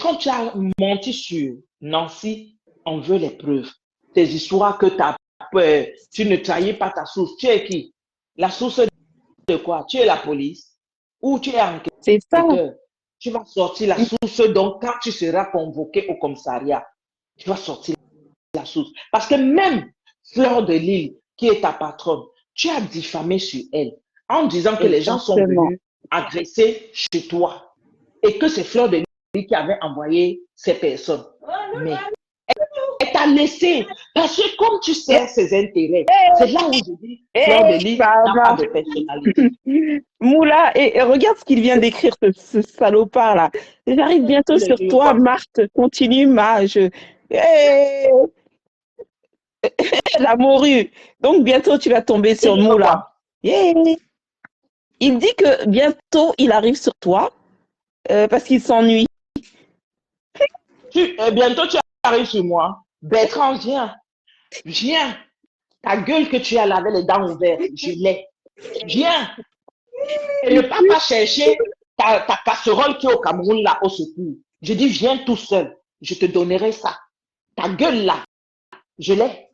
quand tu as menti sur Nancy, on veut les preuves. Tes histoires que tu ne trahis pas ta source. Tu es qui? La source de quoi? Tu es la police ou tu es C'est ça. enquêteur? Tu vas sortir la source. Donc, quand tu seras convoqué au commissariat, tu vas sortir la source. Parce que même Fleur de Lille, qui est ta patronne, tu as diffamé sur elle en disant que les gens sont Exactement. venus agresser chez toi et que c'est Fleur de Lille qui avait envoyé ces personnes. Mais elle t'a laissé parce que comme tu sais ses intérêts, c'est là où je dis Fleur de Lille n'a pas de personnalité. Moula, et regarde ce qu'il vient d'écrire, ce salopard là. J'arrive bientôt sur toi, Marthe. Continue, Eh, la morue. Donc bientôt tu vas tomber sur Moula. Yeah. Il dit que bientôt il arrive sur toi parce qu'il s'ennuie. Bientôt tu arrives sur moi. Bertrand, viens. Viens. Ta gueule que tu as là avec les dents ouvertes, je l'ai. Viens. Et ne pas chercher ta casserole qui est au Cameroun là au secours. Je dis, viens tout seul. Je te donnerai ça. Ta gueule là, je l'ai.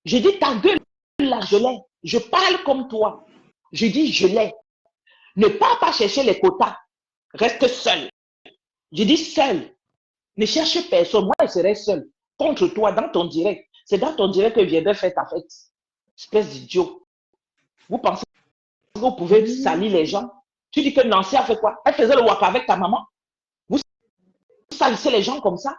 Je dis, ta gueule là, je l'ai. Je parle comme toi. Je dis, je l'ai. Ne pas chercher les quotas. Reste seul. Je dis seul. Ne cherche personne. Moi, je serai seul. Contre toi, dans ton direct. C'est dans ton direct que viendrait faire ta fête. Espèce d'idiot. Vous pensez que vous pouvez salir les gens? Tu dis que Nancy a fait quoi? Elle faisait le waka avec ta maman. Vous salissez les gens comme ça?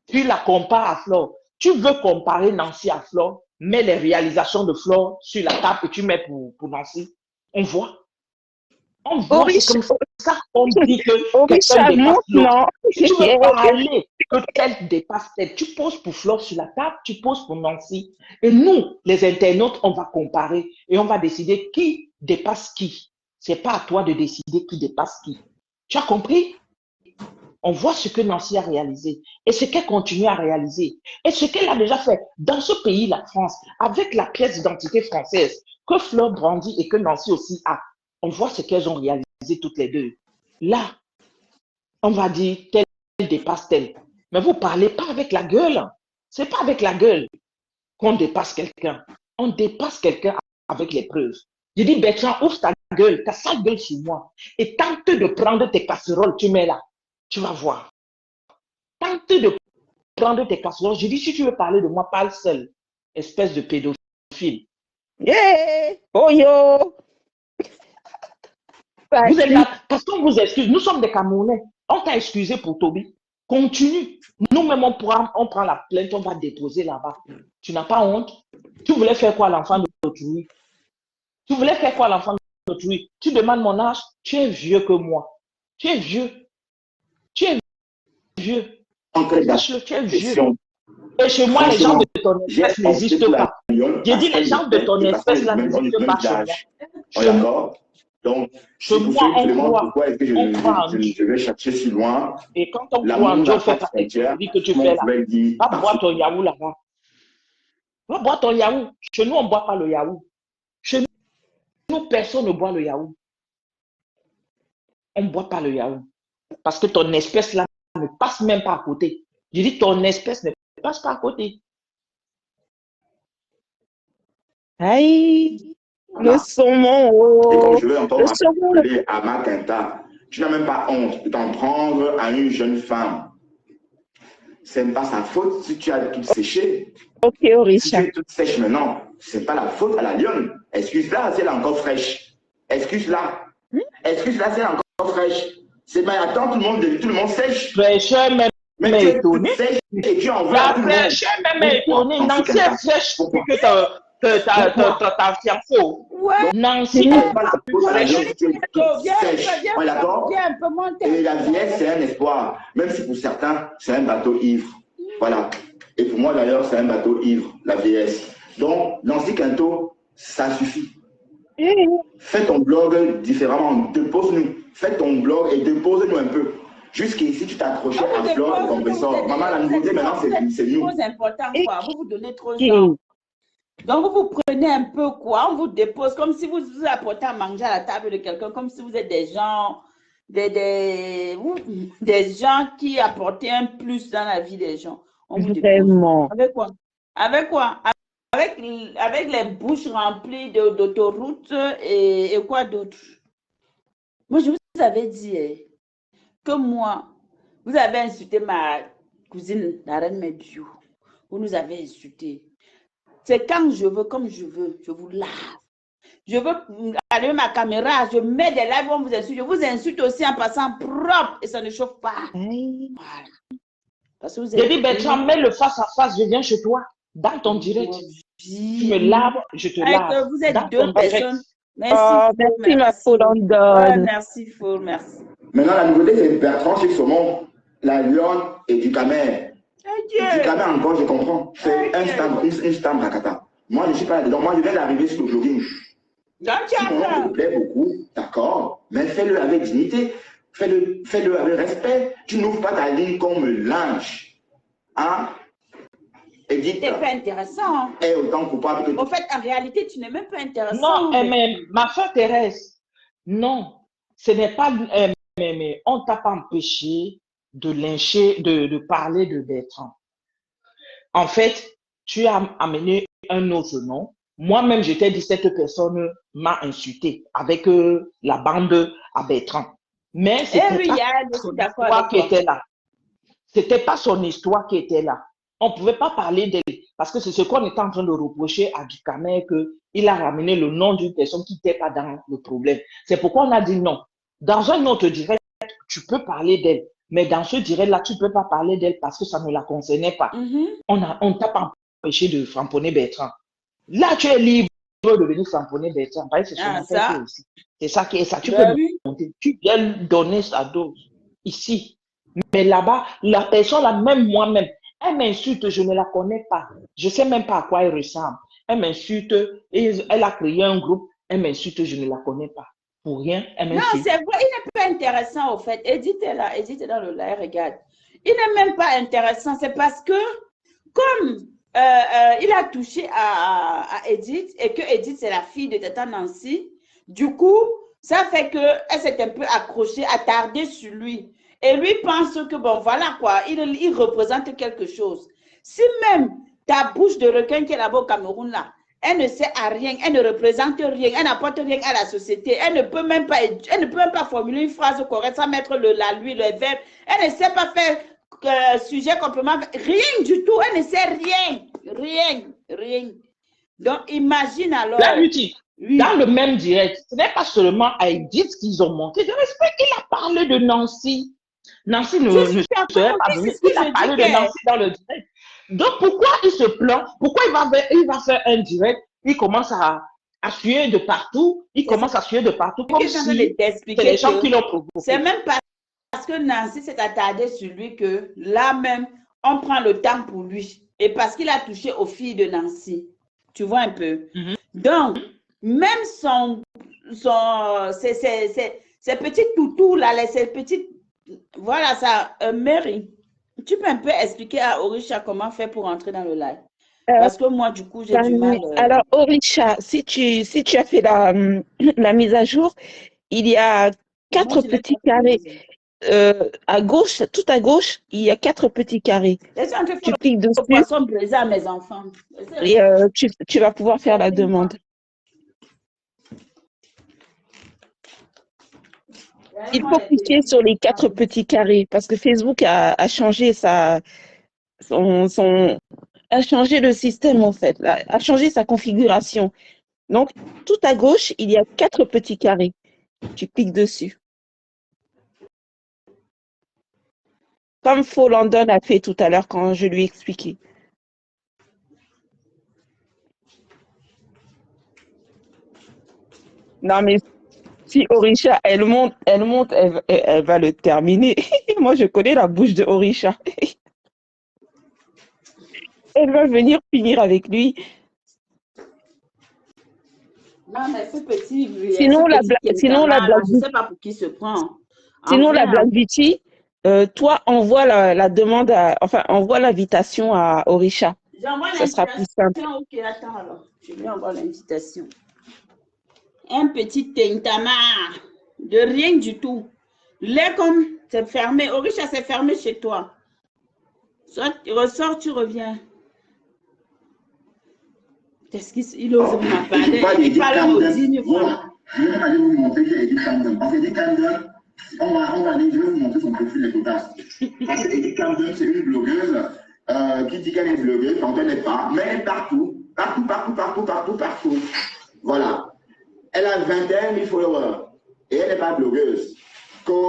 Tu la compares à Flore. Tu veux comparer Nancy à Flore, mets les réalisations de Flore sur la table et tu mets pour Nancy. On voit. On voit, c'est comme ça qu'on dit que quelqu'un dépasse l'autre. Si tu veux parler que tel dépasse tel, tu poses pour Flore sur la table, tu poses pour Nancy. Et nous, les internautes, on va comparer et on va décider qui dépasse qui. C'est pas à toi de décider qui dépasse qui. Tu as compris? On voit ce que Nancy a réalisé et ce qu'elle continue à réaliser et ce qu'elle a déjà fait dans ce pays, la France, avec la pièce d'identité française que Flore brandit et que Nancy aussi a. On voit ce qu'elles ont réalisé toutes les deux. Là, on va dire tel dépasse tel. Mais vous ne parlez pas avec la gueule. Ce n'est pas avec la gueule qu'on dépasse quelqu'un. On dépasse quelqu'un avec les preuves. Je dis, Bertrand, ouvre ta gueule, ta sale gueule sur moi et tente de prendre tes casseroles, tu mets là. Tu vas voir. Tente de prendre tes casseroles. Je dis, si tu veux parler de moi, parle seul. Espèce de pédophile. Yeah! Oh yo! Vous êtes là, parce qu'on vous excuse. Nous sommes des Camerounais. On t'a excusé pour Toby. Continue. Nous-mêmes, on prend la plainte, on va déposer là-bas. Tu n'as pas honte? Tu voulais faire quoi à l'enfant d'autrui? Tu voulais faire quoi à l'enfant d'autrui? Tu demandes mon âge? Tu es vieux que moi. Tu es vieux. Tu es vieux. Sache-le, tu es vieux. Et chez moi, les gens de ton espèce n'existent pas. J'ai dit, les gens de ton espèce là n'existent pas chez moi. Donc, chez moi, on croit. Pourquoi est-ce que je vais chercher si loin? Et quand on croit en Dieu, on fait pas tes que tu fais là. Va boire ton yaourt là-bas. Va boire ton yaourt. Chez nous, on ne boit pas le yaourt. Chez nous, personne ne boit le yaourt. On ne boit pas le yaourt. Parce que ton espèce là ne passe même pas à côté. Je dis, ton espèce ne passe pas à côté. Aïe, le saumon. Oh. Et comme je vais entendre appeler à Matinta, tu n'as même pas honte de t'en prendre à une jeune femme. Ce n'est pas sa faute si tu as tout séché. Ok, Orisha. Si tu es toute sèche maintenant, ce n'est pas la faute à la lionne. Excuse-la si elle est encore fraîche. Excuse-la. Excuse-la si elle est encore fraîche. C'est pas attends, tout le monde sèche. Fraîcheur même étonné. Et tu en veux la fraîcheur même étonné. Nancy est fraîche que ta fiancée. Ouais. Nancy n'est pas la plus fraîche. Et la vieillesse, c'est un espoir. Même si pour certains, c'est un bateau ivre. Voilà. Et pour moi, d'ailleurs, c'est un bateau ivre, la vieillesse. Donc, Nancy Quinto, ça suffit. Fais ton blog différemment. Dépose-nous. Fais ton blog et dépose-nous un peu. Jusqu'ici, tu t'accrochais à Flore et compressor. Maman, la nouveauté, maintenant, c'est nous. C'est important, quoi. Vous vous donnez trop de temps. Donc, vous vous prenez un peu, quoi. On vous dépose comme si vous apportez à manger à la table de quelqu'un, comme si vous êtes des gens des gens qui apportaient un plus dans la vie des gens. On vous dépose. Vraiment. Avec quoi? Avec quoi? Avec les bouches remplies d'autoroutes et quoi d'autre? Moi, je vous avais dit que moi, vous avez insulté ma cousine, la reine Médiou. Vous nous avez insulté. C'est quand je veux, comme je veux, je vous lave. Je veux allumer ma caméra, je mets des lives, on vous insulte. Je vous insulte aussi en passant propre et ça ne chauffe pas. Voilà. Parce que vous J'ai dit, Bertrand, mets le face à face, je viens chez toi, dans ton direct. Tu me laves, je te lave. Vous êtes deux personnes. Merci, merci ma Folandonne. Merci, Fou, merci. Maintenant, la nouveauté, c'est Bertrand chez Saumon, la lionne et du camère. Du camère encore, je comprends. C'est une stamp rakata. Moi, je ne suis pas là-dedans. Moi, je viens d'arriver sur le jogging. Si mon nom te plaît beaucoup, d'accord, mais fais-le avec dignité, fais-le avec respect. Tu n'ouvres pas ta ligne comme linge. Hein? Edith, c'est pas intéressant. est autant coupable que... En fait, en réalité, tu n'es même pas intéressant. Non, mais ma soeur Thérèse, non, ce n'est pas... mais on ne t'a pas empêché de lyncher, de parler de Bertrand. En fait, tu as amené un autre nom. Moi-même, je t'ai dit, cette personne m'a insulté avec la bande à Bertrand. Mais c'était pas son histoire qui était là. C'était pas son histoire qui était là. On ne pouvait pas parler d'elle parce que c'est ce qu'on était en train de reprocher à Ducamer, qu'il a ramené le nom d'une personne qui n'était pas dans le problème. C'est pourquoi on a dit non. Dans un autre direct, tu peux parler d'elle. Mais dans ce direct-là, tu ne peux pas parler d'elle parce que ça ne la concernait pas. On ne t'a pas empêché de framponner Bertrand. Là, tu es libre de venir framponner Bertrand. C'est ça qui est ça. Tu peux monter. Tu viens donner sa dose ici. Mais là-bas, la personne, là, même moi-même, elle m'insulte, je ne la connais pas. Je ne sais même pas à quoi elle ressemble. Elle m'insulte, elle a créé un groupe, elle m'insulte, je ne la connais pas. Pour rien, elle m'insulte. Non, c'est vrai, il n'est pas intéressant au fait. Edith est là, Edith est dans le live, regarde. Il n'est même pas intéressant, c'est parce que, comme il a touché à Edith, et que Edith, c'est la fille de Tata Nancy, du coup, ça fait qu'elle s'est un peu accrochée, attardée sur lui. Et lui pense que, bon, voilà quoi, il représente quelque chose. Si même ta bouche de requin qui est là-bas au Cameroun, là, elle ne sert à rien, elle ne représente rien, elle n'apporte rien à la société, elle ne peut même pas formuler une phrase correcte sans mettre lui, le verbe, elle ne sait pas faire sujet, complément, rien du tout, elle ne sait rien. Donc, imagine alors. La Lucie, dans le même direct, ce n'est pas seulement à Edith qu'ils ont monté de respect, il a parlé de Nancy. Nancy ne serait pas venue. Il a parlé de Nancy dans le direct. Donc, pourquoi il se plaint? Pourquoi il va faire un direct? Il commence à suer de partout. Comme si c'est les gens qui l'ont provoqué. C'est même parce que Nancy s'est attardée sur lui que là même, on prend le temps pour lui. Et parce qu'il a touché aux filles de Nancy. Tu vois un peu? Donc, même ces petits toutous là, ces petites... Voilà ça, Mary, tu peux un peu expliquer à Orisha comment faire pour entrer dans le live? Parce que moi, du coup, j'ai du mal. Alors, Orisha, si tu as fait la mise à jour, il y a 4 petits carrés. À gauche, tout à gauche, il y a 4 petits carrés. Tu cliques dessus. À mes enfants. Et tu vas pouvoir faire la demande. Il faut cliquer sur les 4 petits carrés parce que Facebook a changé a changé le système en fait, a changé sa configuration. Donc, tout à gauche, il y a 4 petits carrés. Tu cliques dessus. Comme Faux London a fait tout à l'heure quand je lui ai expliqué. Non, mais si Orisha, elle monte, elle va le terminer. Moi, je connais la bouche de Orisha. Elle va venir finir avec lui. Non, mais ce petit... Sinon, la Black je ne sais pas pour qui se prend. Sinon, la Black Beauty, toi, envoie la demande, envoie l'invitation à Orisha. Ça sera plus simple. Ok, attends alors. Je lui envoie l'invitation. Un petit tintamar de rien du tout. Lait comme c'est fermé. Orisha, c'est fermé chez toi. Soit tu ressors, tu reviens. Qu'est-ce qu'il ose me parler? Il parle aux dignes fois. Je vais aller vous montrer que Eddie Camden. Parce que Eddie Camden, on va aller, je vais vous montrer son profil de total. Parce que Eddie Camden, c'est une blogueuse qui dit qu'elle est blogueuse quand elle n'est pas, mais elle est partout. Partout. Voilà. Elle a 21 000 followers et elle n'est pas blogueuse.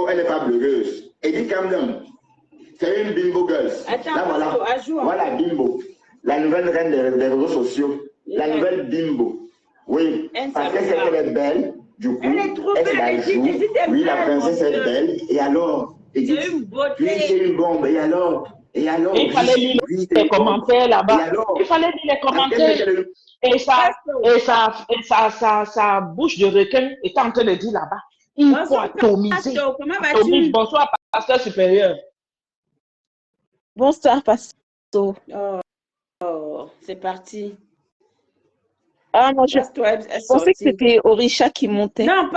Elle n'est pas blogueuse. Eddie Camden, c'est une bimbo girl. Attends, là, voilà bimbo. La nouvelle reine des réseaux sociaux. La nouvelle bimbo. Oui, parce qu'elle est belle. Du coup, elle est trop elle belle. Oui, la princesse est belle. Et alors, c'est une beauté. Oui, c'est une bombe. Et alors, il fallait lire les commentaires là-bas. Il fallait lire les commentaires. Et sa bouche de requin était en train de dire là-bas. Il faut atomiser. Comment vas-tu? Bonsoir, pasteur supérieur. Bonsoir, pasteur. Oh, c'est parti. Ah, moi, je pensais que c'était Orisha qui montait. Non,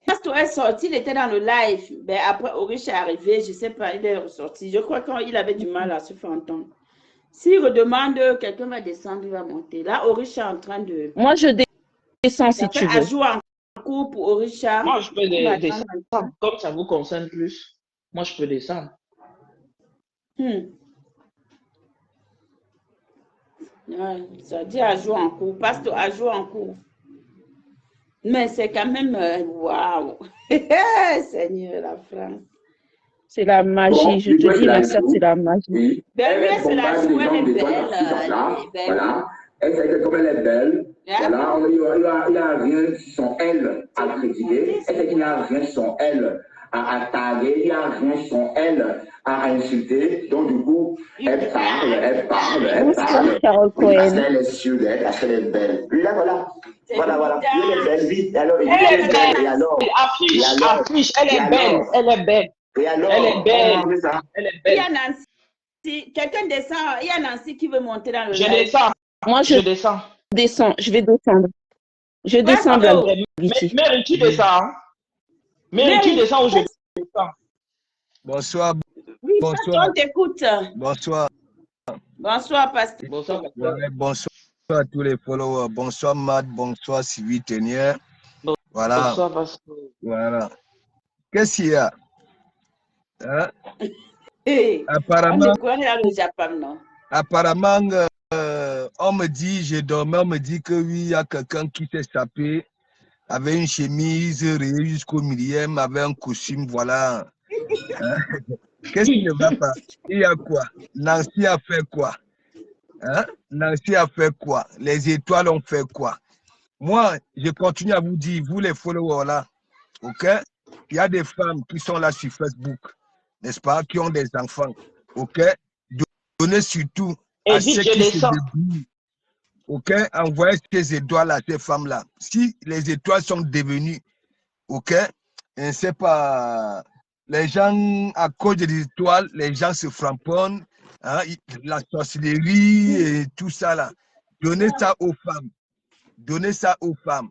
Pasteur est sorti, il était dans le live. Mais après, Orisha est arrivé, je ne sais pas, il est ressorti. Je crois qu'il avait du mal à se faire entendre. S'il redemande, quelqu'un va descendre, il va monter. Là, Orisha est en train de... Moi, je descends si tu veux. À jouer en cours pour Orisha. Moi, je peux descendre. Comme ça vous concerne plus, moi, je peux descendre. Ouais, ça dit à jouer en cours. Pasteur, à jouer en cours. Mais c'est quand même... Waouh! Seigneur, la France. C'est la magie, je te dis, ma soeur, c'est la magie. Ben, c'est la joie, elle est belle. Voilà. Elle sait comme elle est belle. Voilà, il n'y a rien sur son elle à critiquer. Elle sait qu'il n'y a rien sur son elle à taguer. Il n'y a rien sur son elle à insulter. Donc, du coup, elle parle. Carole Cohen. Parce qu'elle est sûre d'elle, parce qu'elle est belle. Puis là, voilà. Voilà. Elle est belle, vite. Alors, elle est belle. Et alors, affiche. Elle est belle. Et alors, elle est belle. Il y a Nancy. Quelqu'un descend. Il y a Nancy qui veut monter dans le live. Je descends. Moi, je descends. Je vais descendre. Je descends. Mary, tu descends. Mary, tu descends ou je descends? Bonsoir. Oui, bonsoir. On t'écoute. Bonsoir. Bonsoir, pasteur. Bonsoir, bonsoir à tous les followers. Bonsoir, Matt. Bonsoir, Sylvie Tenier. Voilà. Bonsoir, pasteur. Voilà. Qu'est-ce qu'il y a? Hein? Apparemment, on est dans le Japon, non? Apparemment, on me dit, j'ai dormi, on me dit que oui, il y a quelqu'un qui s'est tapé avec une chemise rayée jusqu'au millième, avec un costume, voilà. Hein? Qu'est-ce qui ne va pas? Il y a quoi? Nancy a fait quoi? Hein? Nancy a fait quoi? Les étoiles ont fait quoi? Moi, je continue à vous dire, vous les followers là, ok? Il y a des femmes qui sont là sur Facebook, n'est-ce pas? Qui ont des enfants, ok? Donnez surtout à ceux qui se débrouillent, ok? Envoyez ces étoiles à ces femmes-là. Si les étoiles sont devenues, ok? Je ne sais pas, les gens, à cause des étoiles, les gens se frapponnent, hein, la sorcellerie et tout ça là. Donnez ça aux femmes. Donnez ça aux femmes.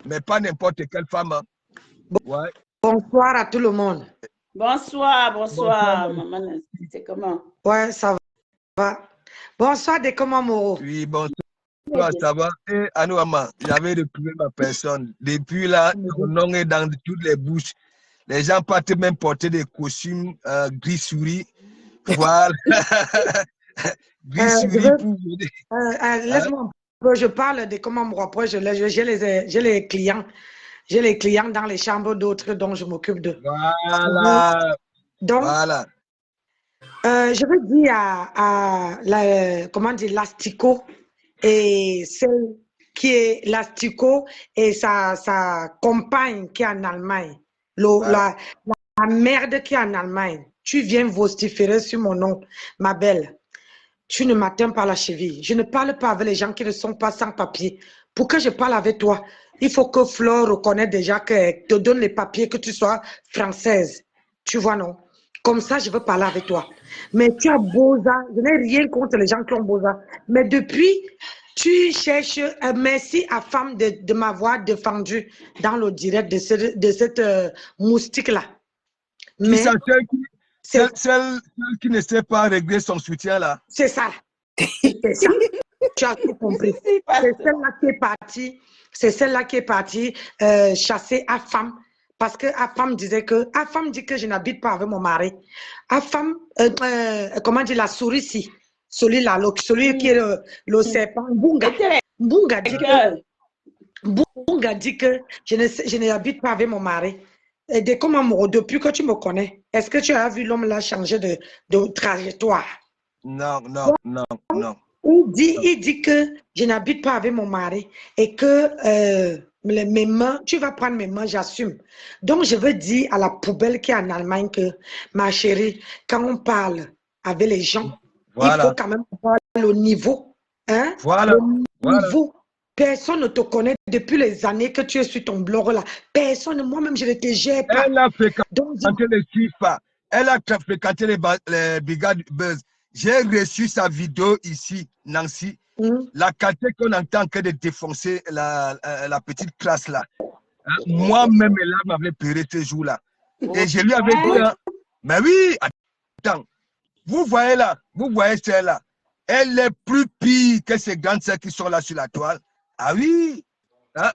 Mais pas n'importe quelle femme. Hein. Ouais. Bonsoir à tout le monde. Bonsoir. Maman, c'est comment? Ouais, ça va. Bonsoir, de comment Moro? Oui, bonsoir, ça va. Et Anouama, j'avais retrouvé ma personne. Depuis là, mon nom est dans toutes les bouches. Les gens partent même porter des costumes gris souris. Voilà. Gris souris pour laisse-moi, je parle de comment Moro. Après, j'ai les clients. J'ai les clients dans les chambres d'autres dont je m'occupe de. Voilà. Donc, voilà. Je veux dire à l'Astico et celle qui est l'Astico et sa compagne qui est en Allemagne, la merde qui est en Allemagne. Tu viens vociférer sur mon nom, ma belle. Tu ne m'atteins pas la cheville. Je ne parle pas avec les gens qui ne sont pas sans papier. Pour que je parle avec toi, il faut que Flore reconnaisse déjà que te donne les papiers, que tu sois française. Tu vois, non? Comme ça, je veux parler avec toi. Mais tu as Boza. Je n'ai rien contre les gens qui ont Boza. Mais depuis, tu cherches... merci à femme de m'avoir défendu dans le direct de cette moustique-là. Mais ça, c'est celle qui ne sait pas régler son soutien là. c'est ça. C'est ça. Tu as tout compris. Si, parce C'est que- celle-là qui est partie. C'est celle-là qui est partie chasser Afam. Parce que Afam disait que Afam dit que je n'habite pas avec mon mari. Afam, comment dire, la souris ici. Celui-là, celui qui est le serpent. Mbunga. Était Mbunga dit que- Mbunga dit que je n'habite pas avec mon mari. Et depuis que tu me connais, est-ce que tu as vu l'homme là changer de trajectoire? Non. Il dit que je n'habite pas avec mon mari et que mes mains, tu vas prendre mes mains, j'assume. Donc, je veux dire à la poubelle qui est en Allemagne que, ma chérie, quand on parle avec les gens, il faut quand même voir le niveau. Hein? Voilà. Le niveau. Personne ne te connaît depuis les années que tu es sur ton blog là. Personne, moi-même, je ne te gère pas. Elle a fréquenté Donc, les FIFA. Elle a fréquenté les brigades Buzz. J'ai reçu sa vidéo ici, Nancy. La qualité qu'on entend que de défoncer la petite classe là. Hein? Moi-même, elle m'avait pleuré ce jour-là. Et je lui avais dit, hein, mais oui, attends, vous voyez là, vous voyez celle-là. Elle est plus pire que ces grandes sœurs qui sont là sur la toile. Ah oui. Hein?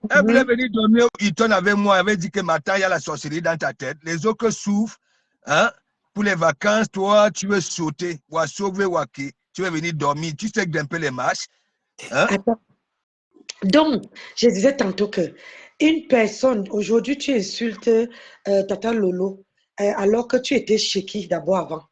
Elle voulait venir dormir au Hilton avec moi. Elle avait dit que matin, il y a la sorcellerie dans ta tête. Les autres souffrent. Hein? Pour les vacances, toi, tu veux sauter. Ou à sauver Waki. Tu veux venir dormir. Tu sais grimper les marches. Hein? Donc, je disais tantôt que une personne, aujourd'hui, tu insultes Tata Lolo, alors que tu étais Sheki d'abord avant.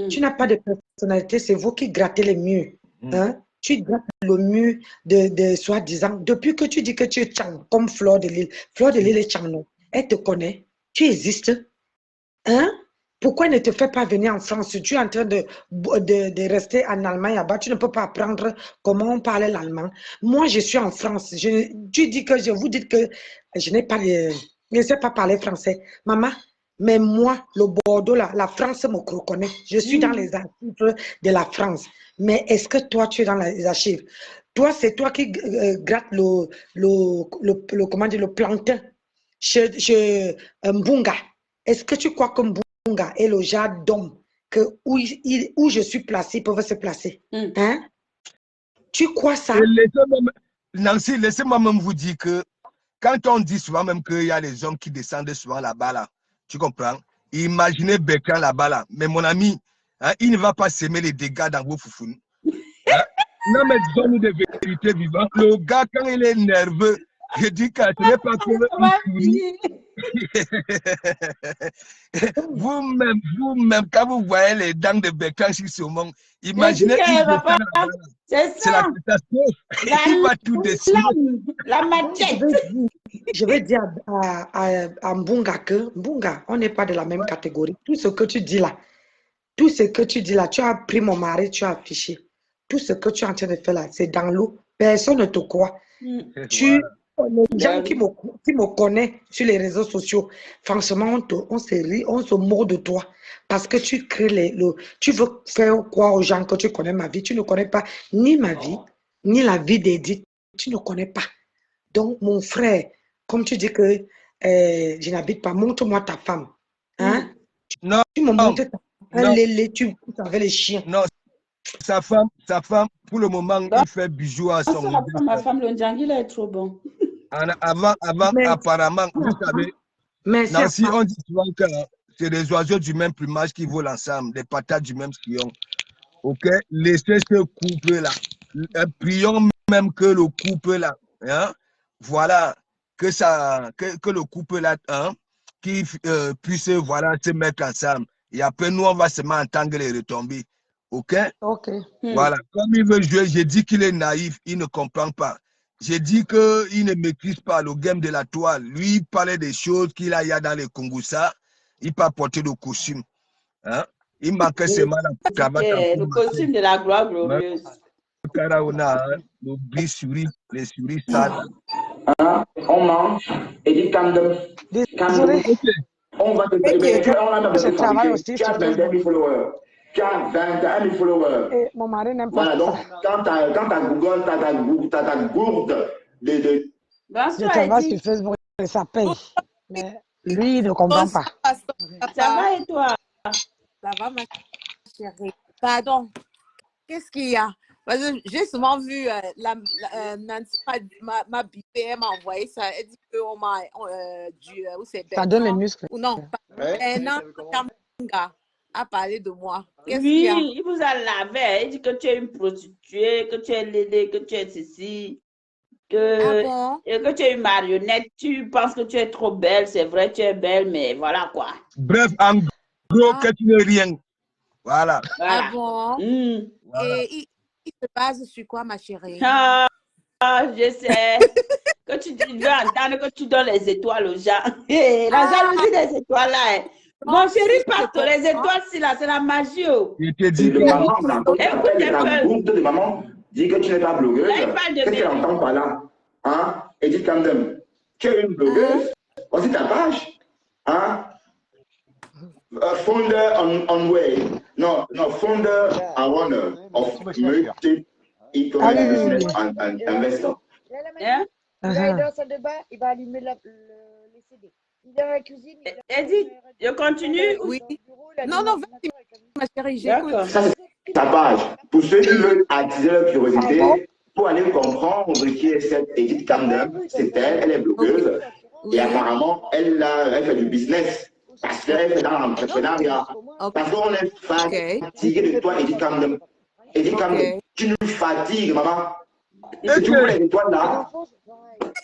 Tu n'as pas de personnalité, c'est vous qui grattez les murs. Hein? Tu grattes le mur de soi-disant. Depuis que tu dis que tu es Tchang, comme Fleur de Lille. Fleur de Lille est Tchang, non? Elle te connaît. Tu existes. Hein? Pourquoi ne te fais pas venir en France? Tu es en train de rester en Allemagne là-bas. Tu ne peux pas apprendre comment on parle l'allemand. Moi, je suis en France. Tu dis que vous dites que je ne sais pas parler français. Maman, mais moi, le Bordeaux, la France me reconnaît. Je suis dans les archives de la France. Mais est-ce que toi, tu es dans les archives? Toi, c'est toi qui gratte comment dire, le plantain chez Mbunga. Est-ce que tu crois que Mbunga est le genre d'homme où je suis placé, peuvent se placer? Hein? Tu crois ça? Nancy, laissez-moi même vous dire que quand on dit souvent même qu'il y a des hommes qui descendent souvent là-bas, là, tu comprends? Imaginez Bertrand là-bas, là. Mais mon ami, hein, il ne va pas s'aimer les dégâts dans vos foufounes. Hein? Non, mais disons-nous des vérités vivantes. Le gars, quand il est nerveux, je dis que ce n'est pas que vous-même, quand vous voyez les dents de Bertrand sur ce monde, imaginez c'est la catastrophe. Il va tout décider. La machette. Je vais dire à Mbunga que, Mbunga, on n'est pas de la même catégorie. Tout ce que tu dis là, tu as pris mon mari, tu as affiché. Tout ce que tu es en train de faire là, c'est dans l'eau. Personne ne te croit. Les gens qui me connaissent sur les réseaux sociaux, franchement, on se rit, on se moque de toi. Parce que tu crées tu veux faire croire aux gens que tu connais ma vie. Tu ne connais pas ni ma vie, ni la vie d'Edith. Tu ne connais pas. Donc, mon frère, comme tu dis que je n'habite pas, montre-moi ta femme. Hein? Non. Tu me montres ta femme. Tu avec les chiens. Non, sa femme, pour le moment, il fait bijou à son mari. Ma femme, le Ndjangi, il est trop bon. Avant, apparemment, vous savez, Nancy, on dit souvent que c'est des oiseaux du même plumage qui volent ensemble, des patates du même sillon. Ok? Laissez ce couple-là. Prions même que le couple-là, hein? Voilà, que le couple-là, hein, qui puisse se mettre ensemble. Et après, nous, on va se entendre les retombées. Ok? Voilà. Comme il veut jouer, j'ai dit qu'il est naïf, il ne comprend pas. J'ai dit qu'il ne maîtrise pas le game de la toile. Lui, il parlait des choses qu'il y a dans les Kongoussa. Il peut porter le costume. Hein? Il manquait seulement la cravate. Le costume de la gloire glorieuse. Le bris souris, les souris sales. On mange et dit on va te dire, on a je travaille aussi. Tu as 21 000 followers. Tu as 21 000 followers. Et mon mari n'aime pas voilà, donc, quand tu as Google, tu as ta gourde de... Je travaille sur Facebook et ça paye. Mais Lui, il ne comprend pas. Ça va et toi? Ça va, ma chérie. Pardon, qu'est-ce qu'il y a? Parce que j'ai souvent vu Nancy m'a bipé, elle m'a envoyé ça. Elle dit qu'on m'a où c'est Ça donne les Bertrand, muscles. ou non, Bernard Kamanga a parlé de moi. Qu'est-ce qu'il Oui, y a? il vous a lavé. Il dit que tu es une prostituée, que tu es l'aidée, que tu es ceci, Ah que, bon? et que tu es une marionnette. Tu penses que tu es trop belle, c'est vrai, tu es belle, mais voilà quoi. Bref, en gros, Ah, que tu n'es rien. Voilà. Voilà. ah bon? Hmm. Et il se base sur quoi, ma chérie? Ah, je sais que tu veux entendre que tu donnes les étoiles aux gens. Hé, la Ah, jalousie des étoiles là. Hein. non, Mon chéri, je Pato, les comprends. étoles, si là, c'est la magie. Oh. Je te dis Et que de maman, là, quand tu Écoute appelles un ta peu. groupe de maman, dis que tu n'es pas blogueuse. Là, il parle de Qu'est-ce qu'elle bébé. entend par là? Hein? Edith Camden, tu es une blogueuse. Voici ta page. Hein? Founder on way. No, founder and owner of multi-e-commerce business and investor. Hein? Il va aller dans son débat, il va allumer les CD. Il est dans la cuisine. Edith, je continue? Oui. Non, non, vas-y, ma chérie, j'écoute. D'accord. Ça, c'est ta page. Pour ceux qui veulent attiser leur curiosité, pour aller comprendre qui est cette Edith Camden, c'est elle est blogueuse. Oui. Et apparemment, elle fait du business. Parce qu'elle fait dans l'entrepreneuriat. Ok. Parce qu'on est fatigué de toi, Edith Camden. Edith Camden, tu nous fatigues, maman. Si tu veux les étoiles là,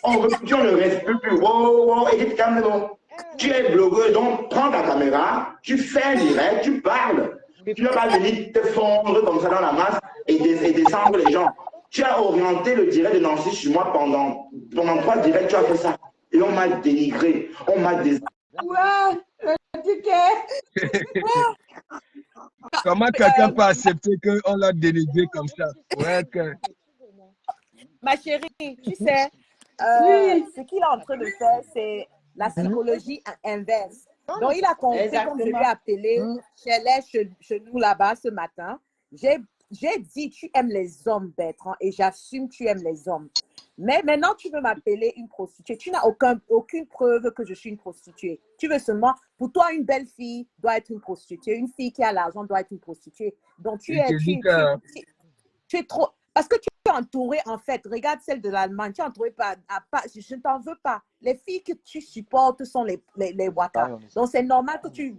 on ne reste plus. Oh, Edith Camden, tu es blogueuse, donc prends ta caméra, tu fais un direct, tu parles. Tu ne vas pas venir te fondre comme ça dans la masse et descendre les gens. Tu as orienté le direct de Nancy sur moi pendant 3 directs, tu as fait ça. Et on m'a dénigré, on m'a Ouais, le ticket. comment quelqu'un peut accepter qu'on l'a dénigré comme ça? Ouais, que... Ma chérie, tu sais, ce qu'il est en train de faire, c'est la psychologie inverse. Donc, il a compris, comme je lui ai appelé, chez nous là-bas ce matin. J'ai dit, tu aimes les hommes, Bertrand, et j'assume tu aimes les hommes. Mais maintenant, tu veux m'appeler une prostituée. Tu n'as aucune preuve que je suis une prostituée. Tu veux seulement, pour toi, une belle fille doit être une prostituée. Une fille qui a l'argent doit être une prostituée. Donc, tu es trop... Parce que tu es entouré, en fait, regarde celle de l'Allemagne, tu es entouré par... Je ne t'en veux pas. Les filles que tu supportes sont les wakas. Donc, c'est normal que tu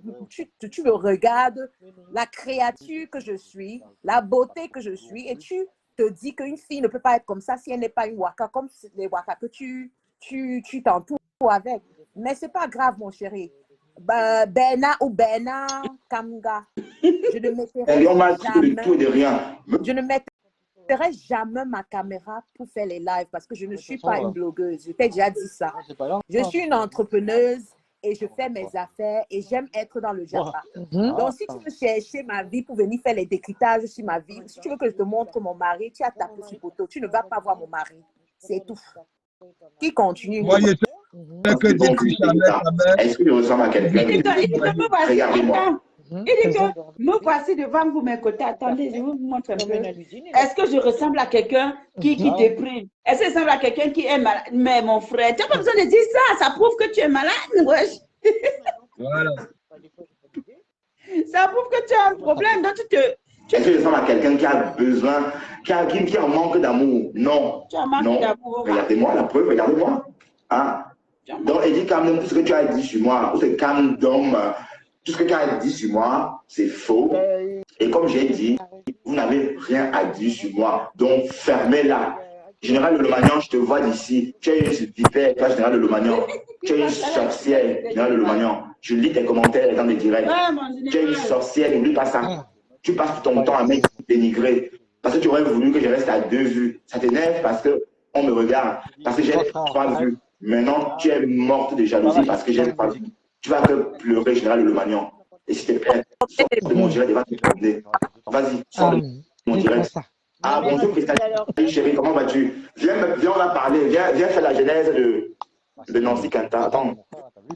me regardes, la créature que je suis, la beauté que je suis, et tu te dis qu'une fille ne peut pas être comme ça si elle n'est pas une waka, comme les wakas que tu t'entoures avec. Mais ce n'est pas grave, mon chéri. Bernard ou Bernard Kamanga, je ne mettrai jamais ma caméra pour faire les lives parce que je ne suis pas une blogueuse. Je t'ai déjà dit ça. Je suis une entrepreneuse et je fais mes affaires et j'aime être dans le Japa. Donc, si tu veux chercher ma vie pour venir faire les décryptages sur ma vie, si tu veux que je te montre mon mari, tu as tapé sur photo. Tu ne vas pas voir mon mari. C'est tout. Qui continue? Moi, je sais que depuis est-ce que je ressemble à quelqu'un? Regardez-moi. Il dit que me voici devant vous, mes côtés. Attendez, je vous montre un peu. Est-ce que je ressemble à quelqu'un qui déprime? Est-ce que je ressemble à quelqu'un qui est malade? Mais mon frère, tu n'as pas besoin de dire ça. Ça prouve que tu es malade. Wesh. Voilà. Ça prouve que tu as un problème. Donc, est-ce que je ressemble à quelqu'un qui a besoin, qui a un manque d'amour? Non. Tu as un manque d'amour. Regardez-moi, la preuve, regardez-moi. Hein? Donc, Edith Camden, tout ce que tu as dit sur moi, tout ce Camden, tout ce que tu as dit sur moi, c'est faux. Et comme j'ai dit, vous n'avez rien à dire sur moi. Donc, fermez-la. Général de Lomagnan, je te vois d'ici. Tu es une vipère, toi, Général de Lomagnan. Tu es une sorcière, Général de Lomagnan. Je lis tes commentaires dans les directs. Tu es une sorcière, n'oublie pas ça. Tu passes ton temps à me dénigrer. Parce que tu aurais voulu que je reste à 2 vues. Ça t'énerve parce qu'on me regarde. Parce que j'ai 3 vues. Maintenant, tu es morte de jalousie parce que j'ai 3 vues. Tu vas que pleurer, Général de Lomagnan. Et s'il te plaît, sors de mon direct, il va te promener. Vas-y, sors de mon direct. Ah, bonjour, Christelle. Chérie, comment vas-tu? Viens, on va parler. Viens faire la genèse de Nancy Kanta. Attends.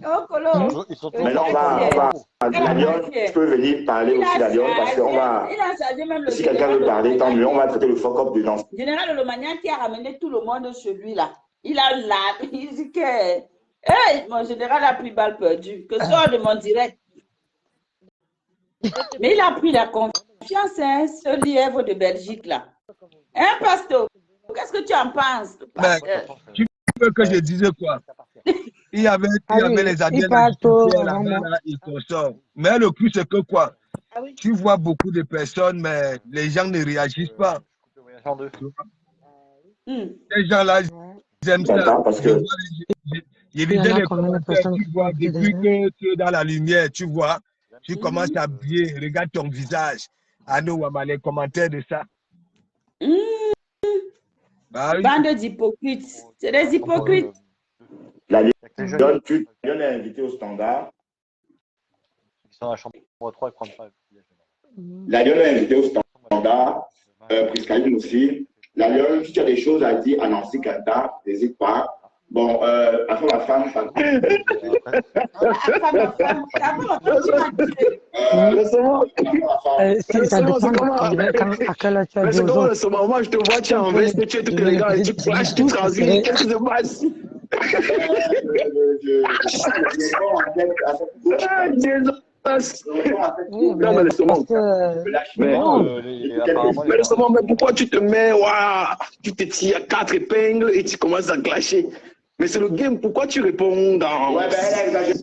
Oh, Colo. Maintenant, on va à Lyon. Tu peux venir parler aussi à Lyon parce qu'on va. Si quelqu'un veut parler, tant mieux. On va traiter le fuck-up de Nancy. Général Lomagnan qui a ramené tout le monde chez lui là. Il a là. Il dit que Hey, mon général a pris balle perdue. Que sort de mon direct. Mais il a pris la confiance, hein, ce lièvre de Belgique, là. Hein, Pasteur? Qu'est-ce que tu en penses, Pasteur? Tu veux que je dise quoi? Il y avait les Adèles là, ils consortent. Mais le plus, c'est que quoi? Tu vois beaucoup de personnes, mais les gens ne réagissent pas. Ces gens-là, ils aiment ça. Parce que Il lisais les commentaires, tu vois, depuis que tu es dans la lumière, tu vois, tu commences à briller, regarde ton visage. Ah non, les commentaires de ça. Bah, oui. Bande d'hypocrites. C'est des hypocrites. La Lyon est invitée au standard. Ils sont à la chambre 3 et prennent pas. La Lyon est invitée au standard. Priscaline aussi. La Lyon, si tu as des choses à dire à Nancy Kanta, n'hésite pas. Bon, après ma femme, moi, je te vois, tu es en veste, tu es tout élégant, tu clashes, tu transites, qu'est-ce qui se passe? Non, mais le saumon, mais pourquoi tu te mets, tu te tires à 4 épingles et tu commences à clasher? Mais c'est le game, pourquoi tu réponds dans... Ouais, ben elle a exagéré,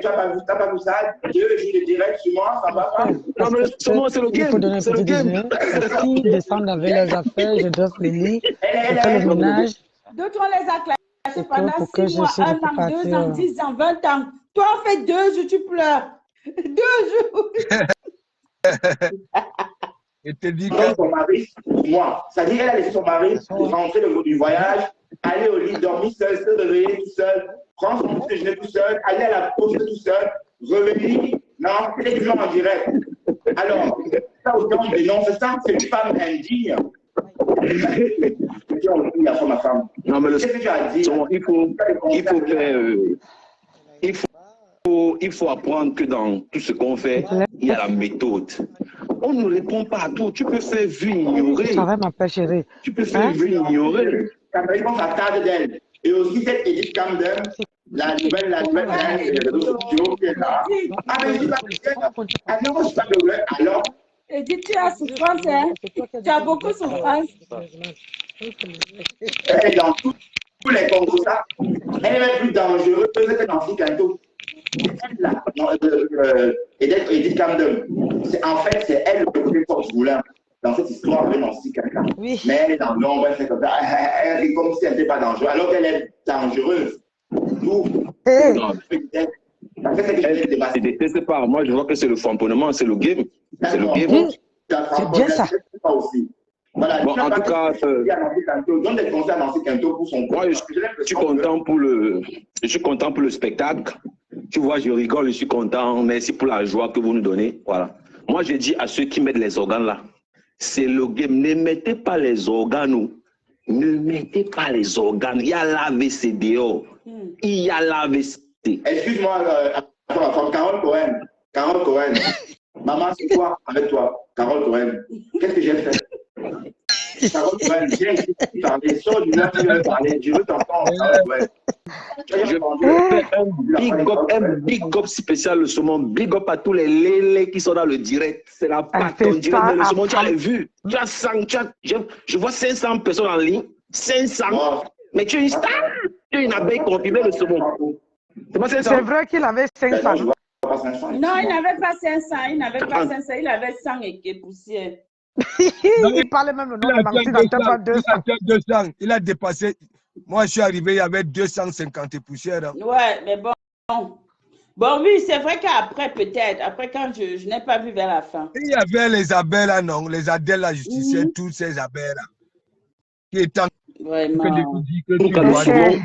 tu n'as pas vu ça, Dieu joue direct sur moi, ça va pas. Non, mais le saumon, c'est le game, c'est le game. S'ils descendent avec les affaires, je dois finir, je fais le ménage. D'autres, on les a clashés pendant 6 mois, 1 an, 2 ans, 10 ans, 20 ans. Toi, on fait 2 jours, tu pleures. 2 jours. Et te dit que son mari, moi, ça dit qu'elle a laissé son mari rentrer le jour du voyage, aller au lit, dormir seul, se réveiller tout seul, prendre son petit déjeuner tout seul, aller à la pause tout seul, revenir. Non, c'est des gens en direct. Alors, ça autant on dénonce ça, c'est une femme indigne. Ma femme. Non, mais il faut apprendre que dans tout ce qu'on fait, il y a la méthode. On ne répond pas à tout. Tu peux faire vu ignorer. Ça va, ma père chérie. Tu peux faire vu ignorer. La réponse à table d'elle. Et aussi cette Edith Camden, la nouvelle des réseaux sociaux qui est là. Ah, mais je dis pas que je suis pas de vrai. Alors, Edith, tu as souffrance, hein? Tu as beaucoup souffrance. Elle est dans tous les concours, ça. Elle est même plus dangereuse que Nancy Kanto. Elle, là, Edith Camden. En fait, c'est elle le plus fort rouleur dans cette histoire de Nancy Kanta. Oui. Mais elle est dans l'ombre, elle fait comme ça. Elle est comme si elle n'était pas dangereuse, alors qu'elle est dangereuse. D'où je déteste pas. Moi, je vois que c'est le framponnement, c'est le game. C'est le game. C'est bien ça. Voilà, bon, en tout cas, donne des conseils à Nancy Kanto pour son moi, je suis content pour le spectacle. Tu vois, je rigole, je suis content. Merci pour la joie que vous nous donnez. Voilà. Moi, je dis à ceux qui mettent les organes là, c'est le game. Ne mettez pas les organes. Ne mettez pas les organes. Il y a l'AVC dehors. Il y a l'AVC. Excuse-moi, Carole Cohen. Carole Cohen. Maman, c'est quoi avec toi, Carole Cohen? Qu'est-ce que j'ai fait? Carole Cohen, viens ici parler. Sors du nom, tu veux parler. Je veux t'entendre, Carole Cohen. Un big up spécial, le saumon. Big up à tous les lélés qui sont dans le direct. C'est la patte en direct. Mais le saumon, tu as vu. Tu as 100, je vois 500 personnes en ligne. 500. Wow. Mais tu es une star. Tu es une abeille confirmée, le saumon. C'est vrai qu'il avait 500. Non, il n'avait pas 500. Il n'avait pas 500. Il avait 100 et poussière. Il parlait même le nom de Nancy, il n'était pas 200. Il a dépassé. Moi, je suis arrivé, il y avait 250 poussières. Hein. Ouais, mais bon. Bon, oui, c'est vrai qu'après, peut-être, après, quand je n'ai pas vu vers la fin. Il y avait les abeilles là, non, les Adèles, la justicière, toutes ces abeilles là. Qui étaient vraiment.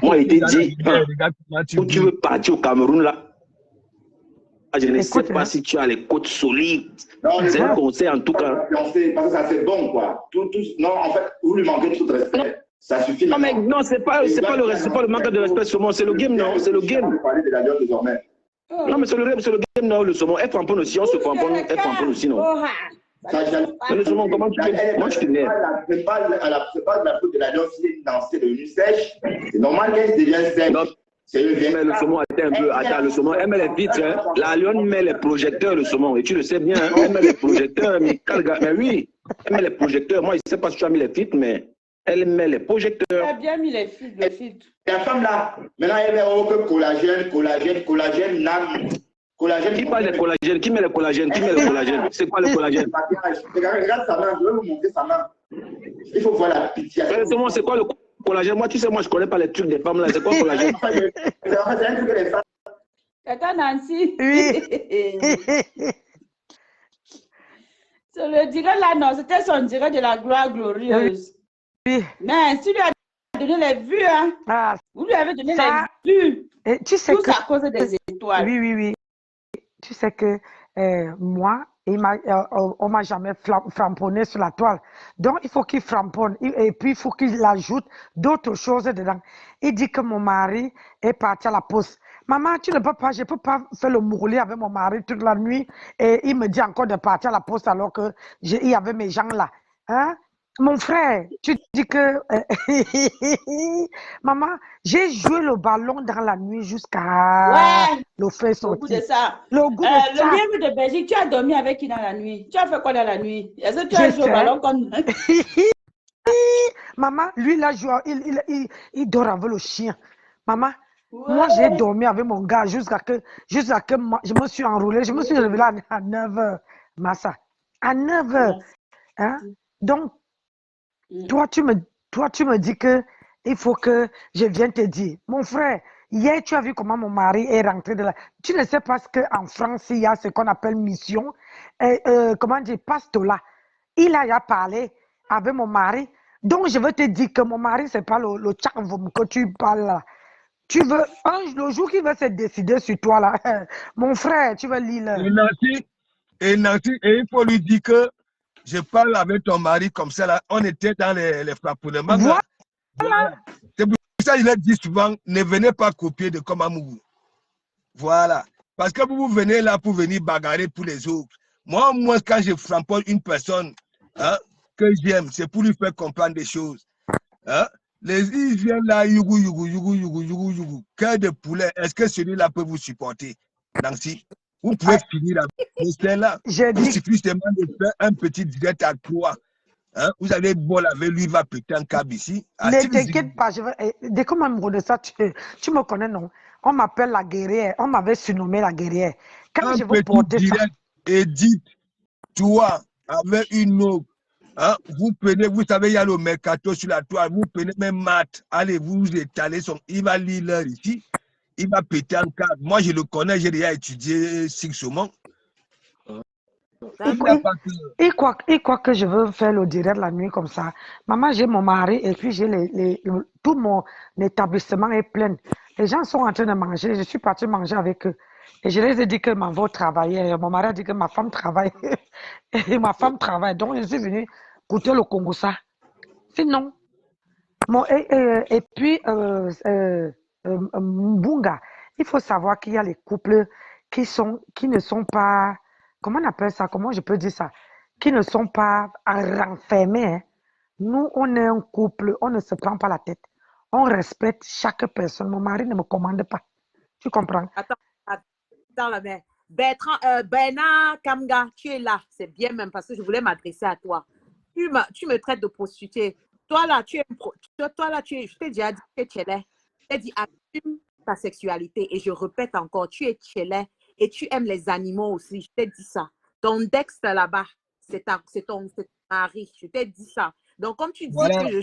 Moi, il était dit, où tu veux partir au Cameroun là, je ne sais pas si tu as les côtes solides. C'est un conseil en tout cas. Parce que ça c'est bon quoi. Non, en fait, vous lui manquez tout de respect. Ça suffit. Non, mais non, c'est pas le manque de respect, saumon, c'est le game, non, c'est le game. Non, mais c'est le game, non, le saumon. Elle framponne aussi, on se framponne, elle framponne aussi, non. Mais le saumon, comment tu fais? Moi, je te dis. C'est pas de la faute de la Lyon, si elle est devenue sèche. C'est normal qu'elle devienne sèche. Mais le saumon, attends, le saumon, elle met les vitres, hein. La lionne met les projecteurs, le saumon, et tu le sais bien, hein. Elle met les projecteurs, mais oui, elle met les projecteurs. Moi, je ne sais pas si tu as mis les filtres, mais elle met les projecteurs. Elle a bien mis les filtres. La femme là, maintenant elle met au collagène, NAM. Collagène. Qui parle de collagène? Qui met le collagène? Qui met le collagène? C'est quoi le collagène? Regarde sa main, je vais vous montrer sa main. Il faut voir la pitié. C'est quoi le collagène? Moi, tu sais, moi, je ne connais pas les trucs des femmes là. C'est quoi le collagène? C'est un truc des femmes. Tata Nancy. Oui. C'est le direct là, non, c'était son direct de la gloire glorieuse. Oui. Mais si lui a donné les vues, hein, vous lui avez donné les vues. Et tu sais tout à cause des étoiles. Oui. Tu sais que moi, on m'a jamais framponné sur la toile. Donc, il faut qu'il framponne. Et puis, il faut qu'il ajoute d'autres choses dedans. Il dit que mon mari est parti à la poste. Maman, tu ne peux pas, je ne peux pas faire le mourler avec mon mari toute la nuit. Et il me dit encore de partir à la poste alors qu'il y avait mes gens là. Hein? Mon frère, tu dis que... Maman, j'ai joué le ballon dans la nuit jusqu'à le fait sortir. Le goût de ça. Le goût de ça. Le lièvre de Belgique, tu as dormi avec qui dans la nuit? Tu as fait quoi dans la nuit? Est-ce que tu as joué au ballon comme... Maman, lui, là, il dort avec le chien. Maman, moi, j'ai dormi avec mon gars jusqu'à que je me suis enroulée. Je me suis réveillée à 9 h, Massa. À 9 h. Hein? Donc, toi, tu me dis que il faut que je vienne te dire. Mon frère, hier, tu as vu comment mon mari est rentré de là. Tu ne sais pas qu'en France, il y a ce qu'on appelle mission. Comment dire, pastola. Il a parlé avec mon mari. Donc, je veux te dire que mon mari, ce n'est pas le tchavoum que tu parles là. Tu veux, le jour qu'il va se décider sur toi là, mon frère, tu vas lire. Et Nancy, il faut lui dire que je parle avec ton mari comme ça, là. On était dans les frapponnements. Voilà. C'est pour ça qu'il a dit souvent, ne venez pas copier de Komamougou. Voilà. Parce que vous venez là pour venir bagarrer pour les autres. Moi, quand je framponne une personne que j'aime, c'est pour lui faire comprendre des choses. Hein? Ils viennent là, yougou. Cœur de poulet, est-ce que celui-là peut vous supporter, Nancy? Vous pouvez finir avec là. Il suffit seulement de faire un petit direct à toi. Hein? Vous avez bol avec lui, il va péter un câble ici. Ne t'inquiète pas, dès qu'on m'a demandé ça, tu me connais, non? On m'appelle la guerrière, on m'avait surnommé la guerrière. Quand je veux porter ça. Edith, toi, avec une autre, hein? Vous prenez, vous savez, il y a le mercato sur la toile, vous prenez même Matt, allez, vous étalez il va lire l'heure ici. Il va péter un câble. Moi, je le connais, j'ai déjà étudié Six Saumon. Et quoi que je veux faire le direct la nuit comme ça. Maman, j'ai mon mari et puis j'ai tout mon établissement est plein. Les gens sont en train de manger. Je suis partie manger avec eux. Et je les ai dit que ma voix travaillait. Mon mari a dit que ma femme travaille. Et ma femme travaille. Donc, je suis venue goûter le Congo ça. Sinon, et puis, Mbunga, il faut savoir qu'il y a les couples qui ne sont pas, comment on appelle ça, comment je peux dire ça, qui ne sont pas renfermés. Hein. Nous, on est un couple, on ne se prend pas la tête. On respecte chaque personne. Mon mari ne me commande pas. Tu comprends? Attends la main. Bernard Kamga, tu es là. C'est bien même parce que je voulais m'adresser à toi. Tu me traites de prostituée. Toi là, je t'ai déjà dit que tu es là. Je t'ai dit, assume ta sexualité. Et je répète encore, tu es là et tu aimes les animaux aussi. Je t'ai dit ça. Ton Dex là-bas, c'est ton mari. Je t'ai dit ça. Donc, comme tu dis que je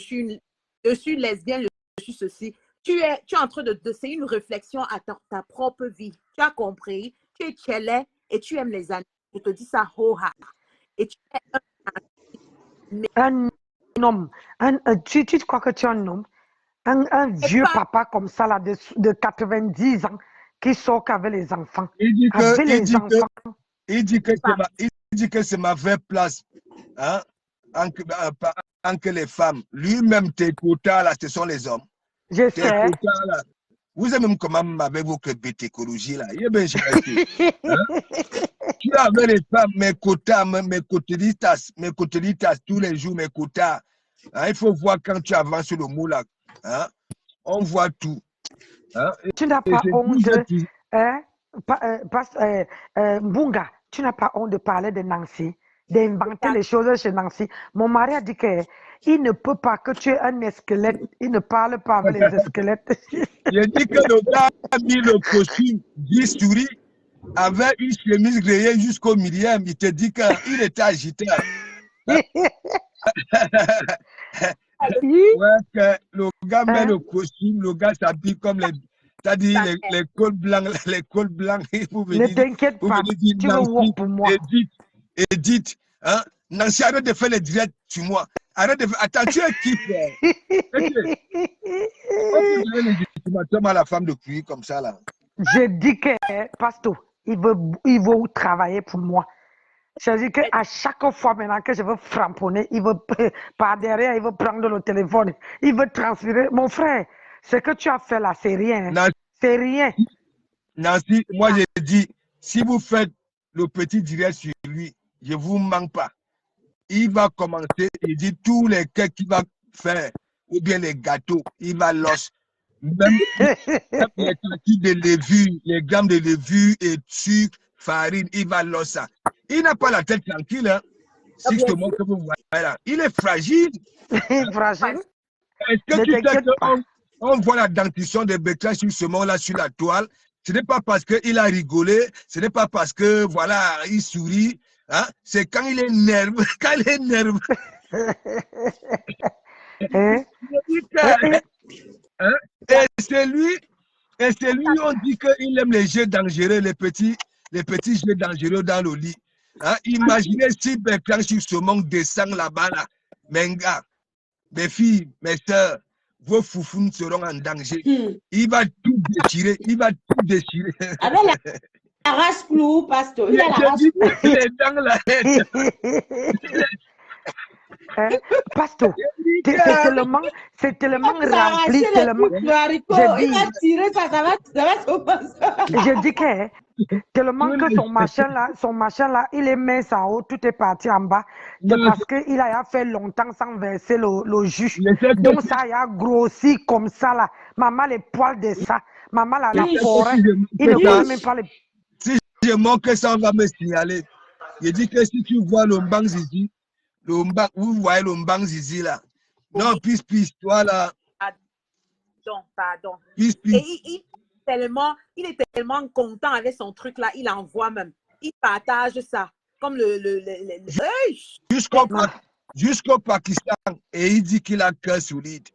suis lesbienne, je suis ceci, tu es en train c'est une réflexion à ta propre vie. Tu as compris? Tu es là et tu aimes les animaux. Je te dis ça, ho-ha. Et tu es un homme. Tu crois que tu es un homme? Un vieux papa comme ça, là, de 90 ans, qui sort qu'avec les enfants. Il dit que c'est ma vraie place. Hein? Que les femmes. Lui-même, tes quotas, là, ce sont les hommes. Je sais. Quotas, là, vous avez même comment avec vos bêtecologie, là. Il est bien cherché. Tu as avec les femmes, mes quotas, mes cotelitas, tous les jours, mes quotas. Hein? Il faut voir quand tu avances sur le mot, là. Hein? On voit tout. Hein? Tu n'as Et pas c'est honte, toujours tu- Mbunga, tu n'as pas honte de parler de Nancy, d'inventer les choses chez Nancy. Mon mari a dit qu'il ne peut pas que tu aies un squelette. Il ne parle pas avec les squelettes. J'ai dit que le gars a mis le costume bistouri avec une chemise rayée jusqu'au millième. Il te dit qu'il était agité. Ouais, que le gars met le costume, le gars s'habille comme les. C'est-à-dire les cols blancs, pour venir. Ne t'inquiète pas, dire tu veux voir pour moi. Edith, hein? Nancy, arrête de faire les directs sur moi. Arrête de faire. Attends, tu es qui, frère? Pourquoi vous avez légitimateur à la femme de cuir comme ça, là? Je dis que, Pasto, il veut travailler pour moi. Je dis qu'à chaque fois maintenant que je veux framponner, il veut, par derrière, il veut prendre le téléphone, il veut transférer. Mon frère, ce que tu as fait là, c'est rien. C'est rien. Nancy, moi j'ai dit, si vous faites le petit direct sur lui, je ne vous manque pas. Il va commencer, il dit tous les cakes qu'il va faire, ou bien les gâteaux, il va los. Même les quantités de levure, les grammes de levure et sucre, farine, il va los ça. Il n'a pas la tête tranquille, hein. Si je te montre que vous voyez là, il est fragile. Fragile. Est-ce que tu sais qu'on voit la dentition de Bekla sur ce moment-là sur la toile? Ce n'est pas parce qu'il a rigolé, ce n'est pas parce que, voilà, il sourit, hein? C'est quand il est nerveux, Hein? Et c'est lui, on dit qu'il aime les jeux dangereux, les petits jeux dangereux dans le lit. Hein? Imaginez si Bekla sur ce monde descend là-bas, là. Mes gars, mes filles, mes soeurs, vos foufounes seront en danger. Il va tout déchirer. Avec la race clou, Pasteur. Il a la race clou. Il est dans la tête. Pasteur, c'est tellement rempli, tellement. Il va tirer ça, ça va se passer. Je dis que tellement que son machin là, il est mince en haut, tout est parti en bas. C'est parce qu'il a fait longtemps sans verser le jus. Donc ça a grossi comme ça là. Maman, les poils de ça. Maman, la forêt. Il ne voit même pas les. Si je montre que ça, on va me signaler. Je dis que si tu vois le Mbang Zizi, vous voyez le Mbang Zizi là. Non, peace, toi là. Pardon. Peace. Et il est tellement content avec son truc là, il envoie même. Il partage ça. Comme Jusqu'au Pakistan. Et il dit qu'il a cœur solide.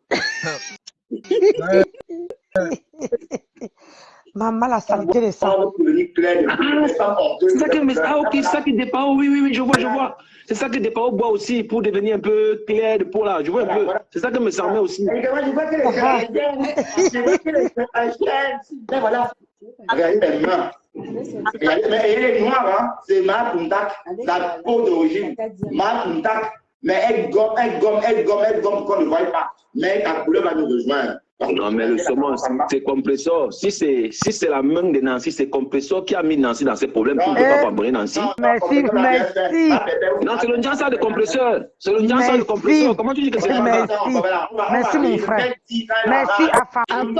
Maman, la saleté de ça. C'est ça que Depao, oui, je vois. C'est ça que Depao boit aussi pour devenir un peu clair de peau là. Je vois un peu. C'est ça que me semblait aussi. Je vois que voilà. Regardez les mains. Et elle est noire, hein? C'est Ma Puntak, la peau d'origine. Ma Puntak. Mais elle gomme qu'on ne voit pas. Mais ta couleur va nous rejoindre. Non, mais le saumon, c'est compresseur. Si c'est la main de Nancy, c'est compresseur qui a mis Nancy dans ses problèmes. Tu ne peux pas pardonner Nancy. Merci. Non, c'est le Njansa de compresseur. C'est le Njansa de compresseur. Comment tu dis que c'est pas ça? Merci, mon frère. Merci, Afam.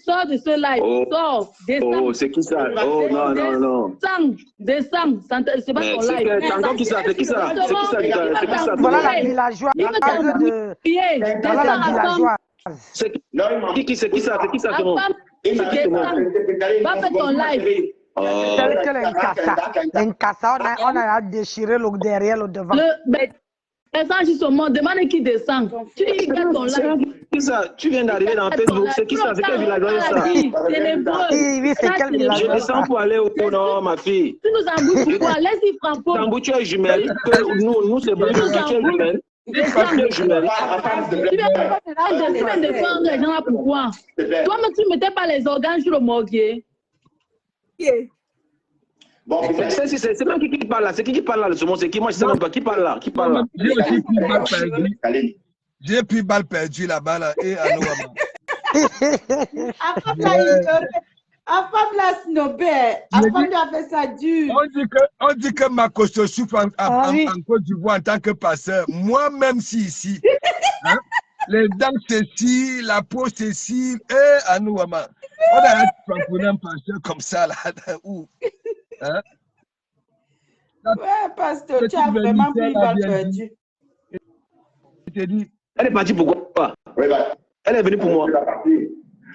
Sors de ce live. Sors. Oh, c'est qui ça? Oh, non. Descends. C'est pas ton live. C'est qui ça? C'est qui ça? Voilà la villageoise de... Voilà la villageoise. C'est qui ça? Va faire ton live. Un cassa, on a déchiré le derrière, le devant. Descends justement, demande qui descend. Tu dis qu'il ton live. C'est ça, tu viens d'arriver dans Facebook, c'est qui ça? C'est quel villageois ça? Oui, c'est quel villageois? Je descends pour aller au non, ma fille. Tu nous embouches pourquoi? Laisse-y frapper. T'embouches, tu es jumelle. Nous, c'est bon, tu es jumelle. Tu viens de prendre les gens là pourquoi? Toi-même, tu ne mettais pas les organes sur le morguier. Bon, c'est même qui parle là. C'est qui parle là, le saumon? C'est qui? Moi, je ne sais même pas. Qui parle là? J'ai pris balle perdue là-bas là, et à Noama. Afam l'a snobé. Afam lui a fait ça dur. On dit que ma costaud souffre en Côte d'Ivoire en tant que passeur. Moi-même si ici, hein, Les dents ceci, la peau ceci, et à nous, maman. On a un trampolin pasteur comme ça, là. Où? Hein? Ouais, pasteur, tu as vraiment pris mal perdu. Je t'ai dit. Elle est partie pour quoi? Oui, bah, elle est venue pour moi.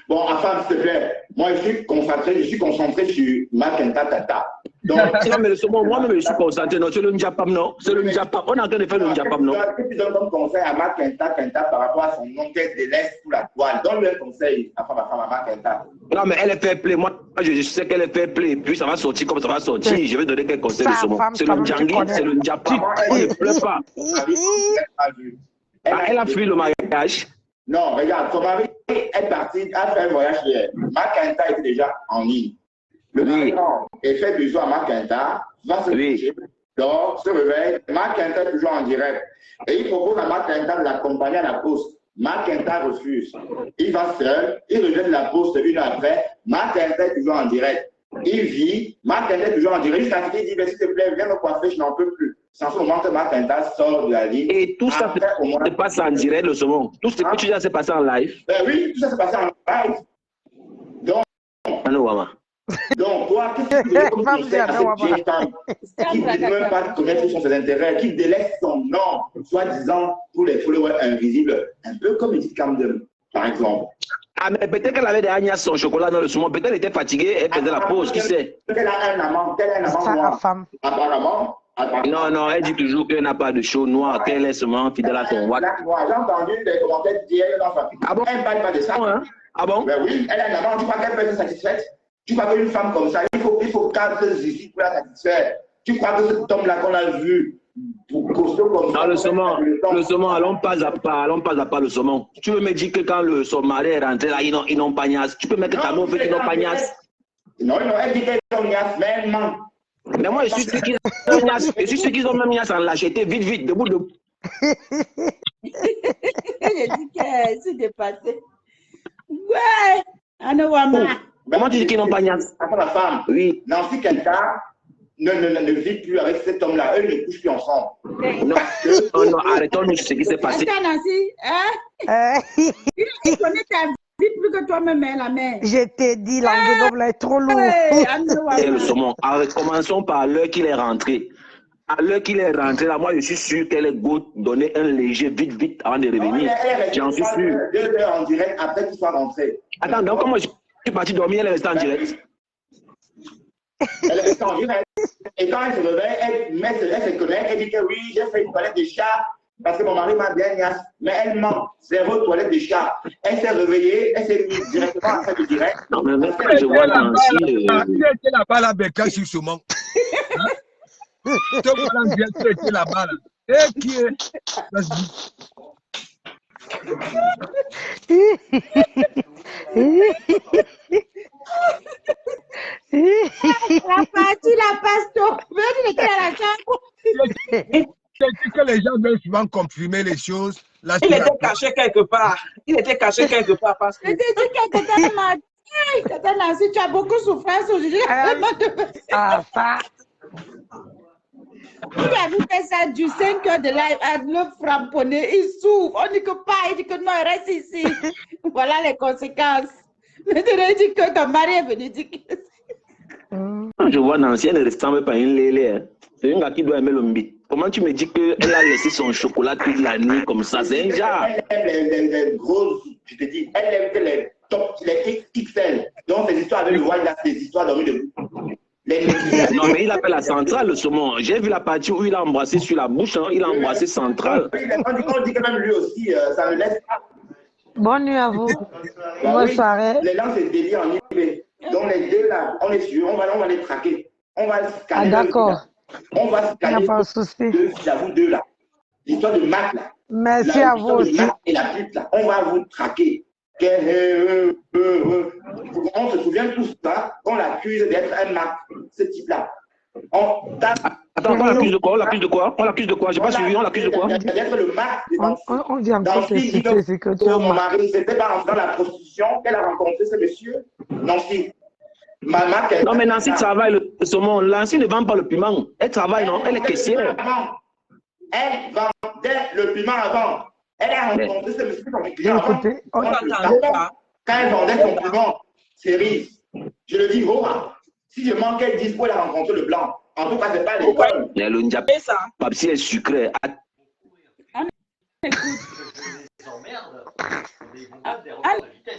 Bon, enfin, s'il te plaît, moi, je suis concentré sur ma Kenta Tata. Donc, non, mais le saumon, moi-même, je suis concentré. Non, c'est le Njapam, non? C'est le Njapam. On est en train de faire le Njapam, non? Qu'est-ce que tu donnes comme conseil à ma Kenta par rapport à son nom qu'elle délaisse sous la toile? Donne-lui un conseil à ma Kenta. Non, mais elle est fair play. Moi, je sais qu'elle est fair play. Puis ça va sortir comme ça va sortir. Je vais donner quelques conseils de saumon. C'est le Djangui, c'est le Njapam. On ne pleure pas. Elle a fui le mariage. Non, regarde, son mari est parti, a fait un voyage hier. Ma Kenta était déjà en ligne. Le mari fait besoin à ma Kenta, va se coucher, dort, se réveille. Ma Kenta est toujours en direct. Et il propose à ma Kenta de l'accompagner à la poste. Ma Kenta refuse. Il va seul, il rejette la poste une heure après. Ma Kenta est toujours en direct. Il vit, ma Kenta est toujours en direct. Jusqu'à ce qu'il dit, s'il te plaît, viens me coiffer, je n'en peux plus. C'est en ce moment que ma Kenta sort de la vie. Et tout ça se passe en direct, le saumon. Tout ce que tu dis, c'est passé en live. Oui, tout ça s'est passé en live. Donc, donc toi, qu'est-ce que tu veux comme conseil à cette vieille femme qui ne dit même pas connaître quels sont ses intérêts, qui délaisse son nom, soi-disant, pour les followers invisibles, un peu comme Edith Camden, par exemple. Ah, mais peut-être qu'elle avait des agnès son chocolat dans le saumon. Peut-être qu'elle était fatiguée, elle faisait la pause, qui sait? Elle a un amant, noir. Apparemment. Non, elle dit toujours qu'elle n'a pas de chaud noir, qu'elle est seulement fidèle à son watt. J'ai entendu des commentaires d'hier dans sa fille. Ah bon? Elle ne parle pas de ça. Ah bon? Ben oui, elle a un amant, tu crois qu'elle peut être satisfaite? Tu crois qu'une femme comme ça, il faut 4 ici pour la satisfaire. Tu crois que cet homme-là qu'on a vu, costaud comme ça. Non, le saumon, allons pas à pas le saumon. Tu veux me dire que quand son mari est rentré là, ils n'ont pas niasse. Tu peux mettre ta main au fait qu'ils n'ont pas niasse. Non, elle dit qu'elle ont niasse, mais elle ment. Mais moi, je suis sûr qu'ils ont niasse. Je suis sûr qu'ils ont même niasse en l'acheter vite, debout. Elle dit qu'elle s'est dépassée. Ouais, Anouama. Comment tu dis qu'ils n'ont pas niasse? La femme, oui. Nancy Kenta ne vit plus avec cet homme-là. Eux ne couchent plus ensemble. Non, arrêtons-nous sur ce qui s'est passé. Attends, Nancy, hein? Il connaît ta vie plus que toi-même, la mère. Je t'ai dit, l'enveloppe là est trop lourde. Et le saumon. Alors, commençons par l'heure qu'il est rentré. À l'heure qu'il est rentré, là, moi, je suis sûr qu'elle est donner un léger vite avant de revenir. J'en suis sûr. 2 heures en direct après qu'il soit rentré. Attends, donc comment je suis parti dormir, elle est restée en direct? Elle est restée en direct. Et quand elle se réveille, elle se connecte, elle dit que oui, j'ai fait une toilette de chat parce que mon mari m'a bien niasse. Mais elle ment. Zéro toilette de chat. Elle s'est réveillée, elle s'est mise directement en fait de direct. Non, mais même quand je vois Nancy. Qui était là-bas, là, Becca, sur ce moment? Tu vois bien qui était là-bas, là. Et qui est? La passe il était à la chambre. C'est que les gens veulent souvent confirmer les choses. Là, il était caché quelque part. Parce que. Si tu as beaucoup souffrance aujourd'hui, ça. Il avait fait ça du 5 heures de live à le frapponner, il souffre. On dit que pas, il dit que non, il reste ici. Voilà les conséquences. Maintenant, il dit que ton mari est venu dire que... Je vois Nancy, elle ne ressemble pas à une lélé. C'est une gars qui doit aimer le mbit. Comment tu me dis qu'elle a laissé son chocolat toute la nuit comme ça? C'est un genre. Elle aime les grosses, je te dis, elle aime que les top, les XXL. Donc, ces histoires avec le voile, là, c'est des histoires dormies debout. Non, mais il appelle la centrale, le saumon. J'ai vu la partie où il a embrassé sur la bouche, hein. Il a embrassé centrale. On dit que même lui aussi, ça ne laisse pas. Bonne nuit à vous. Bonne soirée. Les langues, c'est délire en IP. Donc, les deux là, on est sûr, on va les traquer. On va scanner. Ah, d'accord. On va scanner. Il n'y a pas de souci. Vous deux là. L'histoire de Mac là. Merci à vous aussi. Et la pute là. On va vous traquer. On se souvient tous ça, on l'accuse d'être un Mac, ce type-là. Attends, on l'accuse de quoi? On l'accuse de quoi? On l'accuse de quoi? J'ai pas suivi, on l'accuse de quoi? D'être le Mac. On dit encore que c'est que tu as mon mari, c'était pas dans la prostitution qu'elle a rencontré ce monsieur. Nancy. Non, mais Nancy travaille le saumon. Nancy ne vend pas le piment. Elle travaille, non? Elle est caissière. Elle vendait le piment avant. Elle a rencontré ce monsieur comme client. Écoutez, Quand elle vendait son boulon, cerise, je le dis, oh, si je manquais 10 pour la rencontrer le blanc, en tout cas, c'est pas l'école. Mais le Ndiap, Papsi est sucré.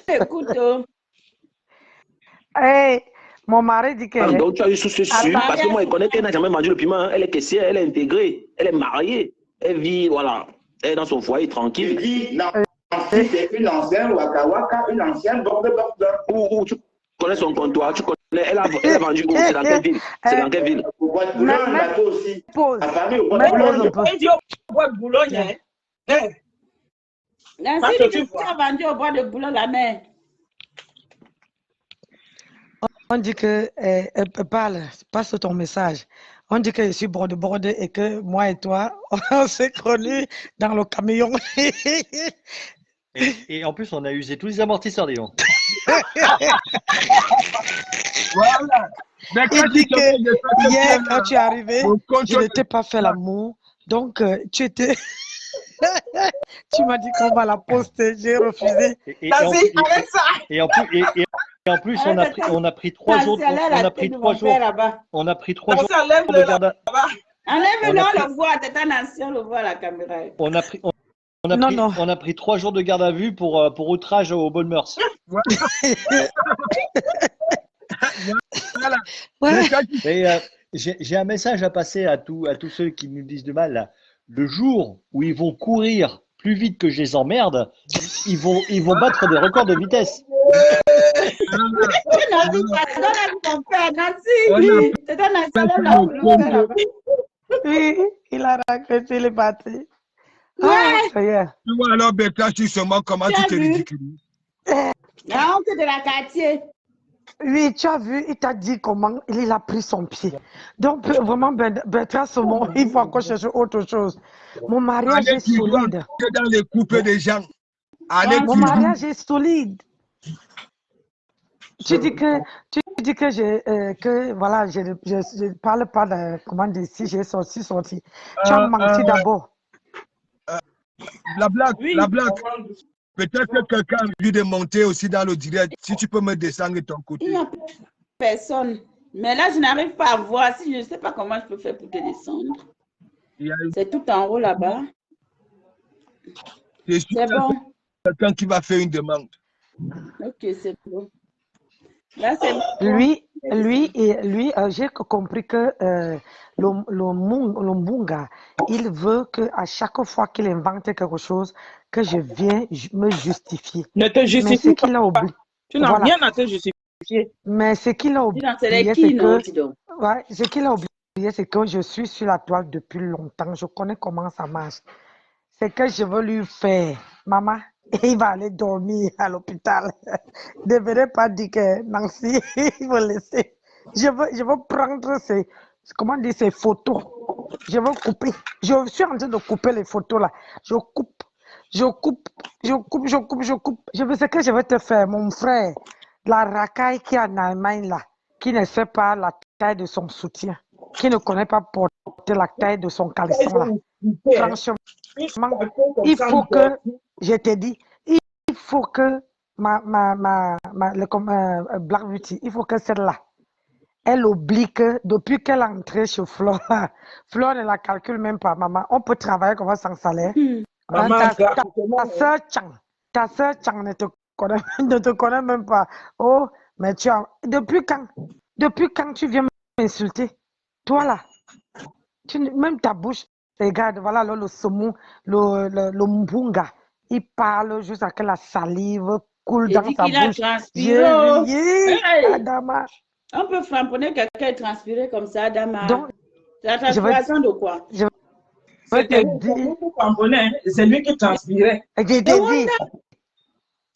Écoute. Hey, mon mari dit que... Donc tu as eu sous ce sucre, parce que moi, je connais qu'elle n'a jamais mangé le piment. Elle est caissière, elle est intégrée, elle est mariée. Elle vit, voilà, elle est dans son foyer tranquille. Je dis, non, c'est une ancienne Waka Waka, une ancienne border. Où tu connais son comptoir, tu connais, elle a vendu où? C'est dans quelle ville? C'est dans quelle ville? Au bois de Boulogne, là aussi. Pause. La famille au bois de Boulogne. Elle dit au bois de Boulogne. Nancy, tu as vendu au bois de Boulogne la mer. On dit que, passe ton message. On dit que je suis borde et que moi et toi, on s'est connus dans le camion. Et en plus, on a usé tous les amortisseurs, disons. Voilà. Il dit que hier, quand tu es arrivé, je ne t'ai pas fait l'amour. Donc, tu étais... tu m'as dit qu'on va la poster. J'ai refusé. Et en plus, on a pris 3 jours. On a pris 3 jours de garde à vue. Enlève-le, on le voit. C'est un ancien, on le voit à la caméra. On a pris 3 jours de garde à vue pour outrage aux bonnes mœurs. Et j'ai un message à passer à tous ceux qui nous disent du mal. Là. Le jour où ils vont courir plus vite que je les emmerde, ils vont battre des records de vitesse. Oui, il a raconté les batteries. Ouais. Ça y est. Tu vois alors, Becca, tu sais comment tu te ridiculises. La honte de la quartier. Oui, tu as vu, il t'a dit comment il a pris son pied. Donc, vraiment, Bertrand Saumon, il faut encore chercher autre chose. Mon mariage est solide. Dans les couples des gens. Mon mariage est solide. Tu dis que voilà, je ne parle pas de comment dire si j'ai sorti. Tu as menti d'abord. La blague. Peut-être que quelqu'un a envie de monter aussi dans le direct. Si tu peux me descendre de ton côté. Il n'y a personne. Mais là, je n'arrive pas à voir. Si je ne sais pas comment je peux faire pour te descendre. C'est tout en haut là-bas. C'est bon. Quelqu'un qui va faire une demande. Ok, c'est bon. Là, c'est lui, j'ai compris que le Mbunga, il veut qu'à chaque fois qu'il invente quelque chose, que je vienne me justifier. Ne te justifie pas. Tu n'as rien à te justifier. Mais ce qu'il a oublié, c'est que je suis sur la toile depuis longtemps. Je connais comment ça marche. C'est que je veux lui faire, maman, et il va aller dormir à l'hôpital. Ne venez pas dire que Nancy, il va laisser. Je veux prendre ces photos. Je veux couper. Je suis en train de couper les photos là. Je coupe. Je veux ce que je vais te faire, mon frère. La racaille qui est en Allemagne là, qui ne sait pas la taille de son soutien, qui ne connaît pas porter la taille de son caleçon là. Franchement, il faut que, je te dis, il faut que Black Beauty, il faut que celle-là, elle oublie que depuis qu'elle est entrée chez Flore, Flore ne la calcule même pas, maman. On peut travailler comme ça sans salaire. Ta soeur Chang ne te connaît même pas. Oh, mais depuis quand tu viens m'insulter? Toi là, même ta bouche, regarde, voilà le saumon, le mbunga, il parle juste avec la salive coule dans sa bouche. Adama. On peut frapponner quelqu'un et transpirer comme ça, Adama. Donc, la transpiration de quoi? C'est lui qui transpirait.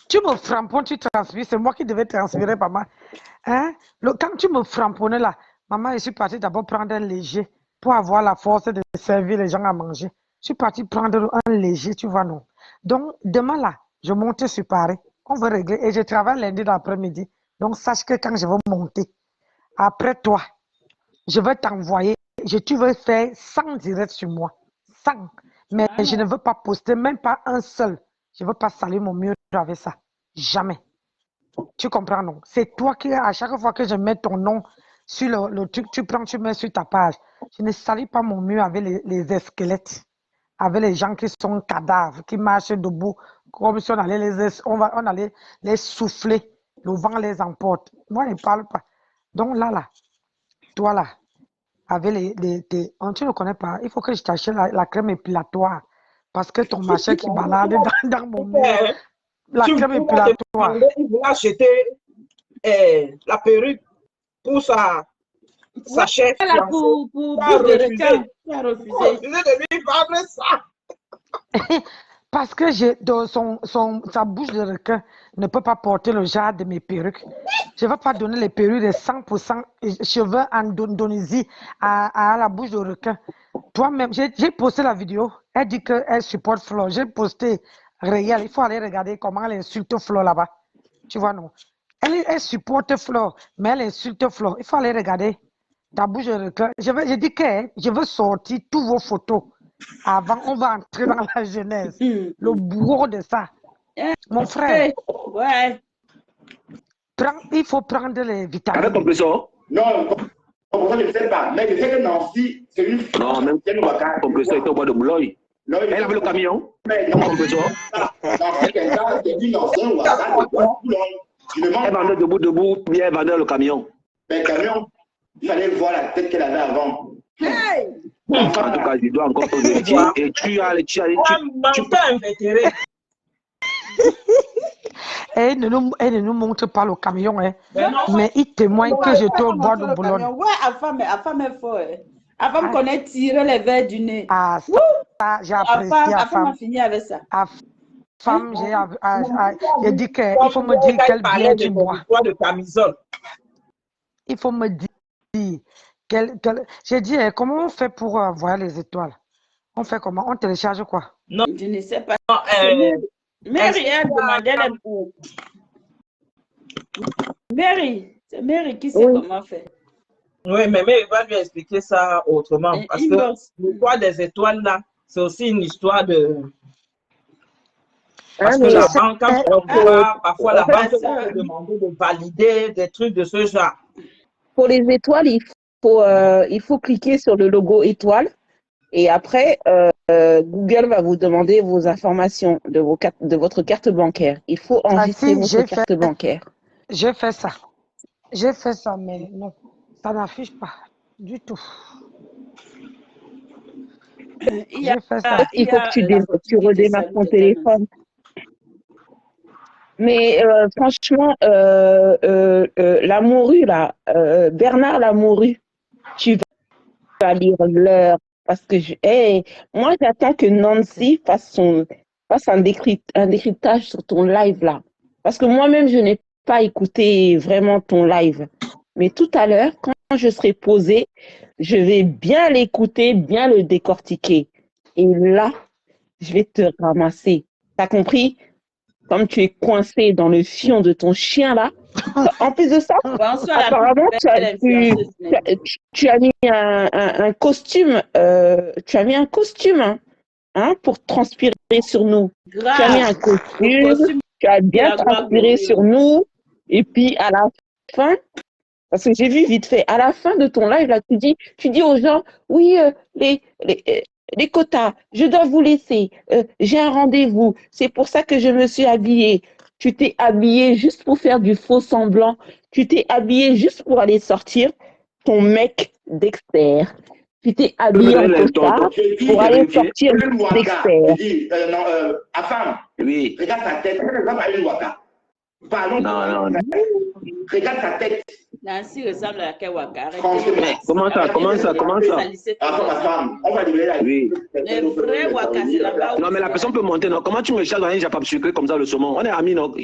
Tu me framponnes, tu transpires, c'est moi qui devais transpirer, maman. Hein? Quand tu me framponnais là, maman, je suis partie d'abord prendre un léger pour avoir la force de servir les gens à manger. Je suis partie prendre un léger, tu vois, non. Donc, demain là, je monte sur Paris. On va régler. Et je travaille lundi l'après-midi. Donc, sache que quand je vais monter, après toi, je vais t'envoyer. Tu veux faire 100 directs sur moi. 100. Mais je ne veux pas poster, même pas un seul. Je ne veux pas salir mon mur avec ça. Jamais. Tu comprends, non? C'est toi qui, à chaque fois que je mets ton nom sur le truc, tu prends, tu mets sur ta page. Je ne salis pas mon mur avec les squelettes, avec les gens qui sont cadavres, qui marchent debout, comme si on allait les souffler, le vent les emporte. Moi, je ne parle pas. Donc là, toi là, avec tu ne connais pas, il faut que je t'achète la crème épilatoire, parce que ton machin qui balade dans mon mur, la crème épilatoire. Il voulait acheter la perruque pour sa chef. Pour de requin. Tu as refusé. De lui vendre ça. Parce que sa bouche de requin ne peut pas porter le genre de mes perruques. Je ne vais pas donner les perruques de 100% cheveux en Indonésie à la bouche de requin. Toi-même, j'ai posté la vidéo. Elle dit qu'elle supporte Flo. J'ai posté réel. Il faut aller regarder comment elle insulte Flo là-bas. Tu vois, non? Elle supporte Flo, mais elle insulte Flo. Il faut aller regarder ta bouche de requin. Je dis que je veux sortir toutes vos photos. Avant, on va entrer dans la jeunesse. Le bourreau de ça. Mon frère. Ouais. Il faut prendre les vitamines. Avec compresseur? Non, compresseur, je ne sais pas. Mais je sais que Nancy, c'est une fille. Non, même compresseur était au bois de Boulogne. Elle avait le camion. Non, compresseur. C'est quelqu'un qui est d'une ancienne Ouattara de Boulogne. Elle vendait debout, puis elle vendait le camion. Mais le camion, il fallait voir la tête qu'elle avait avant. Hey! En tout cas, je dois encore te vérifier. Et tu invétéré. Elle ne nous montre pas le camion, hein. Mais il témoigne que j'étais au bois de Boulogne. Ouais, Afam est fort. Afam connaît tirer les verres du nez. Ah, ça, j'ai apprécié Afam a fini avec ça. Femme, j'ai dit qu'il faut me dire quel bien tu bois. De camisole. Il faut me dire. J'ai dit, comment on fait pour voir les étoiles? On fait comment? On télécharge quoi? Non, je ne sais pas. Mary a demandé les pour. Mary, c'est Mary qui sait comment faire. Oui, mais Mary va lui expliquer ça autrement. Parce que l'histoire des étoiles là, c'est aussi une histoire de. Parce que la banque, quand on va, parfois la banque va te demander de valider des trucs de ce genre. Pour les étoiles, il faut cliquer sur le logo étoile et après, Google va vous demander vos informations de votre carte bancaire. Il faut enregistrer votre carte bancaire. J'ai fait ça. J'ai fait ça, mais non, ça n'affiche pas du tout. Il faut que tu redémarres ton téléphone. Mais franchement, Lamoureux, là, Bernard Lamoureux, tu vas lire l'heure. Parce que moi, j'attends que Nancy fasse un décryptage sur ton live, là. Parce que moi-même, je n'ai pas écouté vraiment ton live. Mais tout à l'heure, quand je serai posée, je vais bien l'écouter, bien le décortiquer. Et là, je vais te ramasser. T'as compris? Comme tu es coincé dans le fion de ton chien là, en plus de ça, apparemment tu as mis un costume, hein, pour transpirer sur nous. Grave. Tu as mis un costume, tu as bien transpiré sur nous, et puis à la fin, parce que j'ai vu vite fait, à la fin de ton live là, tu dis aux gens, oui, les quotas, je dois vous laisser. J'ai un rendez-vous. C'est pour ça que je me suis habillée. Tu t'es habillée juste pour faire du faux semblant. Tu t'es habillée juste pour aller sortir ton mec Dexter. Tu t'es habillée en costard pour aller sortir Dexter. Afam, oui. Regarde ta tête. Parlons. Non. Regarde ta tête. Nancy ressemble à Kewaka. Comment ça? Femme, on va libérer la vie. Les vrais Waka, c'est là-bas. Non, mais la personne peut monter, non? Comment tu me charges dans un japap sucré comme ça, le saumon? On est amis, non?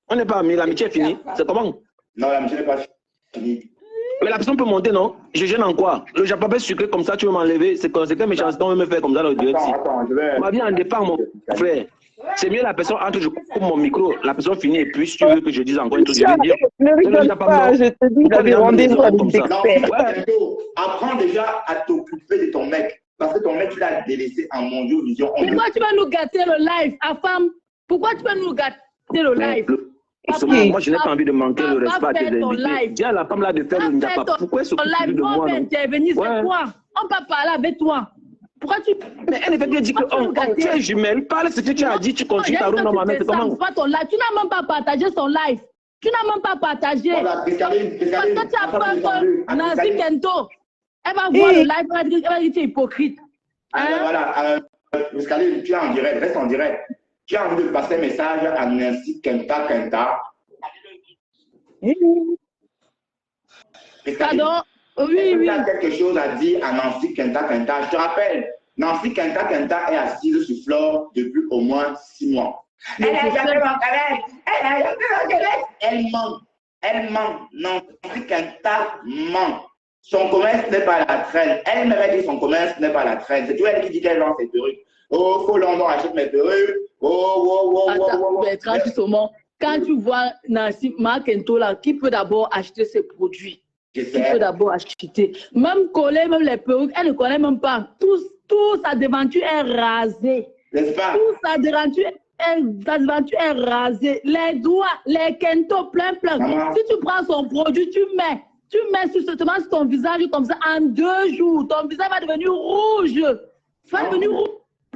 On n'est pas amis, l'amitié est finie. C'est comment? Non, l'amitié n'est pas finie. Mais la personne peut monter, non? Je gêne en quoi? Le japap est sucré comme ça, tu veux m'enlever? C'est quelle méchanceté on veut me faire comme ça, le direct? Attends, je vais. Ma vie en dépend, mon frère. C'est mieux la personne, entre je coupe mon micro, la personne finit et puis si tu veux que je dise encore un truc, je vais dire. Ne rigole pas, je te dis, il avait rendez-vous avec Dexter. Non, apprends déjà à t'occuper de ton mec. parce que ton mec, tu l'as délaissé en Mondial Vision. Pourquoi tu vas nous gâter le live, à femme? Pourquoi tu vas nous gâter le live? Moi, je n'ai pas envie de manquer le respect à tes invités. Dis à la femme là de faire le Ndiapa. Pourquoi elle s'occupe de moi? On va intervenir, c'est quoi? On va parler avec toi. Pourquoi tu... Mais elle ne fait que dire que tu es jumelle. Parle ce que tu as dit, tu continues ta route normalement. Tu n'as même pas partagé son live. Tu n'as même pas partagé. Parce que tu as peur que Nancy Kento, elle va voir le live, elle va dire que tu es hypocrite. Voilà, Pascaline, tu es en direct, reste en direct. Tu as envie de passer un message à Nancy Kenta. Pardon? Oui. Tu as quelque chose à dire à Nancy Kenta. Je te rappelle, Nancy Kenta est assise sur Flore depuis au moins 6 mois. Elle ment. Nancy Kenta ment. Son commerce n'est pas la traîne. Elle m'avait dit son commerce n'est pas la traîne. C'est toi elle qui dit qu'elle vend ses perruques. Oh, faut London achète mes perruques. Quand tu vois Nancy Kento là, qui peut d'abord acheter ses produits? Qui peut d'abord acheter? Même coller, même les perruques, elle ne connaît même pas. Tout sa devanture est rasée. N'est-ce pas? Tout sa devanture est rasée. Les doigts, les Kento, plein. Si tu prends son produit, tu mets seulement sur ton visage comme ça, en 2 jours, ton visage va devenir rouge.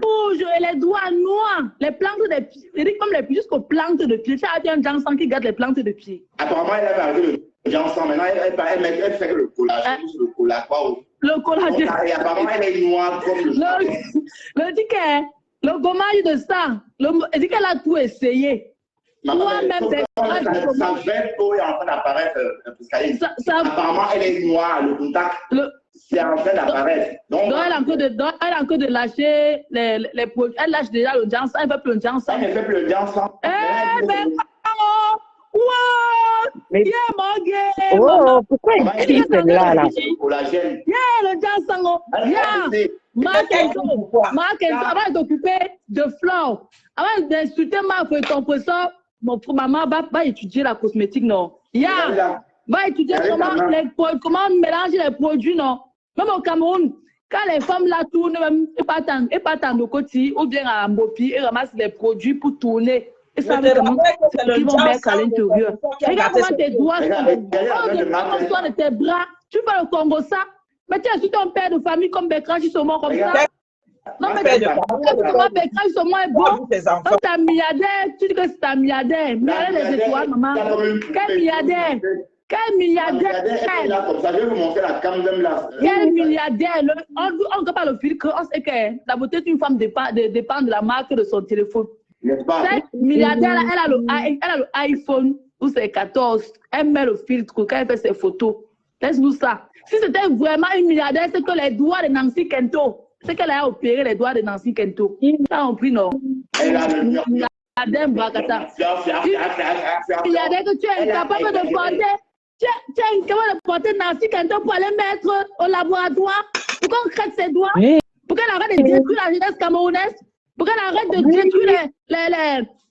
Et les doigts noirs, les plantes de pied. C'est-à-dire comme les pieds jusqu'aux plantes de pied. Tu as un Jansan qui garde les plantes de pied. Apparemment, elle avait arrêté le Jansan. Maintenant, elle fait le collagène. Le collagène. Le collagène. Et apparemment, elle est noire comme le dit que le gommage de ça, elle dit qu'elle a tout essayé. Toi-même, sa veine peau est en train d'apparaître. Apparemment, elle est noire. Le contact. C'est en train d'apparaître. Donc, elle a encore de lâcher les produits. Elle lâche déjà le Jansan. Elle ne fait plus le Jansan. Elle ne fait plus le Jansan. Pourquoi elle crie celle-là là? Le Jansan. Marc, avant de t'occuper de Flore, avant d'insulter ma professeur, mon maman va étudier la cosmétique, non? Va étudier comment mélanger les produits, non? Même au Cameroun, quand les femmes là tournent, et partent en Okoti ou bien à Mbopi, et ramassent les produits pour tourner. Et ça veut comment ils vont mettre à l'intérieur. Regarde comment tes doigts sont comme de tes bras. Tu fais le Congo ça, mais tu es sur ton père de famille comme Bekranji Somon comme ça. Non, mais comment Bekranji Somon est bon? Quand tu es milliardaire, tu dis que c'est un milliardaire. Milliardaire des étoiles, maman. Quel milliardaire? Quel milliardaire? Je vais vous montrer la cam là. Quel milliardaire? On ne peut pas le filtre. On sait que la beauté d'une femme dépend de la marque de son téléphone. Cette milliardaire, elle a le iPhone ou c'est 14. Elle met le filtre quand elle fait ses photos. Laisse-nous ça. Si c'était vraiment une milliardaire, c'est que les doigts de Nancy Kento. C'est qu'elle a opéré les doigts de Nancy Kento. Ça a pris, non? Milliardaire Mbakata. Milliardaire que tu es incapable de porter. Tu es incapable de porter Nancy Kento pour aller mettre au laboratoire. Pourquoi on crête ses doigts? Pour qu'elle arrête de détruire la jeunesse camerounaise? Pour qu'elle arrête de détruire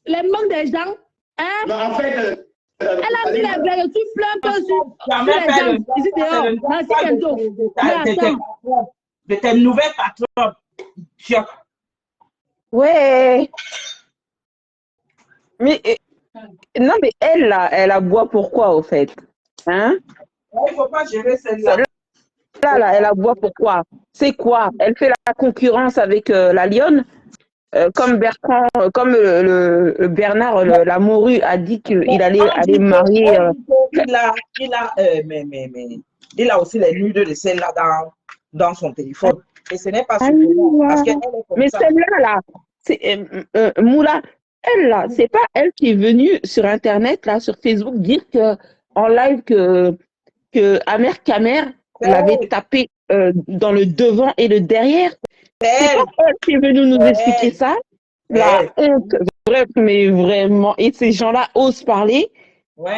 les manques des gens? Hein? Non, en fait, elle a mis les vertus un peu sur les gens ici dehors. Nancy Kento. De tes nouvelles patronnes. Ouais. Mais non, mais elle là, elle a boit pourquoi au fait? Hein? Il ne faut pas gérer celle-là. Là, elle a boit pourquoi? C'est quoi? Elle fait la concurrence avec la Lionne? Comme Bertrand, comme le Bernard, la morue, a dit qu'il allait marier. Il a aussi les nudes de celle-là dans son téléphone. Et ce n'est pas suffisant. Parce mais celle-là, Moula, elle là, c'est pas elle qui est venue sur Internet, là, sur Facebook, dire en live que Amer Kamer l'avait tapé dans le devant et le derrière. C'est pas elle qui est venue nous expliquer ça. La honte, bref, mais vraiment. Et ces gens-là osent parler.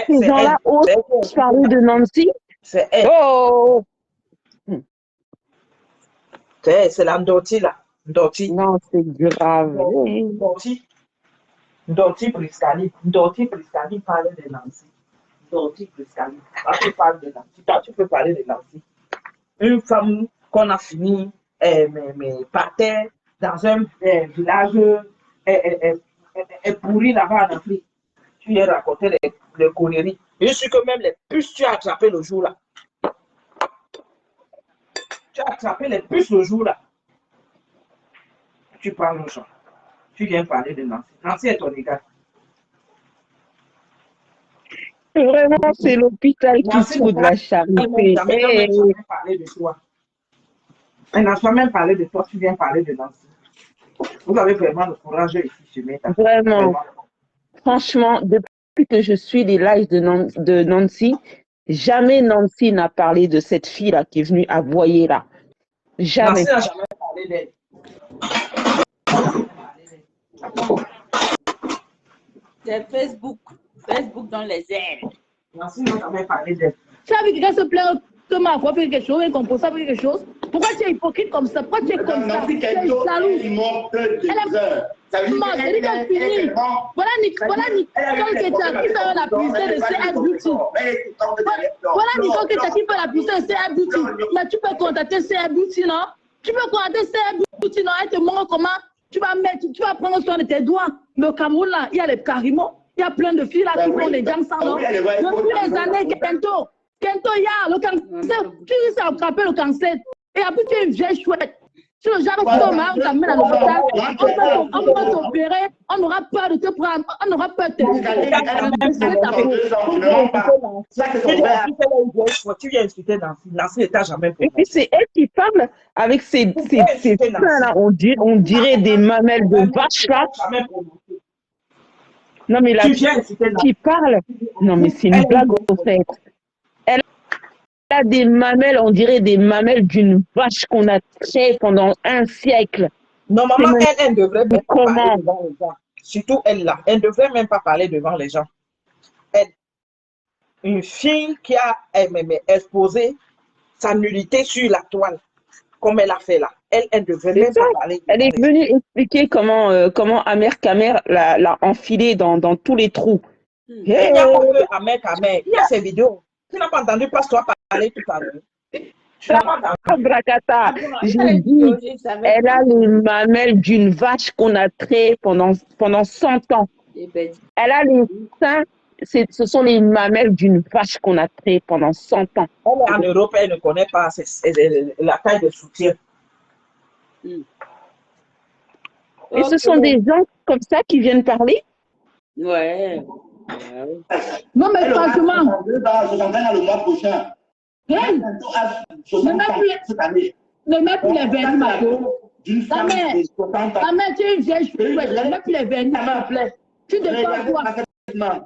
Ces gens-là osent parler de Nancy. C'est elle. Oh! C'est la Ndoti, là. Ndoti. Non, c'est grave. Ndoti Priscali. Ndoti Priscali parle de Nancy. Ndoti Priscali. Toi, tu parles de Nancy. Toi, tu peux parler de Nancy. Une femme qu'on a fini par terre dans un village pourri là-bas en Afrique. Tu lui racontais les conneries. Je suis que même les puces, tu as attrapé le jour-là. Tu as attrapé les puces le jour-là. Tu parles aux gens. Tu viens parler de Nancy. Nancy est ton égal. Vraiment, c'est l'hôpital qui se fout de la charité. Elle n'a jamais parlé de toi. Elle n'a jamais parlé de toi. Tu viens parler de Nancy. Vous avez vraiment le courage ici, ce matin. Vraiment. Franchement, depuis que je suis les lives de Nancy, jamais Nancy n'a parlé de cette fille-là qui est venue aboyer là. Jamais. Nancy n'a jamais parlé d'elle. C'est Facebook. Facebook dans les airs. Nancy n'a jamais parlé d'elle. Tu as vu quelqu'un se plaindre que ma voix fait quelque chose, qu'on pose ça fait quelque chose? Pourquoi tu es hypocrite comme ça? Pourquoi tu es comme ça? Tu es jaloux. Voilà Nicole Keta qui fait la publicité de CA Beauty. Voilà Nicole Keta qui fait la publicité de CA Beauty. Mais tu peux contacter CA Beauty, non? Tu peux contacter CA Beauty, non? Elle te montre comment tu vas prendre soin de tes doigts. Mais au Cameroun, là, il y a les carimaux. Il y a plein de filles là qui font des jams sans nom. Depuis les années, Kento, il y a le cancer. Tu risques à attraper le cancer. Et après, tu es une vieille chouette. Si le genre de homme, on t'amène à l'hôpital, on va t'opérer, on aura peur de te prendre, on aura peur de te Tu viens insulter Nancy ne t'a jamais fait. Et puis c'est elle qui parle avec ses seins là, on dirait des mamelles de vache là. Non mais la qui parle, non mais c'est une blague au fait. Elle a des mamelles, on dirait des mamelles d'une vache qu'on a traitée pendant un siècle. Normalement, elle ne devrait même pas parler devant les gens. Surtout elle là, elle ne devrait même pas parler devant les gens. Une fille qui a exposé sa nudité sur la toile, comme elle a fait là. Elle ne devrait même pas parler. Elle est venue expliquer comment Amer Kamer l'a enfilé dans tous les trous. Il n'y a pas que Amer Kamer, il y a ces vidéos. Tu n'as pas entendu Pasteur parler tout à l'heure. Bracata, j'ai dit, elle a les mamelles d'une vache qu'on a traitée pendant 100 ans. Elle a les seins, ce sont les mamelles d'une vache qu'on a traitée pendant 100 ans. En Europe, elle ne connaît pas la taille de soutien. Et ce sont des gens comme ça qui viennent parler? Ouais. Non, mais franchement. Le mois prochain. Ne mets plus les vernis, Marco. Ta mère, tu es une vieille chouette. Ne mets plus les vernis, s'il te plaît. Tu dépends quoi?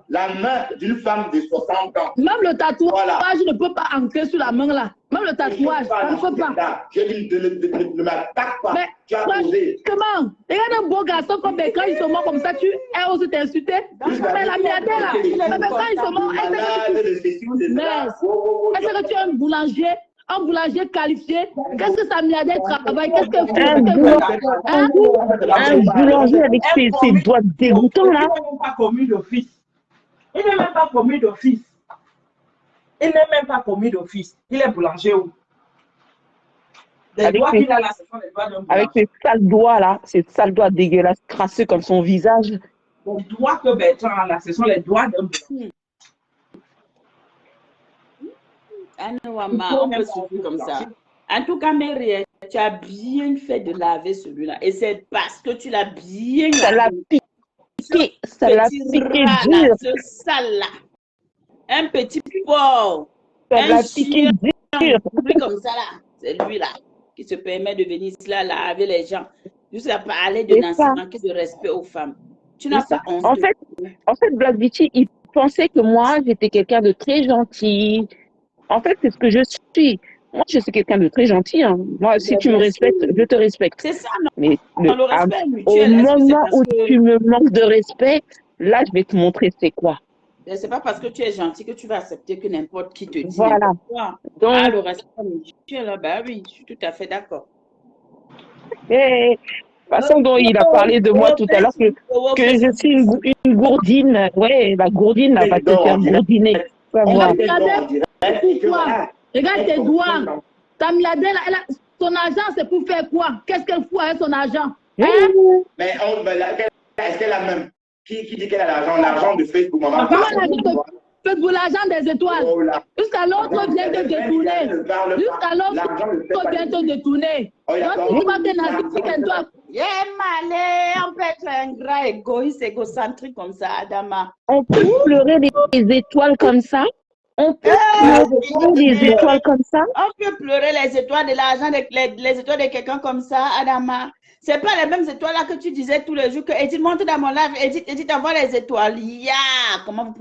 La main d'une femme de 60 ans. Même le tatouage ne peut pas entrer sur la main là. Même le tatouage, ça ne peut pas. Je dis ne m'attaque pas. Mais comment? Regarde un beau garçon comme quand ils sont morts comme ça, tu es aussi t'insulter. Mais la merde là. Mais quand ils sont morts, est-ce que tu es un boulanger qualifié? Qu'est-ce que ça Miadé travaille? Qu'est-ce que un boulanger avec ses doigts dégoûtants là. Il n'est même pas commis d'office. Il n'est même pas commis d'office. Il est boulanger où? Les doigts qu'il a là, ce sont les doigts d'un boulanger. Avec ses sales doigts là, ses sales doigts dégueulasses, crasseux comme son visage. Les doigts que Bertrand a là, ce sont les doigts d'un boulanger. On peut suivre comme ça. En tout cas, Mary, tu as bien fait de laver celui-là. Et c'est parce que tu l'as bien lavé. Ça l'a piqué. Ça l'a piqué dur. Ce sale-là. Un petit porc. Ça l'a piqué dur. Comme ça là. C'est lui-là qui se permet de venir là laver les gens. Juste à parler de manquer de respect aux femmes. Tu n'as pas honte. En fait, Black Beauty, il pensait que moi, j'étais quelqu'un de très gentil. En fait, c'est ce que je suis. Moi, je suis quelqu'un de très gentil. Hein. Moi, si tu me respectes, je te respecte. C'est ça, non? Mais le respect au moment où tu me manques de respect, là, je vais te montrer c'est quoi. C'est pas parce que tu es gentil que tu vas accepter que n'importe qui te dise. Voilà. Donc, le respect mutuel, bah oui, je suis tout à fait d'accord. Et la façon dont il a parlé de moi tout à l'heure, que je suis une gourdine. Ouais, la gourdine, là, va te faire gourdiner. Regarde tes doigts. Ta Miadé, Son argent, c'est pour faire quoi? Qu'est-ce qu'elle fout avec son argent? Hein? Mais est-ce qu'elle a même? Qui dit qu'elle a l'argent? L'argent de Facebook, maman. Facebook, l'argent des étoiles. Jusqu'à l'autre vient te détourner. Jusqu'à l'autre vient te détourner. Donc, tu vas te narcissique, toi. On peut être un grand égoïste, égocentrique comme ça, Adama. On peut pleurer les étoiles comme ça? On peut pleurer les étoiles comme ça? On peut pleurer les étoiles de l'argent, les étoiles de quelqu'un comme ça, Adama. C'est pas les mêmes étoiles là que tu disais tous les jours que Edith monte dans mon live, Edith envoie les étoiles. Comment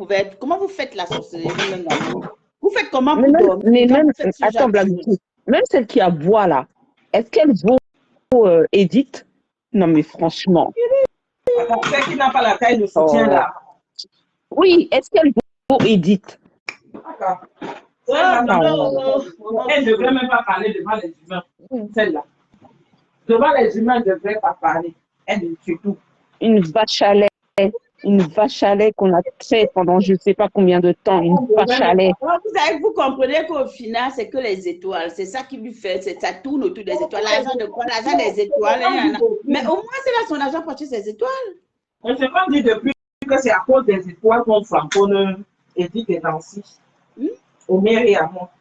vous faites la sorcellerie? Vous faites comment pour dormir? Mais même, attends, même celle qui a bois là, est-ce qu'elle vaut Edith? Non mais franchement. Celle qui n'a pas la taille de soutien là. Oui, est-ce qu'elle vaut Edith? D'accord. Elle ne devrait même pas parler devant les humains, celle-là. Devant les humains, elle ne devrait pas parler. Elle ne fait tout. Une vache à lait qu'on a fait pendant je ne sais pas combien de temps, une vache à lait. Vous comprenez qu'au final, c'est que les étoiles. C'est ça qui lui fait, ça tourne autour des étoiles. L'argent de quoi? L'argent des étoiles. Mais au moins, c'est là son argent pour acheter ses étoiles. On s'est pas dit depuis que c'est à cause des étoiles qu'on flamponne Edith et Nancy. Au maire et à moi.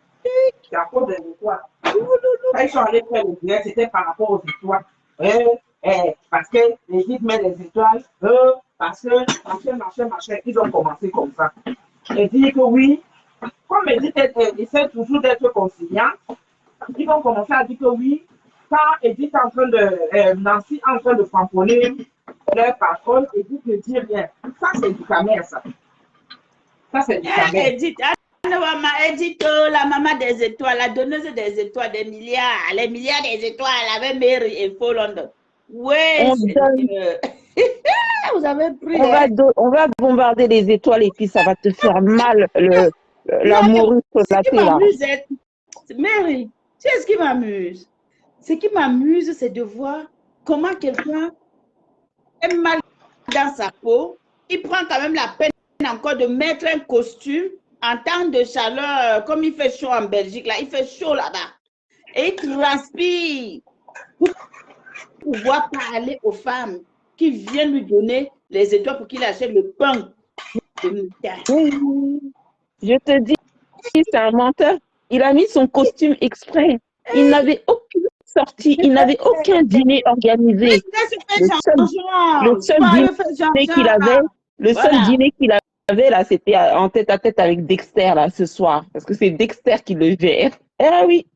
C'est à cause des étoiles. Quand ils sont allés faire le direct, c'était par rapport aux étoiles. Parce que Edith met les étoiles, parce que machin, ils ont commencé comme ça. Et dit que oui, comme Edith essaie toujours d'être conciliante, ils vont commencer à dire que oui, quand Edith est en train de, Nancy est en train de framponner leur patronne, Edith ne dit rien. Ça, c'est du camère, ça. Ça, c'est du camère. Edith, la maman des étoiles, la donneuse des étoiles, des milliards, les milliards des étoiles avec Mary et Faux London. Oui, vous avez pris. On va bombarder les étoiles et puis ça va te faire mal, la morue relatée là. Mary, tu sais ce qui m'amuse? Ce qui m'amuse, c'est de voir comment quelqu'un est mal dans sa peau. Il prend quand même la peine encore de mettre un costume en temps de chaleur, comme il fait chaud en Belgique, là, il fait chaud là-bas. Et il transpire pour pouvoir parler aux femmes qui viennent lui donner les étoiles pour qu'il achète le pain. Je te dis, c'est un menteur. Il a mis son costume exprès. Il n'avait aucune sortie, il n'avait aucun dîner organisé. Le seul dîner qu'il avait, là, c'était en tête à tête avec Dexter, là, ce soir. Parce que c'est Dexter qui le gère. Ah oui,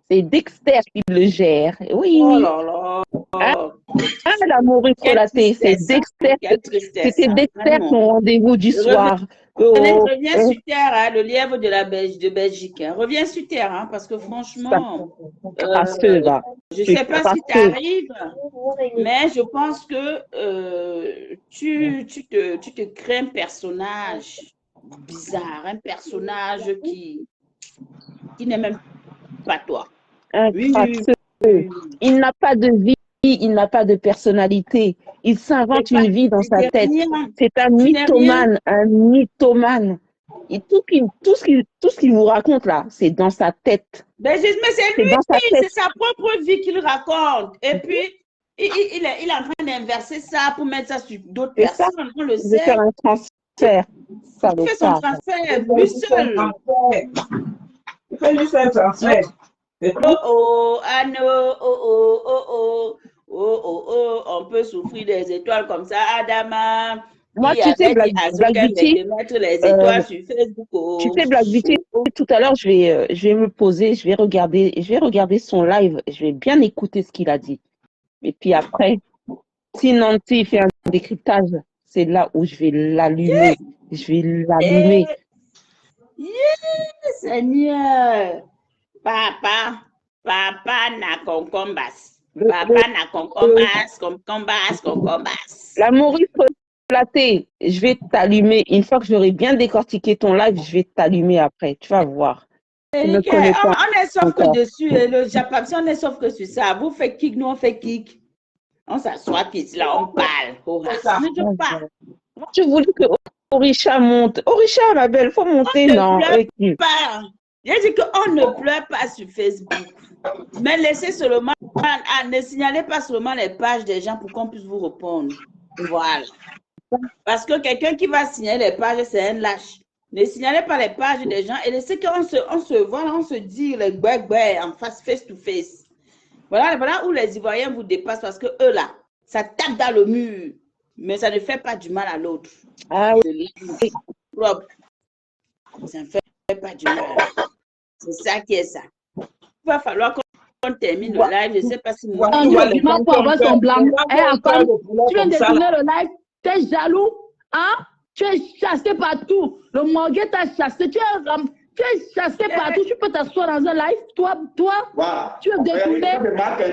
c'est Dexter qui le gère. Oui, oui. L'amour relatée, c'est Dexter. C'était Dexter son rendez-vous du soir. Reviens sur terre, hein, le lièvre de Belgique. Hein. Reviens sur terre, hein, parce que franchement, je ne sais pas si tu arrives, mais je pense que tu te crées un personnage bizarre, un personnage qui n'est même pas toi. Il n'a pas de vie, il n'a pas de personnalité. Il s'invente une vie dans sa tête. C'est un mythomane, Et tout ce qu'il vous raconte là, c'est dans sa tête. Mais c'est lui, c'est sa propre vie qu'il raconte. Et puis, il est en train d'inverser ça pour mettre ça sur d'autres personnes. On le sait. Il veut faire un transfert. Il fait son transfert, lui seul. Il fait juste un transfert. On peut souffrir des étoiles comme ça, Adama. Moi, tu sais, Black Beauty, tu sais, Black Beauty, tout à l'heure, je vais me poser, je vais regarder son live, je vais bien écouter ce qu'il a dit. Et puis après, si Nancy fait un décryptage, c'est là où je vais l'allumer. Je vais l'allumer. Seigneur, papa na concombas. Papa na concombas. L'amour relatée, je vais t'allumer. Une fois que j'aurai bien décortiqué ton live, je vais t'allumer après. Tu vas voir. On est sauf que dessus, le Japon, si on est sauf que sur ça, vous faites kick, nous on fait kick. On s'assoit, puis là on parle. Je voulais que Orisha monte. Orisha, ma belle, il faut monter, non? J'ai dit qu'on ne pleure pas sur Facebook. Mais laissez seulement, ne signalez pas seulement les pages des gens pour qu'on puisse vous répondre. Voilà. Parce que quelqu'un qui va signaler les pages, c'est un lâche. Ne signalez pas les pages des gens et laissez qu'on se voit, on se dit les gbé en face to face. Voilà où les Ivoiriens vous dépassent parce que eux là, ça tape dans le mur, mais ça ne fait pas du mal à l'autre. Ah oui. Ça ne fait pas du mal. C'est ça qui est ça. Il va falloir qu'on termine le live. Je ne sais pas si moi. Tu vas pas avoir ton blanc. Tu viens de finir le live, tu es jaloux, hein? Tu es chassé partout. Le Morguet t'a chassé. Tu es chassé partout. Tu peux t'asseoir dans un live. Toi, tu es détourné.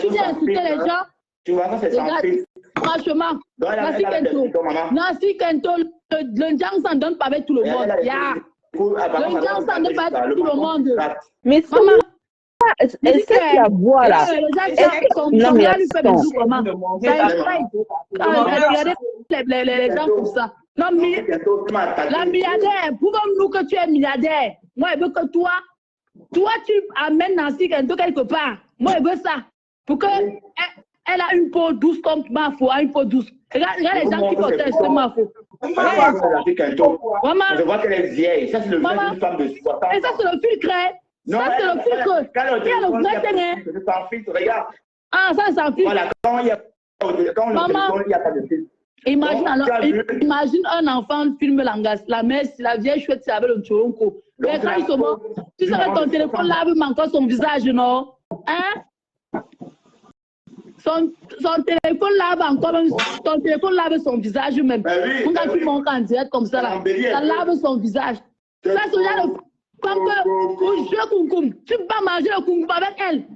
Tu viens insulter les gens. Tu vois, ça c'est sans fil. Franchement, Nancy Kento, le Ndjang s'en donne pas avec tout le monde. Le Ndjang s'en donne pas avec tout le monde. Mais elle sait qu'il y a voix là. Non, mais attends. Les gens pour ça. Non, mais la milliardaire, prouvons-nous que tu es milliardaire. Moi, je veux que toi, tu amènes Nancy Kento quelque part. Moi, je veux ça. Pour que elle a une peau douce comme Mafo, une peau douce. Regarde les gens qui protègent ce Mafo. Je vois qu'elle est vieille. Ça, c'est le femme de 60 ans. Et ça, c'est le filtre. Ça, c'est le filtre. Il y a le vrai terrain. C'est sans filtre, regarde. Ah, ça, c'est un filtre. Voilà, quand il y a il n'y a pas de filtre. Imagine un enfant filme la mère, la vieille chouette, c'est avec le tchoronko. Mais quand ils sont morts, tu sais que ton téléphone lave encore son visage, non? Hein? Son téléphone lave encore, ton téléphone lave son visage même. Quand tu montes en direct comme ça, là, ça lave son visage. Ça, c'est là le tu peux pas manger le koum avec elle.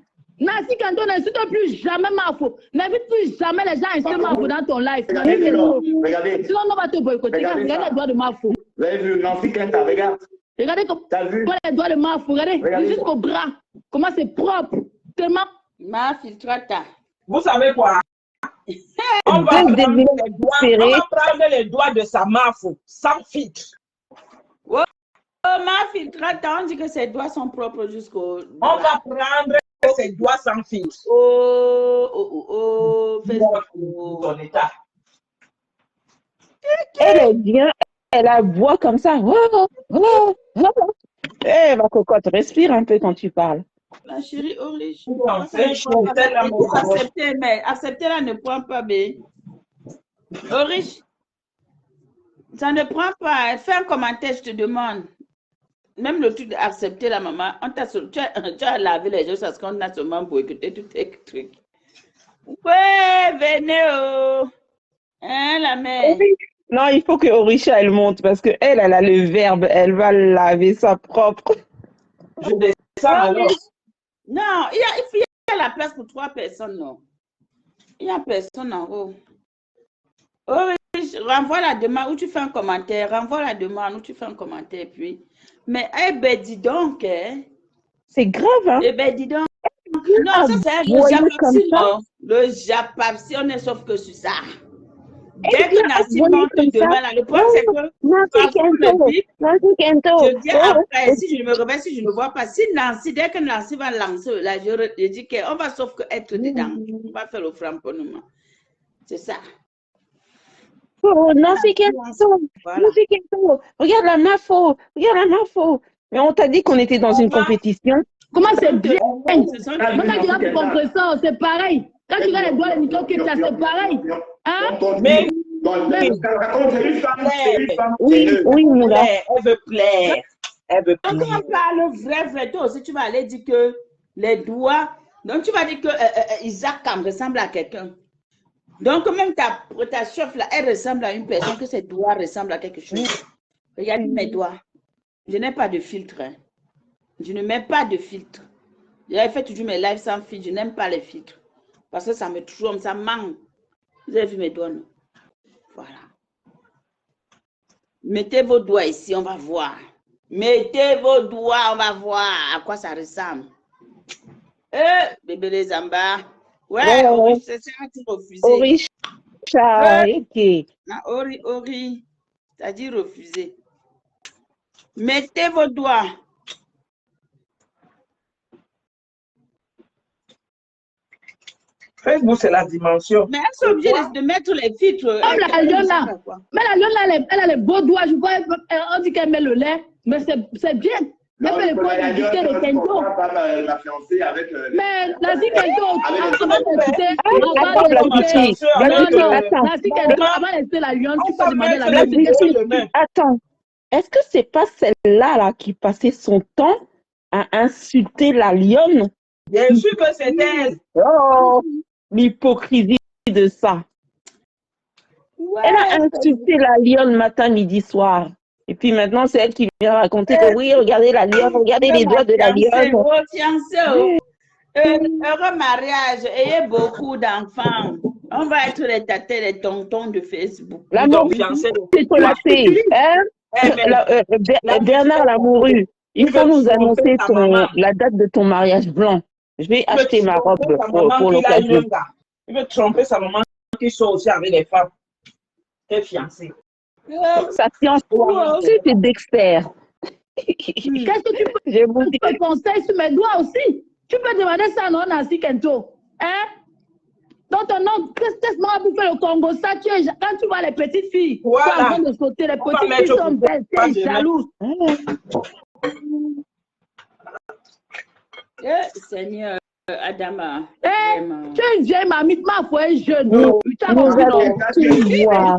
Nancy Kento n'insulte plus jamais Mafo. N'invite plus jamais les gens à insulter Mafo dans ton live. Regardez. Sinon, on va te boycotter. Regarde les doigts de Mafo. Vous avez vu Nancy Kento, regarde. Regardez les doigts de Mafo. Regardez jusqu'au bras. Comment c'est propre. Tellement. Ma filtrata. Vous savez quoi? On va prendre les doigts de sa Mafo sans filtre. Oh, ma filtrata, on dit que ses doigts sont propres jusqu'au. On va prendre ses doigts sans filtre. Ton état. Elle est bien, elle a voix comme ça. Eh, ma cocotte, respire un peu quand tu parles. Ma chérie Orish. Accepter-la ne prend pas, bé. Orish, ça ne prend pas. Fais un commentaire, je te demande. Même le truc d'accepter la maman, tu as lavé les choses parce qu'on a seulement boycotté tout tes trucs. Ouais, venez, hein, la mère. Non, il faut que Orisha, elle monte parce qu'elle, elle a le verbe, elle va laver sa propre. Je descends alors. Non, il y a la place pour 3 personnes, non. Il y a personne en haut. Renvoie la demande où tu fais un commentaire, renvoie la demande où tu fais un commentaire, puis. Mais, eh ben, dis donc, hein. C'est grave, hein. Eh ben, dis donc. Non, ça, c'est le Japapsi, non. Le Japapsi, on est sauf que sur ça. Dès que Nancy monte demain, là, le problème, c'est que. Nancy Kento. Je dis après, si je me réveille, si je ne vois pas, si Nancy, dès que Nancy va lancer, là, je dis qu'on va sauf que être dedans. On va faire le framponnement. C'est ça. Oh, Nancy Kento. Nancy Kento. Regarde la Mafo. Mais on t'a dit qu'on était dans une compétition. Comment c'est bien? Quand tu vas pour compresseur, c'est pareil. Quand tu regardes les doigts de Nico Keta, c'est pareil. Hein? Mais oui, Moula. Elle veut plaire. Quand on parle vrai, toi aussi, tu vas aller dire que les doigts. Donc, tu vas dire que Isaac Kam ressemble à quelqu'un. Donc, même ta chef là, elle ressemble à une personne, que ses doigts ressemblent à quelque chose. Regarde mes doigts. Je n'ai pas de filtre. Hein. Je ne mets pas de filtre. J'avais fait toujours mes lives sans filtre. Je n'aime pas les filtres. Parce que ça me trompe, ça manque. Vous avez vu mes doigts, non? Voilà. Mettez vos doigts ici, on va voir. Mettez vos doigts, on va voir à quoi ça ressemble. Bébé les Zamba. Ouais, c'est ça qui refusé. Orisha, Ori, c'est-à-dire refuser. Mettez vos doigts. Facebook, c'est la dimension. Mais elles sont obligées de mettre les filtres. Comme la lionne là. Mais la lionne là, elle a les beaux doigts. Je vois, on dit qu'elle met le lait. Mais c'est bien. Non, Elle fait pour la les lionne, de Kento. ma fiancée avec... Mais la zik Kento, avant d'insulter, la zik Kento, avant d'insulter la lionne, tu peux demander à la lionne. Attends, est-ce que c'est pas celle-là là, qui passait son temps à insulter la lionne? Bien sûr que c'est elle. Oh, l'hypocrisie de ça. Ouais, Elle a insulté la lionne matin, midi, soir. Et puis maintenant, c'est elle qui vient raconter que oui, regardez la lionne, regardez les doigts de la lionne. Vos fiancés, heureux mariage, ayez beaucoup d'enfants. On va être les tatés, les tontons de Facebook. L'amour, c'est collapsé. Bernard Lamouru, il faut nous annoncer la date de ton mariage blanc. Je vais acheter ma robe pour l'occasion. Il veut tromper sa maman qui sort aussi avec les femmes. T'es fiancée. Sa fiancée, c'est Dexter. Qu'est-ce que tu peux conseiller sur mes doigts aussi? Tu peux demander ça à Nancy Kento. Hein? Dans ton nom, qu'est-ce que moi pour faire le Congo? Ça, quand tu vois les petites filles, voilà. Tu es en train de sauter, les petites filles sont belles, t'es jalouse. Seigneur Adama. Tu es une vieille mamie, ma foi est jeune. Tu as Nous allons tout voir.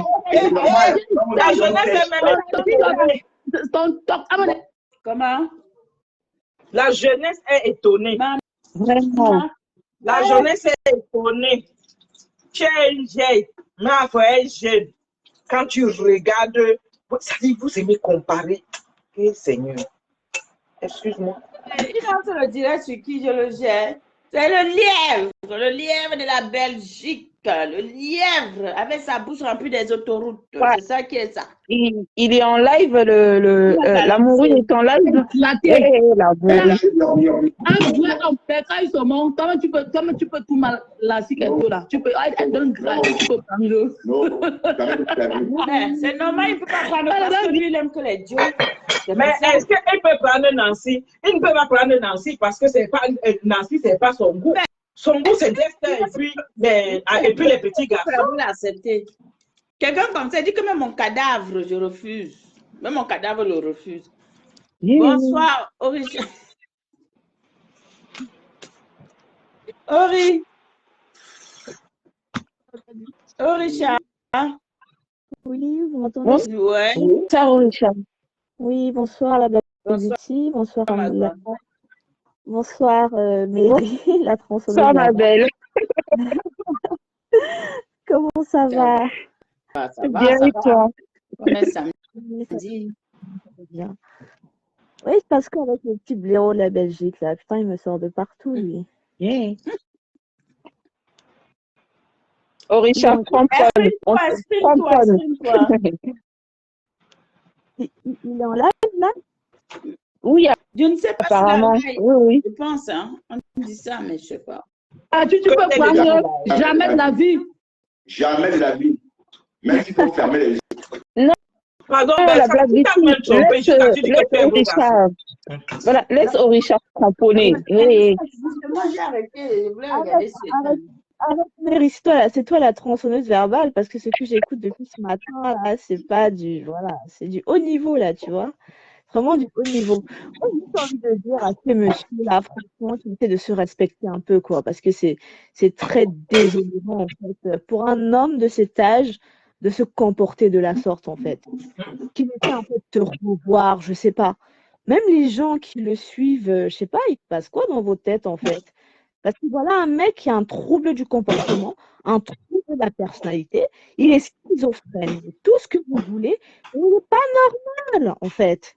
La jeunesse est Comment? La jeunesse est étonnée. Vraiment. La jeunesse est étonnée. Tu es une vieille, ma foi est jeune. Quand tu regardes, ça dit, vous aimez comparer. Eh, Seigneur. Excuse-moi. Il entre le direct sur qui je le gère. C'est le lièvre de la Belgique. Le lièvre avec sa bouche remplie des autoroutes. Ouais. C'est ça qui est ça. Il est en live, l'amoureux est en live. Un jouet en fait, quand ils se montent, comment tu peux tout mal la cicatrice là. Tu peux donner grâce, tu peux prendre. C'est normal, il ne peut pas prendre parce que lui, il aime que les dieux. Mais est-ce qu'il peut prendre Nancy? Il ne peut pas prendre Nancy parce que Nancy, ce n'est pas son goût. Son goût, c'est Dexter et puis les petits garçons. Vous l'acceptez. Quelqu'un comme ça dit que même mon cadavre, je refuse. Même mon cadavre le refuse. Bonsoir, Orisha. Orisha. Oui, vous m'entendez? Ouais. Bonsoir, Orisha. Oui, bonsoir, la belle Lucie. Bonsoir, bonsoir, Mary, la transformée. Bonsoir, ma belle. Comment ça va? Ça va, bien, et toi? Bien. Oui, parce qu'avec le petit blaireau de la Belgique, là, putain, il me sort de partout, lui. Yeah. Oh, Richard, cramponne. Il est en live, là? Oui, je ne sais pas apparemment. Si oui. Je pense, hein. On dit ça, mais je ne sais pas. Ah, tu peux prendre jamais de la vie. Jamais de la vie. Même s'il faut fermer les yeux. Non. Pardon, la blague voilà, laisse Orisha cramponner. Moi, j'ai arrêté. Je voulais regarder c'est toi la tronçonneuse verbale, parce que ce que j'écoute depuis ce matin, là, c'est pas du, voilà, c'est du haut niveau, là, tu vois. Vraiment du haut niveau. Moi, j'ai juste envie de dire à ce monsieur-là, franchement, qu'il essaie de se respecter un peu, quoi, parce que c'est très déshonorant, en fait, pour un homme de cet âge, de se comporter de la sorte, en fait. Qu'il essaie, en fait, de te revoir, je sais pas. Même les gens qui le suivent, je sais pas, il passe quoi dans vos têtes, en fait? Parce que voilà un mec qui a un trouble du comportement, un trouble de la personnalité, il est schizophrène, tout ce que vous voulez, mais il n'est pas normal, en fait.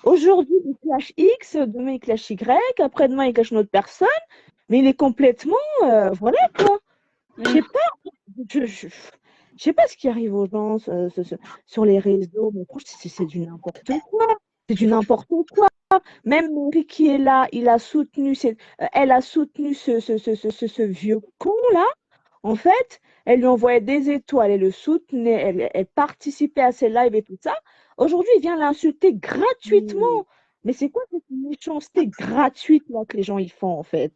Aujourd'hui, il clash X, demain, il clash Y, après-demain, il clash une autre personne, mais il est complètement, voilà, quoi. Je sais pas, je sais pas ce qui arrive aux gens sur les réseaux, mais franchement, c'est du n'importe quoi. C'est du n'importe quoi. Même Mary qui est là, elle a soutenu ce vieux con-là. En fait, elle lui envoyait des étoiles, elle le soutenait, elle participait à ses lives et tout ça. Aujourd'hui, il vient l'insulter gratuitement. Mais c'est quoi cette méchanceté gratuite là que les gens y font, en fait?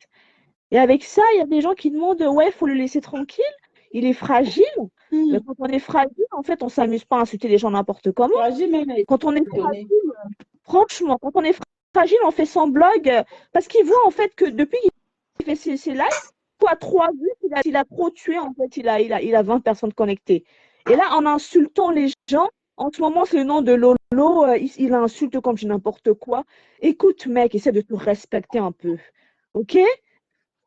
Et avec ça, il y a des gens qui demandent, ouais, il faut le laisser tranquille, il est fragile. Mais quand on est fragile, en fait, on ne s'amuse pas à insulter les gens n'importe comment. Fragile même. Quand on est fragile, franchement, quand on est fragile, on fait son blog parce qu'il voit en fait que depuis qu'il fait ses lives, quoi, 3 vues, il a trop tué, en fait, il a 20 personnes connectées. Et là, en insultant les gens, en ce moment, c'est le nom de Lolo, il insulte comme je n'importe quoi. Écoute, mec, essaie de te respecter un peu, ok?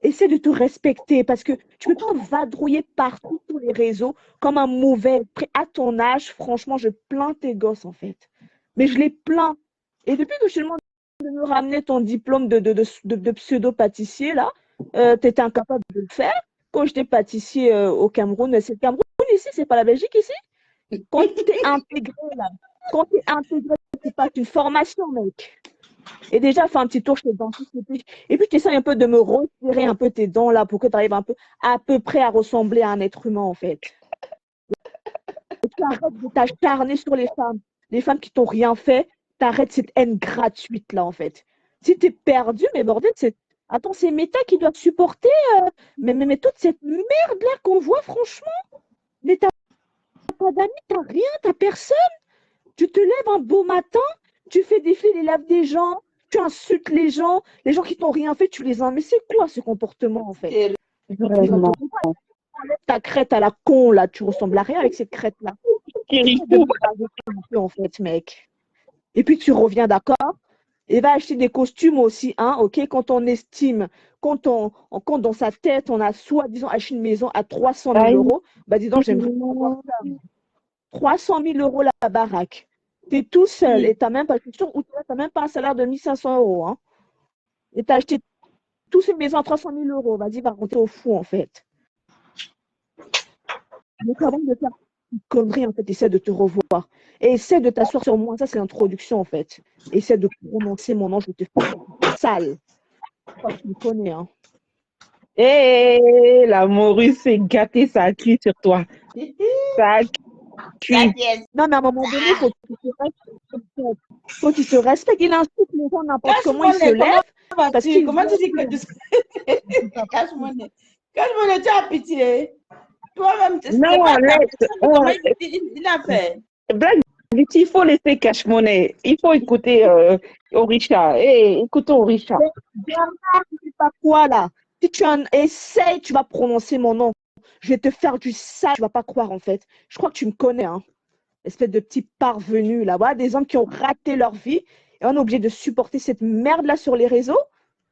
Essaie de te respecter parce que tu ne peux pas vadrouiller partout sur les réseaux comme un mauvais. À ton âge, franchement, je plains tes gosses, en fait. Mais je les plains. Et depuis que je te demande de me ramener ton diplôme de pseudo-pâtissier, là, tu étais incapable de le faire. Quand j'étais pâtissier au Cameroun, c'est le Cameroun ici, c'est pas la Belgique ici. Quand tu es intégré, là, tu passes une formation, mec. Et déjà, fais un petit tour chez le dentiste. Et puis, tu essaies un peu de me retirer un peu tes dents, là, pour que tu arrives à peu près à ressembler à un être humain, en fait. Et tu arrêtes de t'acharner sur les femmes qui t'ont rien fait. T'arrêtes cette haine gratuite, là, en fait. Si tu es perdu, mais bordel, attends, c'est Meta qui doit supporter mais toute cette merde-là qu'on voit, franchement. Mais t'as pas d'amis, t'as rien, t'as personne. Tu te lèves un beau matin, tu fais défiler les laves des gens, tu insultes les gens qui t'ont rien fait, tu les as. Mais c'est quoi ce comportement, en fait? Vraiment. Ta crête à la con, là, tu ressembles à rien avec cette crête-là. En fait, mec. Et puis tu reviens, d'accord? Et va acheter des costumes aussi, hein, ok? Quand on estime, quand dans sa tête, on a soi-disant acheté une maison à 300 000 euros, bah dis donc, j'aimerais avoir ça. 300 000 euros la baraque. Tu es tout seul et tu n'as même pas, même pas un salaire de 1 500 euros. Hein? Et tu as acheté toutes ces maisons à 300 000 euros. Vas-y, va compter au fou, en fait. Donc, avant de faire une connerie, en fait, essaie de te revoir. Et essaie de t'asseoir sur moi. Ça, c'est l'introduction, en fait. Essaie de prononcer mon nom. Je te fais sale. Je crois que tu me connais. Hein. Hé, la morue s'est gâtée, ça a crié sur toi. Ça a crié. Non, mais à un moment donné, il faut que tu te respectes. Il insulte les gens n'importe comment, il se lève. Comment tu dis que tu cache-moi, tu as pitié. Toi-même, non, il a fait. Black, il faut laisser cache-monnaie. Il faut écouter Orisha. Hey, écoutons Orisha. C'est pas quoi là? Si tu essayes, tu vas prononcer mon nom. Je vais te faire du sale. Tu vas pas croire en fait. Je crois que tu me connais, hein. Espèce de petit parvenu là. Voilà, des hommes qui ont raté leur vie et on est obligé de supporter cette merde là sur les réseaux.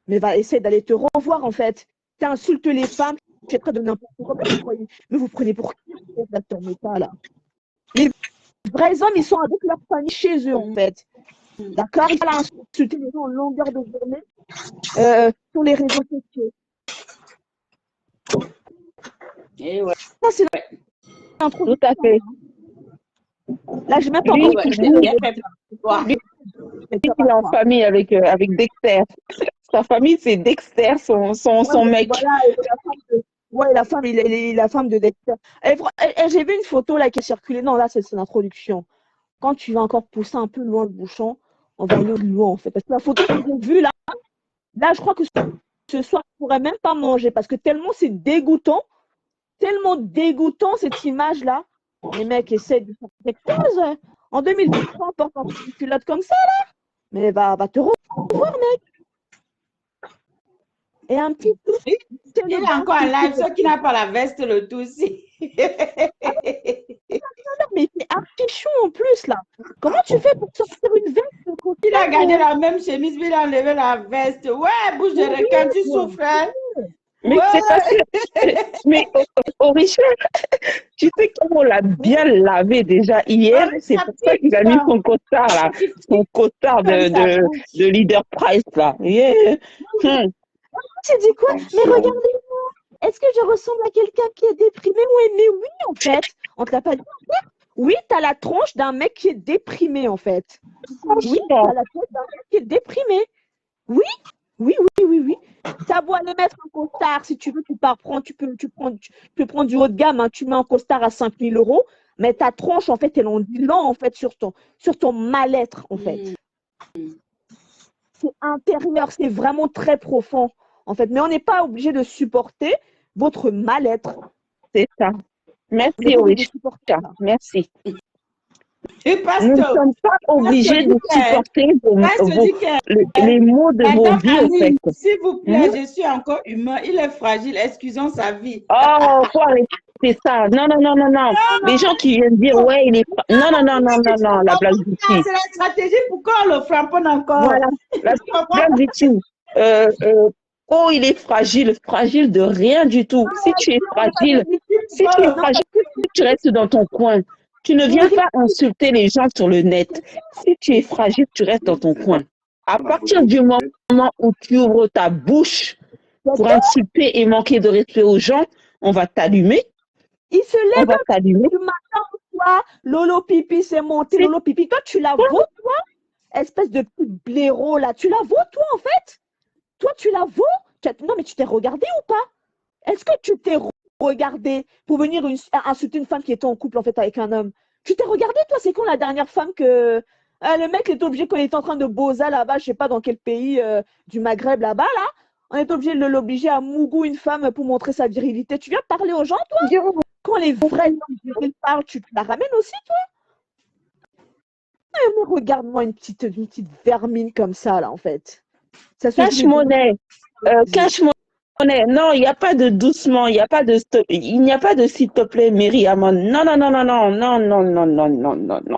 Mais va essayer d'aller te revoir en fait. Tu insultes les femmes. Tu es prêt de n'importe quoi. Mais vous prenez pour qui pas là? Les vrais hommes, ils sont avec leur famille chez eux en fait. D'accord? Ils vont insulter les gens en longueur de journée sur les réseaux sociaux. Et ouais. Ça, c'est un trou. Tout à fait. Là, je n'ai même pas lui, il est en famille avec Dexter. Sa famille, c'est Dexter, son mec. Voilà, la femme, il est la femme de Dexter. J'ai vu une photo là qui a circulé. Non, là, c'est l'introduction. Quand tu vas encore pousser un peu loin le bouchon, on va aller loin en fait. Parce que la photo que j'ai vue là, je crois que ce soir, je ne pourrais même pas manger parce que tellement c'est dégoûtant cette image-là. Les mecs essaient de faire quelque chose. En 2023, on porte une culotte comme ça là. Mais va te revoir, mec. Et un petit tout. Il est encore en live, ceux qui n'ont pas la veste, le tout aussi. Mais c'est archi chou en plus là. Comment tu fais pour sortir une veste? Il a gardé la même chemise, mais il a enlevé la veste. Ouais, bouge de requin, tu souffres. Hein? Mais c'est parce que. Mais Orisha, tu sais comment on l'a bien lavé déjà hier. C'est pour ça qu'il a mis son costard là. Son costard de Leader Price là. Yeah. Tu dis quoi? Mais regardez-moi. Est-ce que je ressemble à quelqu'un qui est déprimé? Mais oui, en fait. On te l'a pas dit. Oui, tu as la tronche d'un mec qui est déprimé, en fait. Oui, tu as la tronche d'un mec qui est déprimé. Oui. Ça vaut aller mettre un costard. Si tu veux, tu peux prendre du haut de gamme. Hein. Tu mets un costard à 5 000 euros. Mais ta tronche, en fait, elle en dit long, en fait, sur ton mal-être, en fait. C'est intérieur. C'est vraiment très profond. en fait. Mais on n'est pas obligé de supporter votre mal-être. C'est ça. On n'est Merci, pas obligé de Orisha. supporter ça. Merci. Et Nous ne pasteur, sommes pas obligés de supporter pasteur dit que les mots de vos Madame vies, en fait. Annie, s'il vous plaît, Hmm? je suis encore humain. Il est fragile. Excusons sa vie. Oh, faut arrêter ça. Non, non, non, non, non. Les gens qui viennent dire, ouais, il est... Non, non, non, non, non, non, la blague du C'est la stratégie. Pourquoi on le framponne encore? Voilà, la blague du tout. Oh, il est fragile. Fragile de rien du tout. Si tu es fragile, tu restes dans ton coin. Tu ne viens pas insulter les gens sur le net. Si tu es fragile, tu restes dans ton coin. À partir du moment où tu ouvres ta bouche pour insulter et manquer de respect aux gens, on va t'allumer. Il se On lève va t'allumer. du matin au soir. Lolo pipi, c'est monté. Lolo pipi. Toi, tu la vaux, toi? Espèce de petit blaireau, là. Tu la vaux, toi, en fait? Toi, tu la vaux? Non, mais tu t'es regardé ou pas? Est-ce que tu t'es regardé pour venir insulter une femme qui était en couple, en fait, avec un homme? Tu t'es regardé, toi? C'est quand la dernière femme que... le mec était obligé, quand il était en train de bosa là-bas, je sais pas dans quel pays du Maghreb là-bas, là, on est obligé de l'obliger à mougou une femme pour montrer sa virilité. Tu viens parler aux gens, toi? Quand les vrais hommes virils parlent, tu la ramènes aussi, toi? Mais regarde-moi une petite vermine comme ça, là, en fait. Ça se Cache-monnaie. Cache-monnaie. Non, il n'y a pas de doucement. Il n'y a pas de stop. Il n'y a pas de s'il te plaît, Myriam. Non, non, non, non, non, non, non, non, non, non, non, non.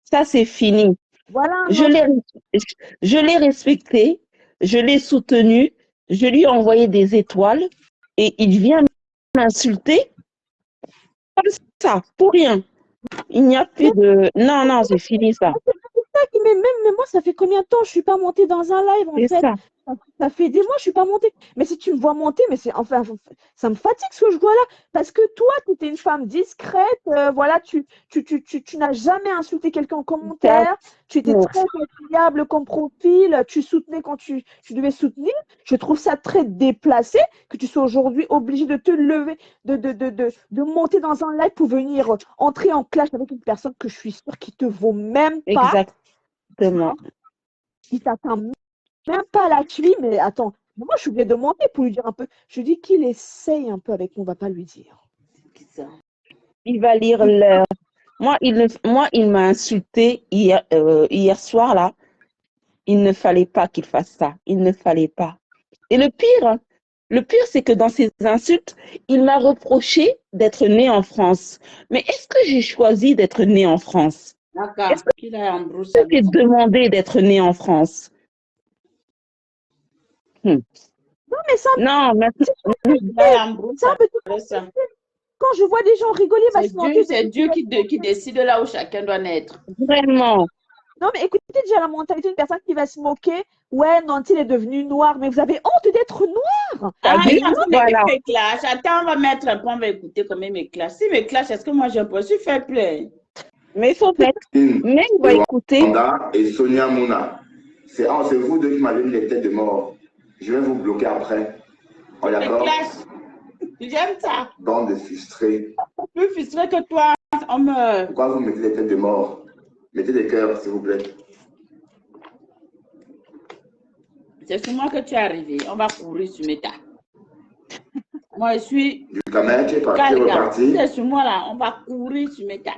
Ça, c'est fini. Voilà. Je l'ai respecté. Je l'ai soutenu. Je lui ai envoyé des étoiles. Et il vient m'insulter comme ça, pour rien. Il n'y a plus de... Non, non, c'est fini, ça. Mais même moi, ça fait combien de temps je suis pas montée dans un live, en fait? C'est ça. Ça fait des mois, je suis pas montée. Mais si tu me vois monter, mais c'est enfin, ça me fatigue ce que je vois là. Parce que toi, tu es une femme discrète, voilà, tu n'as jamais insulté quelqu'un en commentaire, tu étais très agréable comme profil, tu soutenais quand tu devais soutenir. Je trouve ça très déplacé que tu sois aujourd'hui obligé de te lever, de monter dans un live pour venir entrer en clash avec une personne que je suis sûre qui te vaut même pas. Exactement. Il t'attend même pas à la cheville, mais attends, moi je suis obligée de monter pour lui dire un peu. Je dis qu'il essaye un peu avec moi, on va pas lui dire. Il va lire l'heure. Moi, il m'a insulté hier soir, là. Il ne fallait pas qu'il fasse ça. Il ne fallait pas. Et le pire, c'est que dans ses insultes, il m'a reproché d'être né en France. Mais est-ce que j'ai choisi d'être né en France? Est-ce que j'ai demandé d'être né en France? Non, mais ça. Non, merci. Quand je vois des gens rigoler, c'est Dieu qui décide là où chacun doit naître. Vraiment. Non, mais écoutez déjà la mentalité d'une personne qui va se moquer. Ouais, Nantil est devenu noir, mais vous avez honte d'être noir. Voilà. Attends, on va mettre un point, on va écouter comment il me clash. Si me clash, est-ce que moi j'ai pas su faire play? Mais il faut mettre. Mais il va écouter. Et Sonia Mouna. C'est vous deux qui m'avez mis les têtes de mort. Je vais vous bloquer après. On est d'accord? J'aime ça. Bande de frustrés. Plus frustré que toi, on meurt. Pourquoi vous mettez les têtes de mort? Mettez des cœurs, s'il vous plaît. C'est sur moi que tu es arrivé. On va courir sur Meta. Moi, je suis. Du Cameroun, tu es reparti. C'est sur moi là. On va courir sur Meta.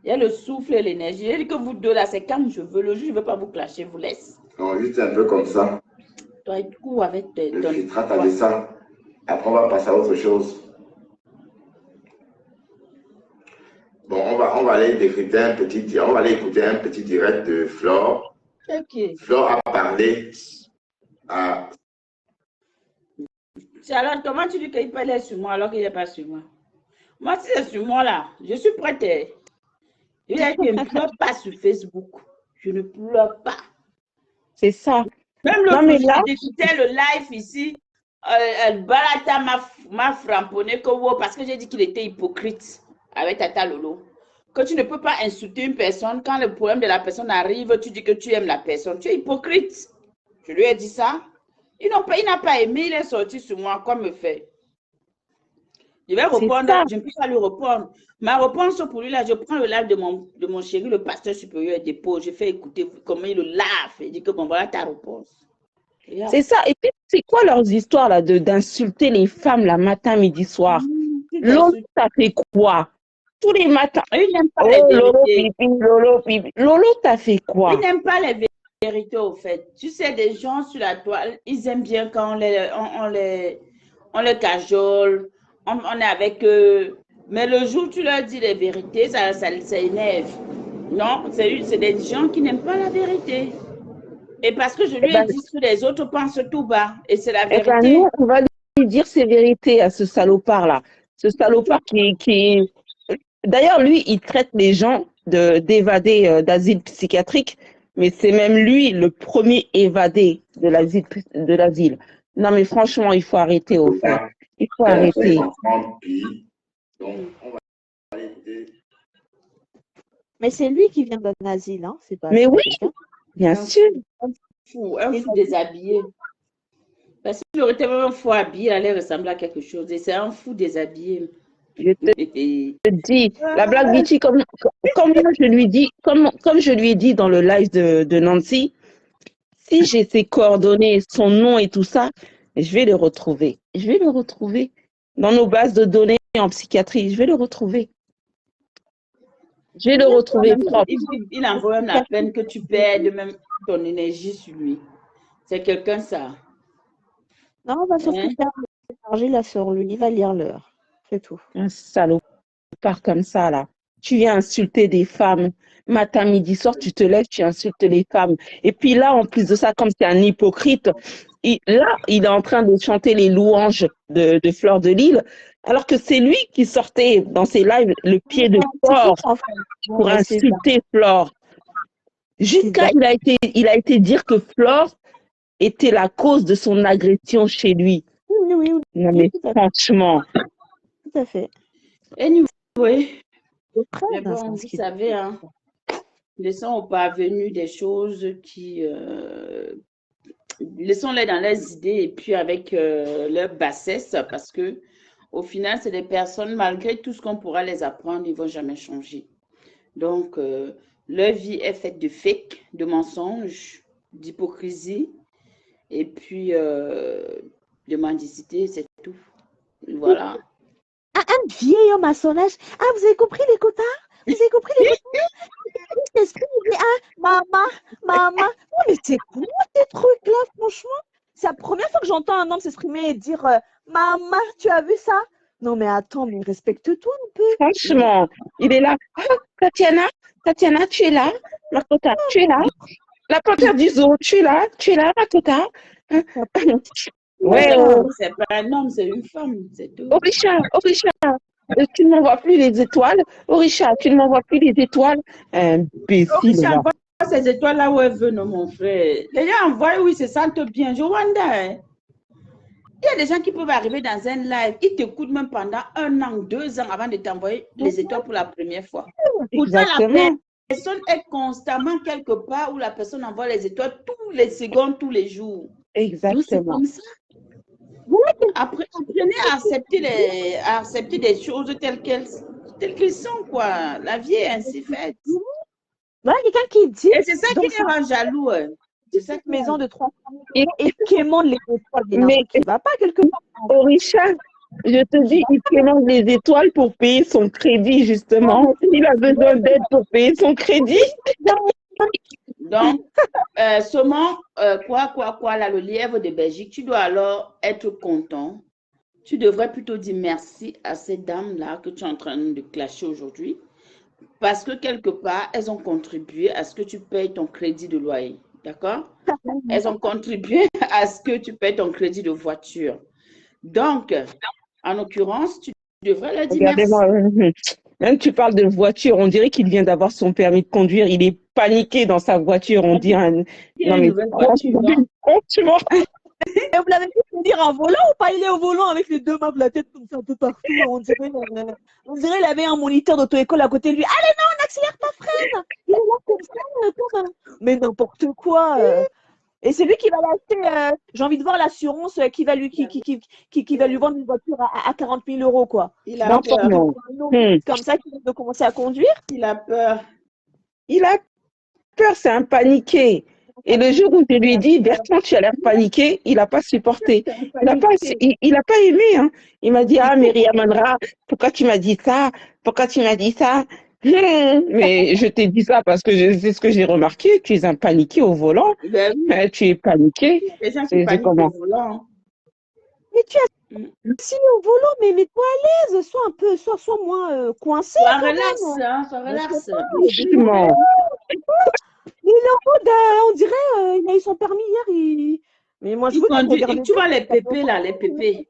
Il y a le souffle et l'énergie. J'ai dit que vous deux là, c'est comme je veux. Le jour, je ne veux pas vous clasher, vous laisse. Non, juste un peu comme ça. Toi, du coup, avec tes. Le filtrate avec ça. Après, on va passer à autre chose. Bon, on va aller décrypter on va aller écouter un petit direct de Flore. Okay. Flore a parlé à... Charlotte, comment tu dis qu'il parlait sur moi alors qu'il n'est pas sur moi? Moi, si c'est sur moi là, je suis prête. Je ne pleure pas sur Facebook. Je ne pleure pas. C'est ça. Même le jour d'écouter le live ici, Balata m'a framponné parce que j'ai dit qu'il était hypocrite avec Tata Lolo. Que tu ne peux pas insulter une personne quand le problème de la personne arrive, tu dis que tu aimes la personne. Tu es hypocrite. Je lui ai dit ça. Il n'a pas aimé, il est sorti sur moi. Quoi me fait? Je vais répondre, je ne peux pas lui répondre. Ma réponse pour lui, là, je prends le live de mon chéri, le pasteur supérieur et dépôt. Je fais écouter comment il le lave. Il dit que bon, voilà ta réponse. Yeah. C'est ça. Et puis, c'est quoi leurs histoires là d'insulter les femmes la matin, midi, soir? Lolo, t'as fait quoi? Tous les matins. Il n'aime pas Oh, les Lolo, vérités. pipi, Lolo, pipi. Lolo, t'as fait Il quoi? n'aime pas les vérités, au fait. Tu sais, des gens sur la toile, ils aiment bien quand on les cajole, on est avec eux. Mais le jour où tu leur dis les vérités, ça énerve. Non, c'est des gens qui n'aiment pas la vérité. Et parce que je lui ai dit ce que les autres pensent tout bas. Et c'est la Eh ben, vérité. nous, on va lui dire ses vérités à ce salopard-là. Ce salopard qui... D'ailleurs, lui, il traite les gens d'évadés d'asile psychiatrique, mais c'est même lui le premier évadé de l'asile. Non, mais franchement, il faut arrêter au fait. Il faut arrêter. Mais c'est lui qui vient d'un asile, hein? C'est pas. Mais oui, bien sûr. Un fou déshabillé. Parce qu'il aurait été même un fou habillé, il allait ressembler à quelque chose. Et c'est un fou déshabillé. Je te dis, la Black Beauty, comme moi je lui dis, comme je lui ai dit dans le live de Nancy, si j'ai ses coordonnées, son nom et tout ça, je vais le retrouver. Je vais le retrouver dans nos bases de données en psychiatrie. Je vais le retrouver. Je vais le retrouver propre. Il en vaut même la peine que tu perdes même ton énergie sur lui. C'est quelqu'un, ça. Non, on va surtout charger là sur lui. Il va lire l'heure. C'est tout. Un salopard comme ça, là. Tu viens insulter des femmes. Matin, midi, soir, tu te lèves, tu insultes les femmes. Et puis là, en plus de ça, comme c'est un hypocrite, il est en train de chanter les louanges de Fleur de Lille, alors que c'est lui qui sortait dans ses lives le pied de porc pour insulter Flore. Jusqu'à il a été dire que Flore était la cause de son agression chez lui. Oui. Non, mais franchement. Tout à fait. Oui. Mais bon, vous savez, hein, laissons aux parvenus des choses qui... laissons-les dans leurs idées et puis avec leur bassesse, parce que au final, c'est des personnes, malgré tout ce qu'on pourra les apprendre, ils ne vont jamais changer. Donc, leur vie est faite de fake, de mensonges, d'hypocrisie et puis de mendicité, c'est tout. Voilà. Un vieil homme à son âge. Ah, vous avez compris les quotas? Vous avez compris les quotas? Maman. Oh, mais c'est quoi ces trucs-là, franchement? C'est la première fois que j'entends un homme s'exprimer et dire Maman, tu as vu ça? Non, mais attends, mais respecte-toi un peu. Franchement, il est là. Oh, Tatiana, tu es là. Lakota, tu es là. La panthère du zoo, tu es là, Lakota. Ouais, c'est pas un homme, c'est une femme, c'est tout. Orisha, tu ne m'envoies plus les étoiles. Orisha, tu ne m'envoies plus les étoiles. Imbécile. Orisha envoie ces étoiles là où elle veut, non, mon frère. Les gens envoient où ils se sentent bien. Je wonder. Hein. Il y a des gens qui peuvent arriver dans un live, ils t'écoutent même pendant 1 an, 2 ans avant de t'envoyer les étoiles pour la première fois. Pourtant, la personne est constamment quelque part où la personne envoie les étoiles tous les secondes, tous les jours. Exactement. C'est comme ça. Après, apprenez à accepter des choses telles qu'elles sont, quoi. La vie est ainsi faite. Voilà quelqu'un qui dit. Et c'est ça qui les rend jaloux. C'est cette maison de 3 familles et qui émande les étoiles. Mais qui va pas quelque part. Orisha, je te dis, il commande les étoiles pour payer son crédit, justement. Il a besoin d'aide pour payer son crédit. Donc, seulement, là, le lièvre de Belgique, tu dois alors être content. Tu devrais plutôt dire merci à ces dames-là que tu es en train de clasher aujourd'hui. Parce que quelque part, elles ont contribué à ce que tu payes ton crédit de loyer. D'accord? Elles ont contribué à ce que tu payes ton crédit de voiture. Donc, en l'occurrence, tu devrais leur dire merci. Même tu parles de voiture, on dirait qu'il vient d'avoir son permis de conduire. Il est paniqué dans sa voiture. On dirait non, mais franchement. Et vous l'avez vu conduire en volant ou pas? Il est au volant avec les 2 mains de la tête comme ça un peu partout. On dirait il avait un moniteur d'auto-école à côté de lui. Allez, non, on n'accélère pas, freine. Il est là comme ça. Mais n'importe quoi. Et c'est lui qui va l'acheter. J'ai envie de voir l'assurance qui va lui vendre une voiture à 40 000 €, quoi. Il a peur. Comme ça qu'il veut commencer à conduire. Il a peur. Il a peur, c'est un paniqué. Et le jour où je lui ai dit, Bertrand, tu as l'air paniqué, il n'a pas supporté. Il a pas aimé. Hein. Il m'a dit, ah, Myriam Manra, pourquoi tu m'as dit ça? Pourquoi tu m'as dit ça? Mais je t'ai dit ça parce que c'est ce que j'ai remarqué. Tu es un paniqué au volant. Ben oui, Tu es paniqué. les gens qui C'est paniquent comment? au volant. Mais tu es Mm. assis au volant, mais mets-toi à l'aise, sois moins coincé Sois quand relax, même. hein, sois Je sais relax. pas, Justement. il est en mode, on dirait, il a eu son permis hier, mais moi je Il veux qu'il conduit. regarde Et tu vois bien. les pépés là, les pépés.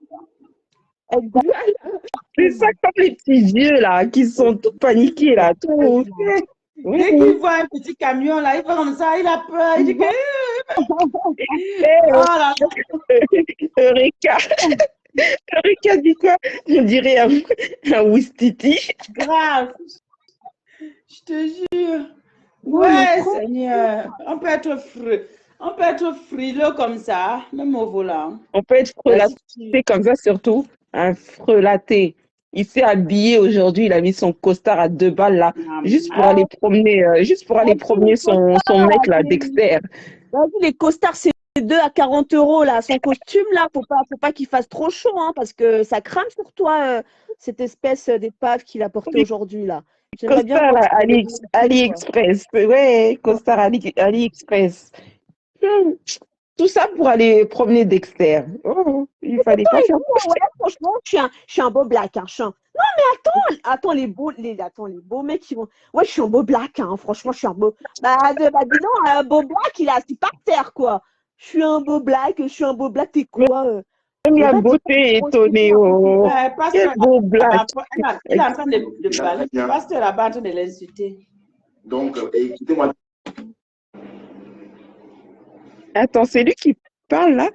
C'est ça comme les petits yeux là, qui sont tout paniqués là, tout. Oui. Dès qu'il voit un petit camion là, il fait comme ça, il a peur, il dit que. Eh, Oh là là, Eureka. Eureka dit quoi? Je dirais un Wistiti. grave, je te jure. Ouais, Seigneur, on peut être frileux comme ça, même au volant. On peut être frelaté comme ça surtout, un frelaté. Il s'est habillé aujourd'hui, il a mis son costard à 2 balles là, juste pour aller promener son mec là, Dexter. Vas-y, les costards, c'est 2 à 40 € là. Son costume là, faut pas qu'il fasse trop chaud, hein, parce que ça crame sur toi, cette espèce d'épave qu'il a portée aujourd'hui là. J'aimerais bien Costard voir là, ce que AliExpress. Ouais, costard AliExpress. Tout ça pour aller promener Dexter. Oh, il fallait pas faire ça. Ouais, franchement, je suis un beau black. Hein, Non, mais attends, les beaux mecs qui vont. Ouais, je suis un beau black, hein, franchement, je suis un beau. Bah dis donc, un beau black, il est assis par terre, quoi. Je suis un beau black, t'es quoi La beauté étonnée, oh. Quel beau black. Il est en train de parler. Le pasteur là-bas en train de l'insulter. Donc, écoutez-moi. Attends, c'est lui qui parle là?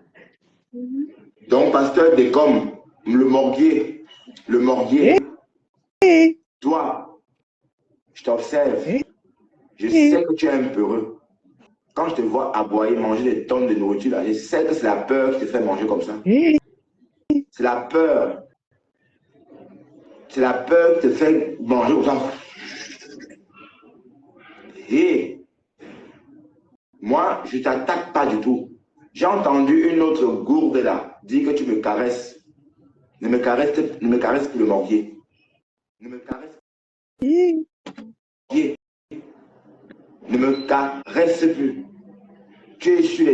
Donc, pasteur Décom, le morguier, toi, je t'observe. Je sais que tu es un peureux. Quand je te vois aboyer, manger des tonnes de nourriture, là, je sais que c'est la peur qui te fait manger comme ça. C'est la peur. C'est la peur qui te fait manger comme ça. Et moi, je ne t'attaque pas du tout. J'ai entendu une autre gourde là dire que tu me caresses. Ne me caresse plus le morguier. Ne me caresse plus. Ne me caresse plus. Tu es sur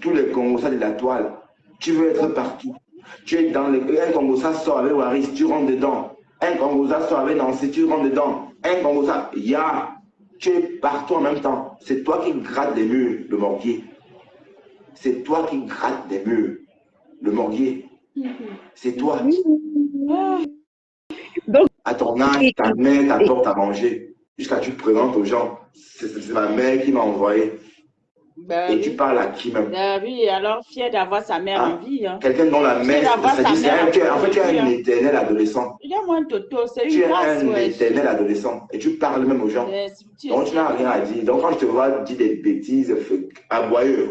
tous les Congosas de la toile. Tu veux être partout. Tu es dans un Congosa sort avec Waris, tu rentres dedans. Un Congosa sort avec Nancy, tu rentres dedans. Un Congosa, tu es partout en même temps. C'est toi qui grattes les murs, le morguier. C'est toi qui grattes des murs, le morguier. C'est toi. Donc, à ton âge, ta mère t'apporte à manger. Jusqu'à tu présentes aux gens. C'est ma mère qui m'a envoyé. Ben, et tu parles à qui même? Ben oui, alors fier d'avoir sa mère en vie. Hein. Quelqu'un dont la mère, en fait, tu es un éternel adolescent. Regarde-moi un toto, c'est Tu une es race, un éternel adolescent et tu parles même aux gens. Donc tu n'as rien à dire. Donc quand je te vois dire des bêtises, aboyer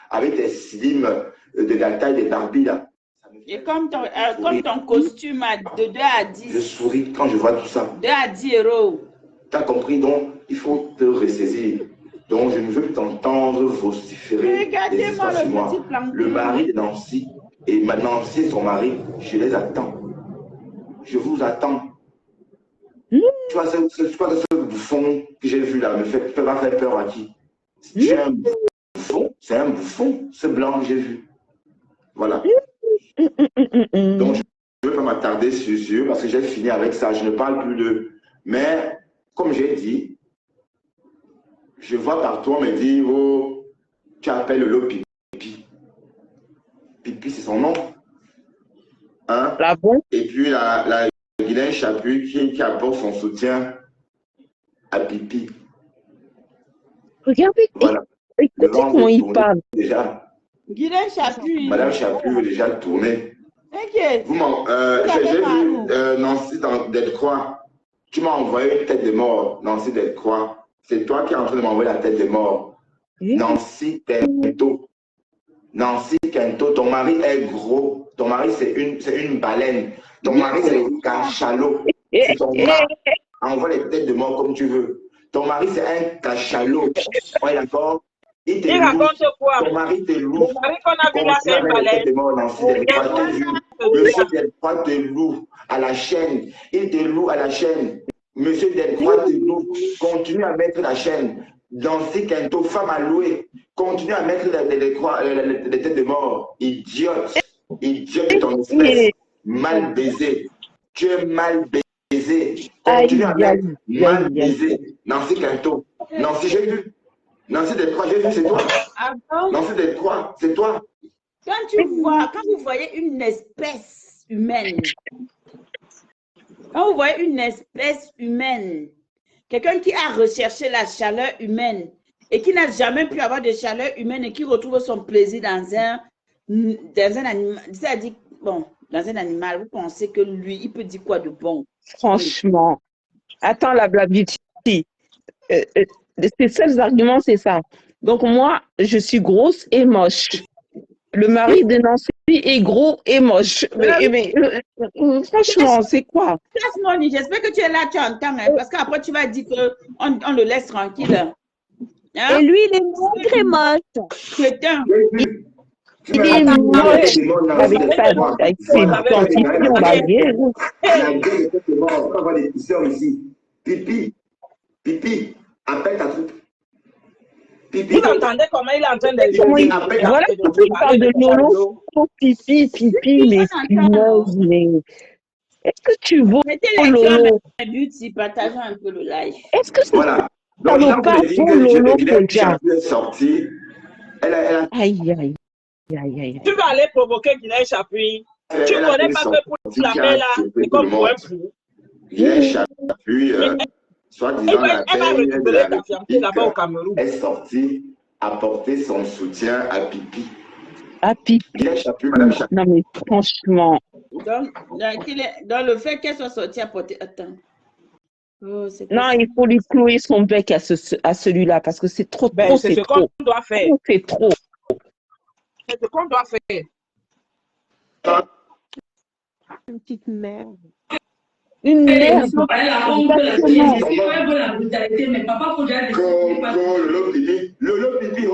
avec tes slims de la taille des Barbie là. Et comme ton costume de 2 à 10. Je souris quand je vois tout ça. 2 à 10 €. Tu as compris, donc il faut te ressaisir. Donc je ne veux plus t'entendre vociférer. Regardez-moi le petit plan. Le mari de Nancy et Nancy et son mari, je les attends. Je vous attends. Tu vois, ce bouffon que j'ai vu là ne peut pas faire peur à qui? Si tu es un bouffon, c'est un bouffon, ce blanc que j'ai vu. Voilà. Donc je ne veux pas m'attarder sur eux parce que j'ai fini avec ça. Je ne parle plus d'eux. Mais comme j'ai dit, je vois partout, on me dit, oh, tu appelles le Pipi. Pipi, c'est son nom. Hein? La bon? Et puis la Guylaine Chaput qui apporte son soutien à Pipi. Regardez, voilà. Écoutez comment il parle. Déjà. Guylaine Chaput. Madame Chaput veut déjà tourner. T'inquiète. J'ai vu Nancy dans Delcroix. Tu m'as envoyé une tête de mort, Nancy Delcroix. C'est toi qui es en train de m'envoyer la tête de mort. Nancy Kento. Nancy Kento, ton mari est gros. Ton mari, c'est une baleine. Ton mari, c'est un cachalot. C'est ton mari. Envoie les têtes de mort comme tu veux. Ton mari, c'est un cachalot. Ouais, d'accord? Il te Il loue. raconte quoi? Ton mari te loue. Le mari qu'on a vu là, c'est un Continue avec les balai. têtes de mort, Nancy Delcroix te loue. Monsieur Delcroix te loue à la chaîne. Il te loue à la chaîne. Monsieur Delcroix te loue. Continue à mettre la chaîne. Nancy Quinto, femme à louer. Continue à mettre les têtes de mort. Idiote. Idiote de ton espèce. Mal baisé. Tu es mal baisé. Continue à mettre mal baisé. Nancy Quinto. Nancy, j'ai vu. Nancy Delcroix, j'ai vu, c'est toi. Nancy Delcroix, c'est toi. Quand vous voyez une espèce humaine, quelqu'un qui a recherché la chaleur humaine et qui n'a jamais pu avoir de chaleur humaine et qui retrouve son plaisir dans un animal, c'est-à-dire, bon, dans un animal, vous pensez que lui, il peut dire quoi de bon? Franchement. Attends, la Beauty. Ses seuls arguments, c'est ça. Donc, moi, je suis grosse et moche. Le mari de Nancy est gros et moche. Mais, franchement, c'est quoi? J'espère que tu es là, tu entends, hein, parce qu'après, tu vas dire qu'on le laisse tranquille. Hein? Et lui, il est maigre et moche. Putain. Il est moche avec ses dentitions, la gueule. On va avoir des pousseurs ici. Pipi, appelle ta troupe. Vous entendez comment il est en train de jouer? Voilà pourquoi il parle de Lolo. Pipi, mais punaise, mais... Est-ce que tu vaux Lolo? Partageons un peu le live. Est-ce que voilà. ça ne pas pour Lolo Kodja? Aïe. Tu vas aller provoquer Guinée Chapuis. Tu ne connais pas que pour la main là, c'est comme pour un fou. Guinée Chapuis, soi-disant, elle va récupérer ta fiancée là-bas au Cameroun. Elle est sortie apporter son soutien à Pipi. À Pipi. Guinée Chapuis, Madame Chapuis. Non mais franchement. Donc, dans le fait qu'elle soit sortie apporter... Attends. Oh, non, il faut lui clouer son bec à celui-là parce que c'est trop. C'est ce qu'on doit faire. C'est trop. C'est ce qu'on doit faire. Une petite merde. Une merde. Lolo Pipi,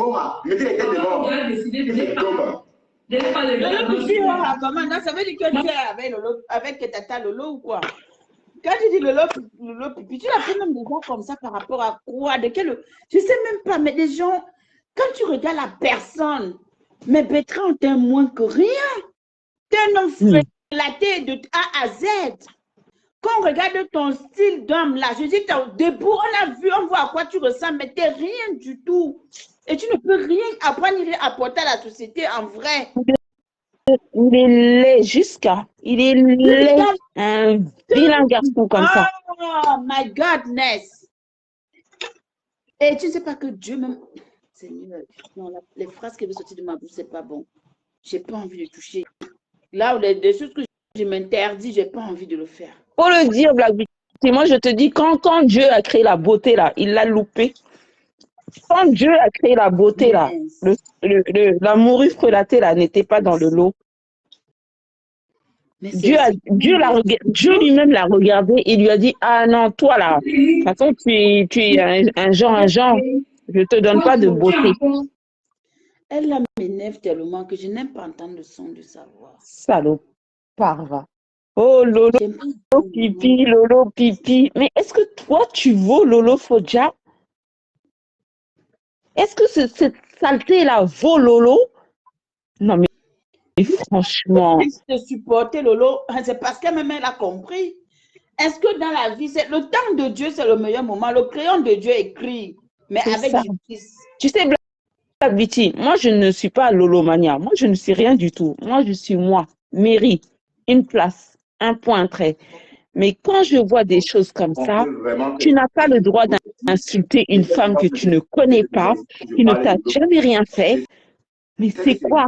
mettez les têtes de mort. Lolo Pipi, comment? Ça veut dire que tu es avec Tata Lolo ou quoi? Quand tu dis Lolo Pipi, tu l'as fait même déjà comme ça par rapport à quoi? De quel... Je ne sais même pas, mais les gens, quand tu regardes la personne, mais Bertrand, t'es moins que rien. T'es un homme frélaté de A à Z. Quand on regarde ton style d'homme là, je dis, debout, on voit à quoi tu ressembles, mais t'es rien du tout. Et tu ne peux rien apprendre, ni apporter à la société en vrai. Il est laid jusqu'à. Il est laid. Un vilain garçon comme ça. Oh my godness. Et tu ne sais pas que Dieu même. Seigneur, non, les phrases qui veulent sortir de ma bouche, c'est pas bon. J'ai pas envie de toucher. Là où des choses que je m'interdis, j'ai pas envie de le faire. Faut le dire, Black Beauty. Moi, je te dis, quand Dieu a créé la beauté, là, il l'a loupé. Quand Dieu a créé la beauté, là, la morue frelatée, là, n'était pas dans le lot. Dieu lui-même l'a regardé et lui a dit, ah non, toi, là, de toute façon, tu es un genre. Je ne te donne pas de beauté. Elle m'énerve tellement que je n'aime pas entendre le son de sa voix. Salopard, va. Oh, Lolo Pipi, Lolo Pipi. Mais est-ce que toi, tu vaux Lolo Fodja? Est-ce que cette saleté-là vaut Lolo? Non, mais franchement. De supporter Lolo, c'est parce qu'elle-même, elle a compris. Est-ce que dans la vie, le temps de Dieu, c'est le meilleur moment? Le crayon de Dieu écrit, mais avec justice. Tu sais, Black Beauty, moi, je ne suis pas Lolomania. Moi, je ne suis rien du tout. Moi, je suis moi. Mairie, une place, un point trait. Mais quand je vois des choses comme ça, tu n'as pas le droit d'insulter une femme que tu ne connais pas, qui ne t'a jamais rien fait. Mais c'est quoi?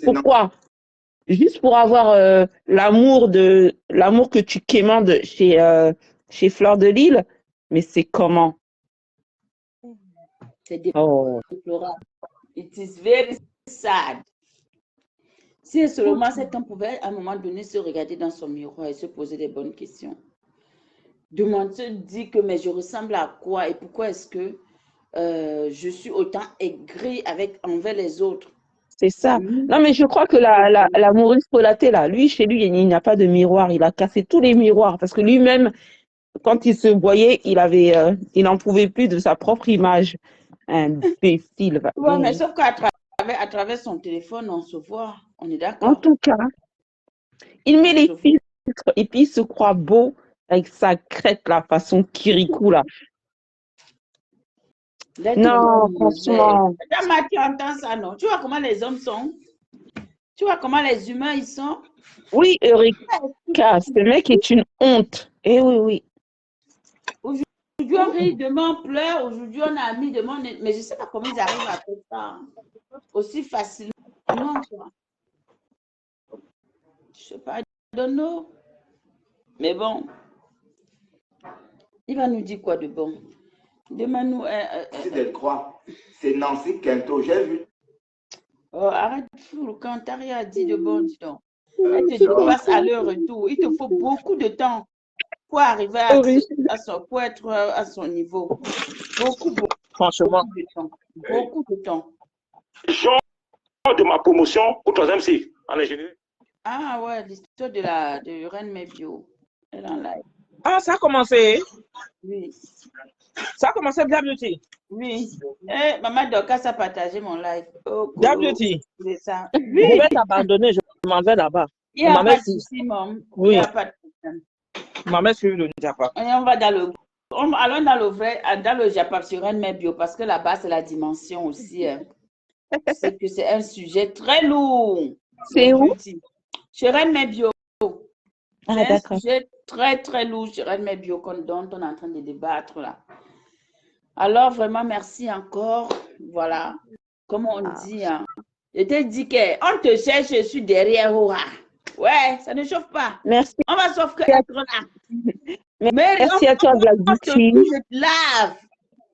Pourquoi? Juste pour avoir l'amour que tu quémandes chez Fleur de Lille? Mais c'est comment? C'est déplorable. It is very sad. Si seulement cet homme pouvait à un moment donné se regarder dans son miroir et se poser des bonnes questions. Se dire que mais je ressemble à quoi et pourquoi est-ce que je suis autant aigrie envers les autres. C'est ça. Non, mais je crois que la Maurice Polaté, là, lui, chez lui, il n'y a pas de miroir. Il a cassé tous les miroirs parce que lui-même, quand il se voyait, il n'en pouvait plus de sa propre image. Imbécile. Ouais, mais sauf qu'à travers son téléphone, on se voit. On est d'accord. En tout cas, il met les filtres et puis il se croit beau avec sa crête, la façon Kirikou, là. Non, franchement. Madame, tu entends ça, non? Tu vois comment les hommes sont? Tu vois comment les humains, ils sont? Oui, Eureka, ce mec est une honte. Eh oui, oui. Aujourd'hui, on rit, demain, on pleure. Aujourd'hui, on a mis, demain, mais je ne sais pas comment ils arrivent à faire ça aussi facilement, quoi. Je ne sais pas, I don't know. Mais bon, il va nous dire quoi de bon? Demain, nous... C'est de croire. C'est Nancy Quinto, j'ai vu. Oh, arrête, fou, quand t'as rien dit de bon, dis donc. Elle te dépasse à leur retour. Il te faut beaucoup de temps pour arriver pour être à son niveau. Beaucoup Franchement. de temps. Beaucoup de temps. De ma promotion au 3e cycle en ingénierie. Ah ouais, l'histoire de Reine Mebio. Elle est en live. Ah, ça a commencé? Oui. Ça a commencé bien, Beauty? Oui. Eh, Maman Dorcas a partagé mon live. Oh, bien, Beauty? C'est ça. Oui. Je vais t'abandonner, je m'en vais là-bas. Il n'y a pas de souci, maman. Oui. Il n'y a pas de problème. Maman suit le Japa. On va dans allons dans le Japa sur Reine Mebio parce que là-bas, c'est la dimension aussi. Hein. C'est que c'est un sujet très lourd. C'est où? Chez Reine Mebio. Ah, c'est un d'accord. sujet très, très lourd chez Reine Mebio dont on est en train de débattre là. Alors, vraiment, merci encore. Voilà. Comme on dit, hein. Je te dis qu'on te cherche, je suis derrière. Ouais, ça ne chauffe pas. Merci. On va sauf que être là. Merci à toi, Black Beauty. Lave.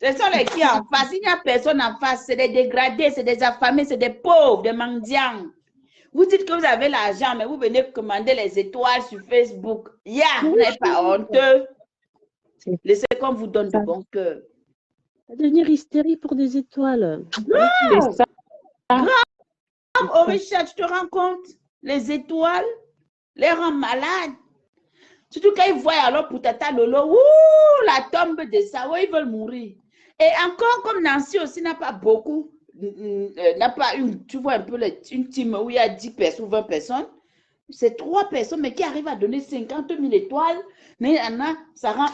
Ce sont les qui en face. Il n'y a personne en face. C'est des dégradés, c'est des affamés, c'est des pauvres, des mendiants. Vous dites que vous avez l'argent, mais vous venez commander les étoiles sur Facebook. Vous n'êtes pas honteux. Laissez qu'on vous donne du bon cœur. Devenir hystérie pour des étoiles. C'est ça. Oh, Richard, tu te rends compte? Les étoiles les rendent malades. Surtout quand ils voient alors pour Tata Lolo, la tombe de ça, ils veulent mourir. Et encore, comme Nancy aussi n'a pas beaucoup, n'a pas une, tu vois un peu une team où il y a 10 personnes, 20 personnes, c'est 3 personnes, mais qui arrivent à donner 50 000 étoiles, mais il y en a, ça rend,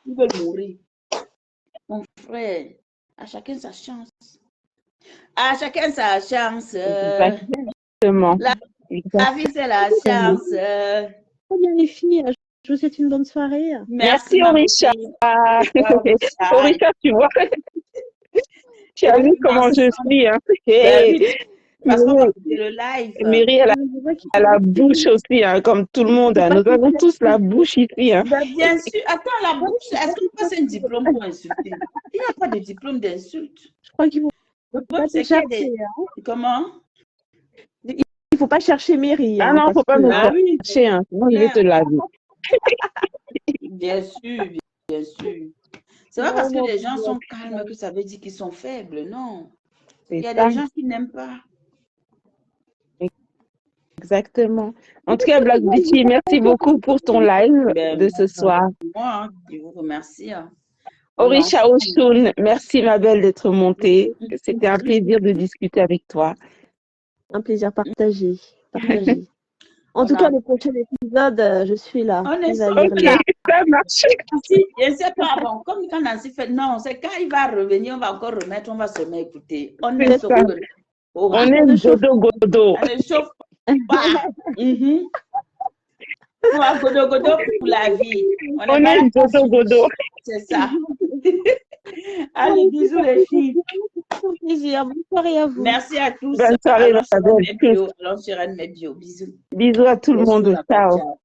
ils veulent mourir. Mon frère, à chacun sa chance. À chacun sa chance. Exactement. La vie, c'est la chance. Très bien, les filles. Je vous souhaite une bonne soirée. Merci, Orisha. Orisha, tu vois. Tu as vu comment je suis. Hein. Parce qu'on va écouter le live. Mary, elle a la bouche aussi, hein, comme tout le monde. Hein. Nous avons tous la bouche ici. Hein. Bien sûr. Attends, la bouche, est-ce qu'on passe un diplôme pour insulter? Il n'y a pas de diplôme d'insulte. Je crois qu'il faut pas chercher. Comment? Il ne faut pas chercher Mary. Ah non, il ne faut pas me chercher. Hein. Sinon, je vais te laver. Bien sûr, bien sûr. C'est pas parce que les gens sont calmes que ça veut dire qu'ils sont faibles, non. Il y a des gens qui n'aiment pas. Exactement. En tout cas, Black Beauty, merci beaucoup pour ton live de ce soir. Moi, je vous remercie. Orisha Oshun, merci ma belle d'être montée. C'était un plaisir de discuter avec toi. Un plaisir partagé. En tout cas, le prochain épisode, je suis là. On est ok, ça marche. Je ne sais pas, bon, comme quand Nancy fait, non, c'est quand il va revenir, on va encore remettre, on va se mettre écouter. On est sur on est godo. On ne chauffe pas. On va godo pour la vie. On est godo. C'est ça. Allez, bisous les filles. Plaisir. Bonne soirée à vous. Merci à tous. Bonne soirée, ma belle. Alors, sur Reine Mebio. Bisous. Bisous à tout le monde. Ciao.